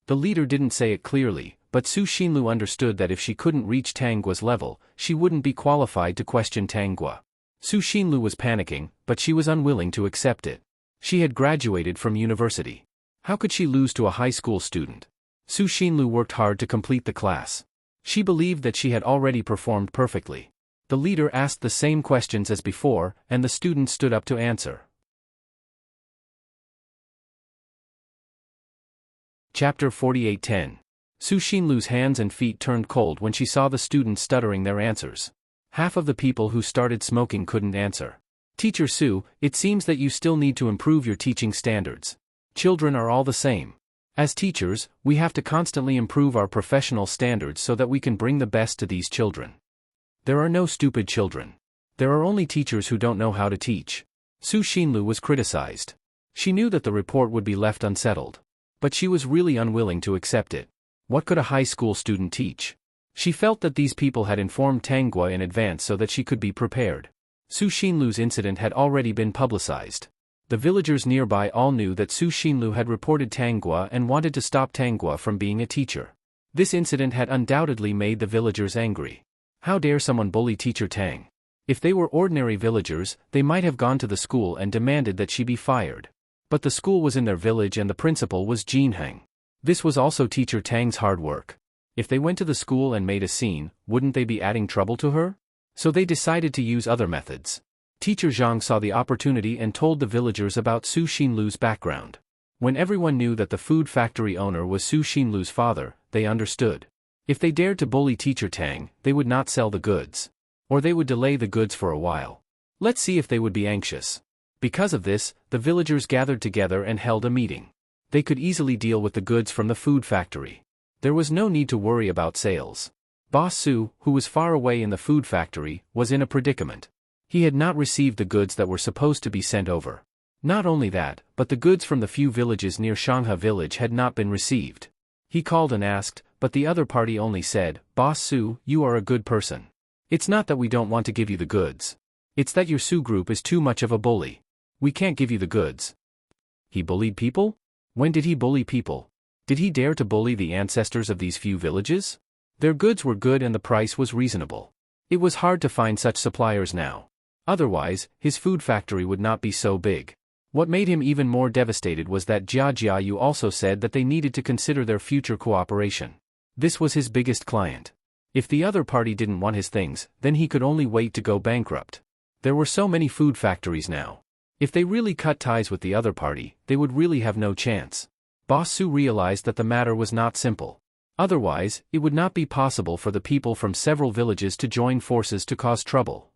The leader didn't say it clearly, but Su Xinlu understood that if she couldn't reach Tang Guo's level, she wouldn't be qualified to question Tang Guo. Su Xinlu was panicking, but she was unwilling to accept it. She had graduated from university. How could she lose to a high school student? Su Xinlu worked hard to complete the class. She believed that she had already performed perfectly. The leader asked the same questions as before, and the students stood up to answer. Chapter 48:10. Su Xinlu's hands and feet turned cold when she saw the students stuttering their answers. Half of the people who started smoking couldn't answer. Teacher Su, it seems that you still need to improve your teaching standards. Children are all the same. As teachers, we have to constantly improve our professional standards so that we can bring the best to these children. There are no stupid children. There are only teachers who don't know how to teach. Su Xinlu was criticized. She knew that the report would be left unsettled. But she was really unwilling to accept it. What could a high school student teach? She felt that these people had informed Tang Guo in advance so that she could be prepared. Su Xinlu's incident had already been publicized. The villagers nearby all knew that Su Xinlu had reported Tang Guo and wanted to stop Tang Guo from being a teacher. This incident had undoubtedly made the villagers angry. How dare someone bully Teacher Tang? If they were ordinary villagers, they might have gone to the school and demanded that she be fired. But the school was in their village and the principal was Jin Heng. This was also Teacher Tang's hard work. If they went to the school and made a scene, wouldn't they be adding trouble to her? So they decided to use other methods. Teacher Zhang saw the opportunity and told the villagers about Su Xinlu's background. When everyone knew that the food factory owner was Su Xinlu's father, they understood. If they dared to bully Teacher Tang, they would not sell the goods. Or they would delay the goods for a while. Let's see if they would be anxious. Because of this, the villagers gathered together and held a meeting. They could easily deal with the goods from the food factory. There was no need to worry about sales. Boss Su, who was far away in the food factory, was in a predicament. He had not received the goods that were supposed to be sent over. Not only that, but the goods from the few villages near Shangha village had not been received. He called and asked, but the other party only said, "Boss Su, you are a good person. It's not that we don't want to give you the goods. It's that your Su group is too much of a bully. We can't give you the goods." He bullied people? When did he bully people? Did he dare to bully the ancestors of these few villages? Their goods were good and the price was reasonable. It was hard to find such suppliers now. Otherwise, his food factory would not be so big. What made him even more devastated was that Jia Jiayu also said that they needed to consider their future cooperation. This was his biggest client. If the other party didn't want his things, then he could only wait to go bankrupt. There were so many food factories now. If they really cut ties with the other party, they would really have no chance. Boss Su realized that the matter was not simple. Otherwise, it would not be possible for the people from several villages to join forces to cause trouble.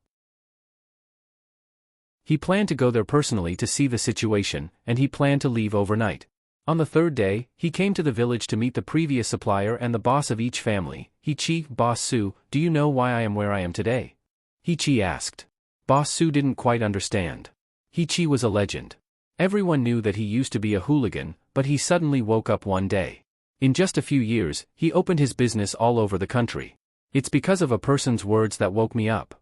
He planned to go there personally to see the situation, and he planned to leave overnight. On the third day, he came to the village to meet the previous supplier and the boss of each family. "He-Chi, Boss Su, do you know why I am where I am today?" He-Chi asked. Boss Su didn't quite understand. He-Chi was a legend. Everyone knew that he used to be a hooligan, but he suddenly woke up one day. In just a few years, he opened his business all over the country. "It's because of a person's words that woke me up."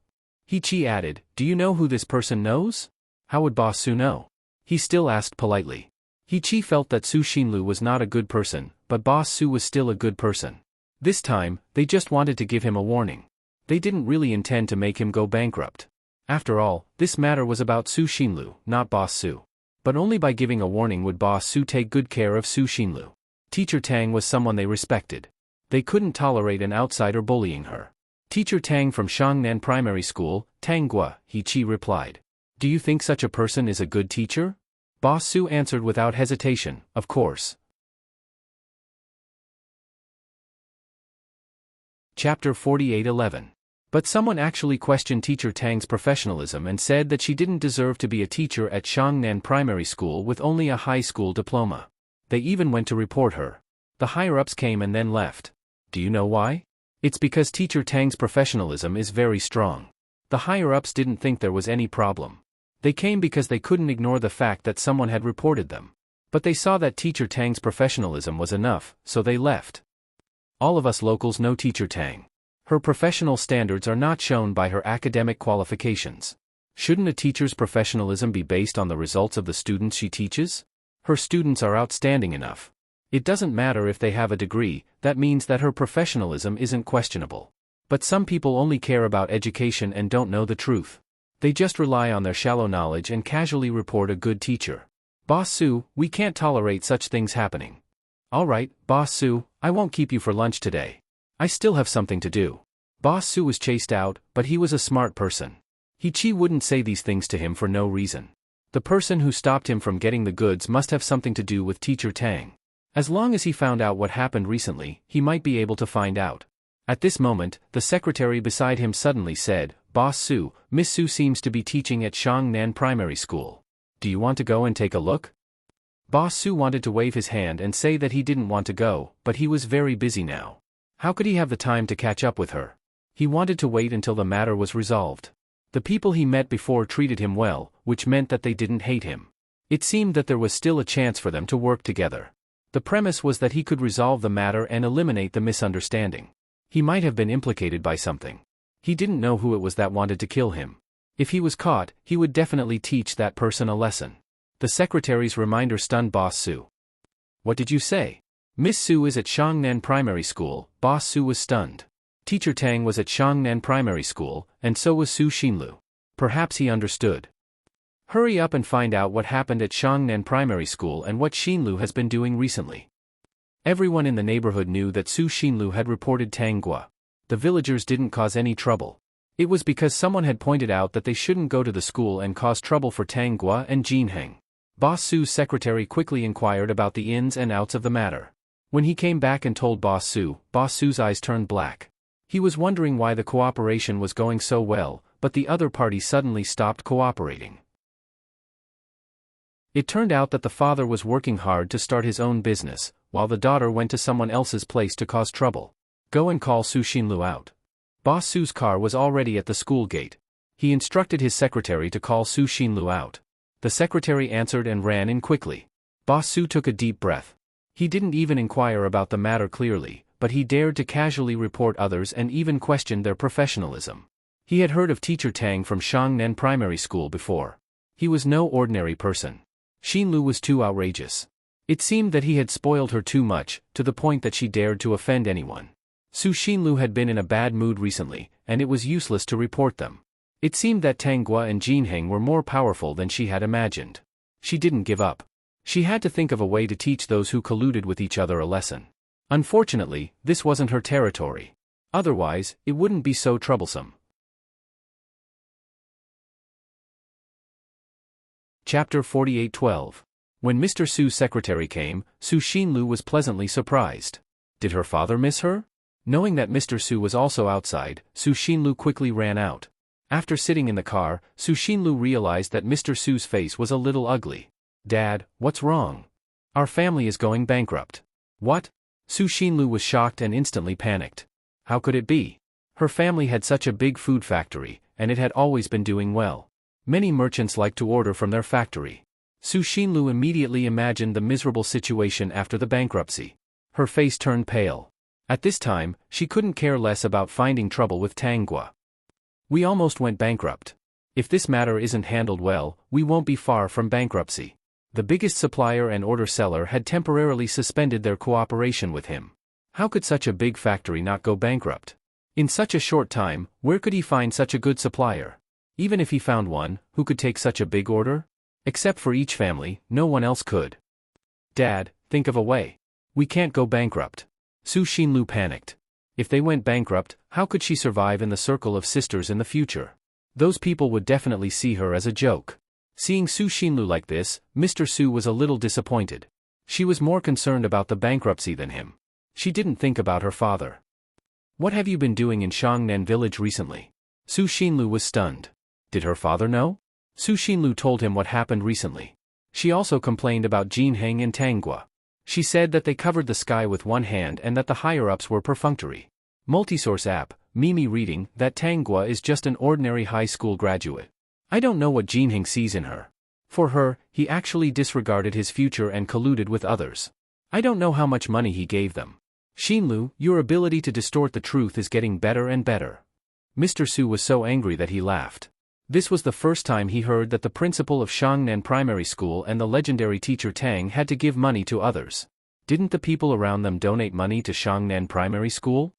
He-Chi added, "Do you know who this person knows?" How would Boss Su know? He still asked politely. He-Chi felt that Su Xinlu was not a good person, but Boss Su was still a good person. This time, they just wanted to give him a warning. They didn't really intend to make him go bankrupt. After all, this matter was about Su Xinlu, not Boss Su. But only by giving a warning would Boss Su take good care of Su Xinlu. Teacher Tang was someone they respected. They couldn't tolerate an outsider bullying her. "Teacher Tang from Shangnan Primary School, Tang Gua," He-Chi replied. "Do you think such a person is a good teacher?" Boss Su answered without hesitation, "Of course." Chapter 48:11. But someone actually questioned Teacher Tang's professionalism and said that she didn't deserve to be a teacher at Shangnan Primary School with only a high school diploma. They even went to report her. The higher-ups came and then left. Do you know why? It's because Teacher Tang's professionalism is very strong. The higher-ups didn't think there was any problem. They came because they couldn't ignore the fact that someone had reported them. But they saw that Teacher Tang's professionalism was enough, so they left. All of us locals know Teacher Tang. Her professional standards are not shown by her academic qualifications. Shouldn't a teacher's professionalism be based on the results of the students she teaches? Her students are outstanding enough. It doesn't matter if they have a degree, that means that her professionalism isn't questionable. But some people only care about education and don't know the truth. They just rely on their shallow knowledge and casually report a good teacher. "Boss Su, we can't tolerate such things happening." "Alright, Boss Su, I won't keep you for lunch today. I still have something to do." Boss Su was chased out, but he was a smart person. He-Chi wouldn't say these things to him for no reason. The person who stopped him from getting the goods must have something to do with Teacher Tang. As long as he found out what happened recently, he might be able to find out. At this moment, the secretary beside him suddenly said, "Boss Su, Miss Su seems to be teaching at Shangnan Primary School. Do you want to go and take a look?" Boss Su wanted to wave his hand and say that he didn't want to go, but he was very busy now. How could he have the time to catch up with her? He wanted to wait until the matter was resolved. The people he met before treated him well, which meant that they didn't hate him. It seemed that there was still a chance for them to work together. The premise was that he could resolve the matter and eliminate the misunderstanding. He might have been implicated by something. He didn't know who it was that wanted to kill him. If he was caught, he would definitely teach that person a lesson. The secretary's reminder stunned Boss Su. "What did you say?" "Miss Su is at Shangnan Primary School." Boss Su was stunned. Teacher Tang was at Shangnan Primary School, and so was Su Xinlu. Perhaps he understood. "Hurry up and find out what happened at Shangnan Primary School and what Xinlu has been doing recently." Everyone in the neighborhood knew that Su Xinlu had reported Tang Gua. The villagers didn't cause any trouble. It was because someone had pointed out that they shouldn't go to the school and cause trouble for Tang Gua and Jin Heng. Boss Su's secretary quickly inquired about the ins and outs of the matter. When he came back and told Boss Su's eyes turned black. He was wondering why the cooperation was going so well, but the other party suddenly stopped cooperating. It turned out that the father was working hard to start his own business, while the daughter went to someone else's place to cause trouble. Go and call Su Xinlu out. Boss Su's car was already at the school gate. He instructed his secretary to call Su Xinlu out. The secretary answered and ran in quickly. Boss Su took a deep breath. He didn't even inquire about the matter clearly, but he dared to casually report others and even questioned their professionalism. He had heard of Teacher Tang from Shangnan Primary School before. He was no ordinary person. Xinlu was too outrageous. It seemed that he had spoiled her too much, to the point that she dared to offend anyone. Su Xinlu had been in a bad mood recently, and it was useless to report them. It seemed that Tang Gua and Jin Heng were more powerful than she had imagined. She didn't give up. She had to think of a way to teach those who colluded with each other a lesson. Unfortunately, this wasn't her territory. Otherwise, it wouldn't be so troublesome. Chapter 48:12. When Mr. Su's secretary came, Su Xinlu was pleasantly surprised. Did her father miss her? Knowing that Mr. Su was also outside, Su Xinlu quickly ran out. After sitting in the car, Su Xinlu realized that Mr. Su's face was a little ugly. Dad, what's wrong? Our family is going bankrupt. What? Su Xinlu was shocked and instantly panicked. How could it be? Her family had such a big food factory, and it had always been doing well. Many merchants liked to order from their factory. Su Xinlu immediately imagined the miserable situation after the bankruptcy. Her face turned pale. At this time, she couldn't care less about finding trouble with Tang Gua. We almost went bankrupt. If this matter isn't handled well, we won't be far from bankruptcy. The biggest supplier and order seller had temporarily suspended their cooperation with him. How could such a big factory not go bankrupt? In such a short time, where could he find such a good supplier? Even if he found one, who could take such a big order? Except for each family, no one else could. Dad, think of a way. We can't go bankrupt. Su Xinlu panicked. If they went bankrupt, how could she survive in the circle of sisters in the future? Those people would definitely see her as a joke. Seeing Su Xinlu like this, Mr. Su was a little disappointed. She was more concerned about the bankruptcy than him. She didn't think about her father. What have you been doing in Shangnan village recently? Su Xinlu was stunned. Did her father know? Su Xinlu told him what happened recently. She also complained about Jin Heng and Tang Gua. She said that they covered the sky with one hand and that the higher-ups were perfunctory. Multisource app, Mimi reading, that Tang Gua is just an ordinary high school graduate. I don't know what Jin Heng sees in her. For her, he actually disregarded his future and colluded with others. I don't know how much money he gave them. Xinlu, your ability to distort the truth is getting better and better. Mr. Su was so angry that he laughed. This was the first time he heard that the principal of Shangnan Primary School and the legendary teacher Tang had to give money to others. Didn't the people around them donate money to Shangnan Primary School?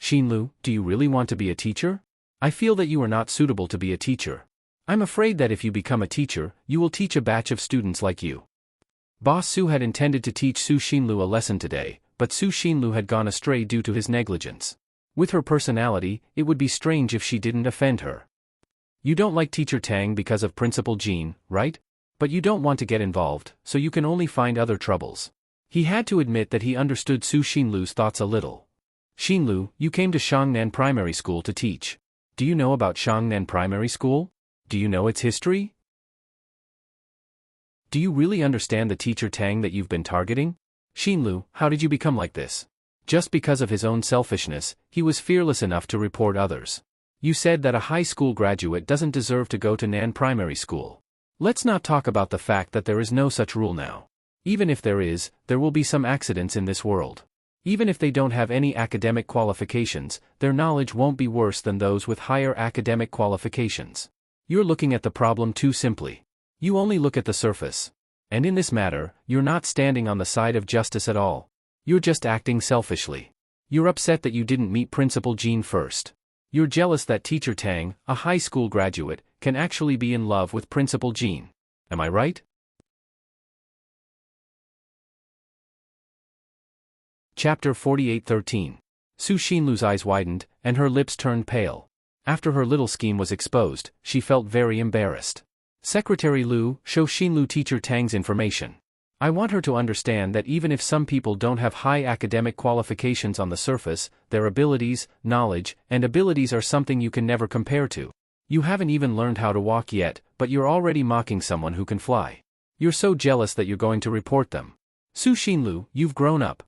Xinlu, do you really want to be a teacher? I feel that you are not suitable to be a teacher. I'm afraid that if you become a teacher, you will teach a batch of students like you. Boss Su had intended to teach Su Xinlu a lesson today, but Su Xinlu had gone astray due to his negligence. With her personality, it would be strange if she didn't offend her. You don't like Teacher Tang because of Principal Jean, right? But you don't want to get involved, so you can only find other troubles. He had to admit that he understood Su Xinlu's thoughts a little. Xinlu, you came to Shangnan Primary School to teach. Do you know about Shangnan Primary School? Do you know its history? Do you really understand the Teacher Tang that you've been targeting? Xinlu, how did you become like this? Just because of his own selfishness, he was fearless enough to report others. You said that a high school graduate doesn't deserve to go to Nan Primary School. Let's not talk about the fact that there is no such rule now. Even if there is, there will be some accidents in this world. Even if they don't have any academic qualifications, their knowledge won't be worse than those with higher academic qualifications. You're looking at the problem too simply. You only look at the surface. And in this matter, you're not standing on the side of justice at all. You're just acting selfishly. You're upset that you didn't meet Principal Jean first. You're jealous that Teacher Tang, a high school graduate, can actually be in love with Principal Jean. Am I right? Chapter 48:13. Su Xinlu's eyes widened, and her lips turned pale. After her little scheme was exposed, she felt very embarrassed. Secretary Lu, show Xinlu Teacher Tang's information. I want her to understand that even if some people don't have high academic qualifications on the surface, their abilities, knowledge, and abilities are something you can never compare to. You haven't even learned how to walk yet, but you're already mocking someone who can fly. You're so jealous that you're going to report them. Su Xinlu, you've grown up.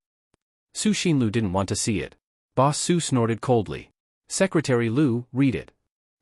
Su Xinlu didn't want to see it. Boss Su snorted coldly. Secretary Lu, read it.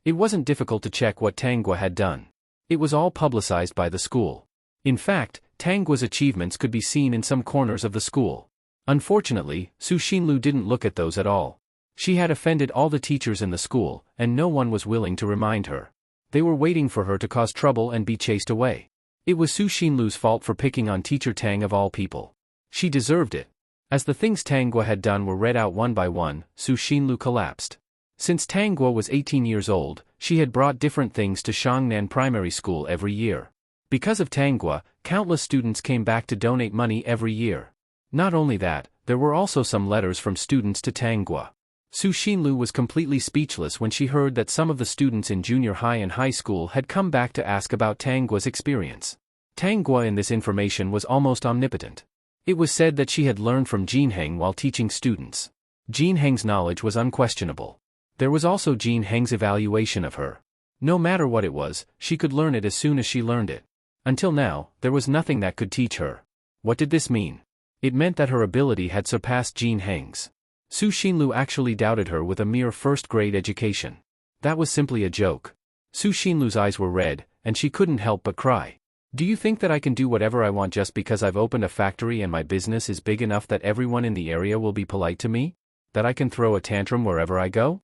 It wasn't difficult to check what Tanggua had done. It was all publicized by the school. In fact, Tanggua's achievements could be seen in some corners of the school. Unfortunately, Su Xinlu didn't look at those at all. She had offended all the teachers in the school, and no one was willing to remind her. They were waiting for her to cause trouble and be chased away. It was Su Xinlu's fault for picking on Teacher Tang of all people. She deserved it. As the things Tanggua had done were read out one by one, Su Xinlu collapsed. Since Tanggua was 18 years old, she had brought different things to Shangnan Primary School every year. Because of Tanggua, countless students came back to donate money every year. Not only that, there were also some letters from students to Tanggua. Su Xinlu was completely speechless when she heard that some of the students in junior high and high school had come back to ask about Tanggua's experience. Tanggua in this information was almost omnipotent. It was said that she had learned from Jinheng while teaching students. Jinheng's knowledge was unquestionable. There was also Jinheng's evaluation of her. No matter what it was, she could learn it as soon as she learned it. Until now, there was nothing that could teach her. What did this mean? It meant that her ability had surpassed Jinheng's. Su Xinlu actually doubted her with a mere first-grade education. That was simply a joke. Su Xinlu's eyes were red, and she couldn't help but cry. Do you think that I can do whatever I want just because I've opened a factory and my business is big enough that everyone in the area will be polite to me? That I can throw a tantrum wherever I go?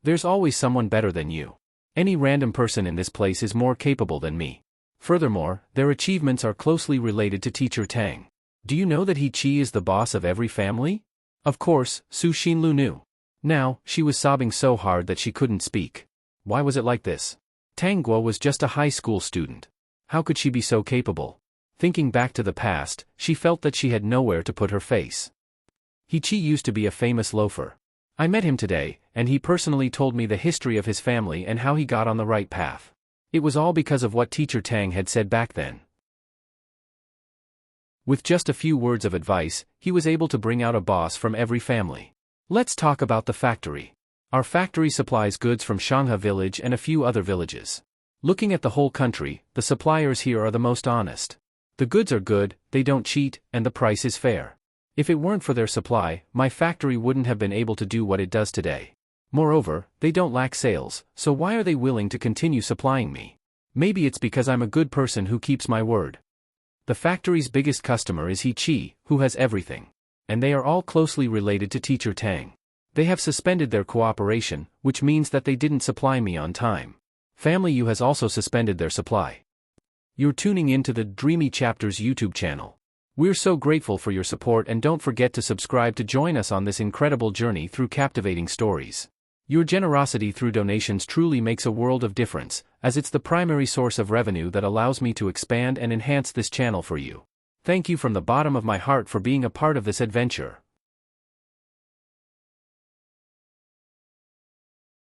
There's always someone better than you. Any random person in this place is more capable than me. Furthermore, their achievements are closely related to Teacher Tang. Do you know that he Qi is the boss of every family? Of course, Su Xinlu knew. Now, she was sobbing so hard that she couldn't speak. Why was it like this? Tanggua was just a high school student. How could she be so capable? Thinking back to the past, she felt that she had nowhere to put her face. He Qi used to be a famous loafer. I met him today, and he personally told me the history of his family and how he got on the right path. It was all because of what Teacher Tang had said back then. With just a few words of advice, he was able to bring out a boss from every family. Let's talk about the factory. Our factory supplies goods from Shangha village and a few other villages. Looking at the whole country, the suppliers here are the most honest. The goods are good, they don't cheat, and the price is fair. If it weren't for their supply, my factory wouldn't have been able to do what it does today. Moreover, they don't lack sales, so why are they willing to continue supplying me? Maybe it's because I'm a good person who keeps my word. The factory's biggest customer is He Qi, who has everything. And they are all closely related to Teacher Tang. They have suspended their cooperation, which means that they didn't supply me on time. Family U has also suspended their supply. You're tuning in to the Dreamy Chapters YouTube channel. We're so grateful for your support, and don't forget to subscribe to join us on this incredible journey through captivating stories. Your generosity through donations truly makes a world of difference, as it's the primary source of revenue that allows me to expand and enhance this channel for you. Thank you from the bottom of my heart for being a part of this adventure.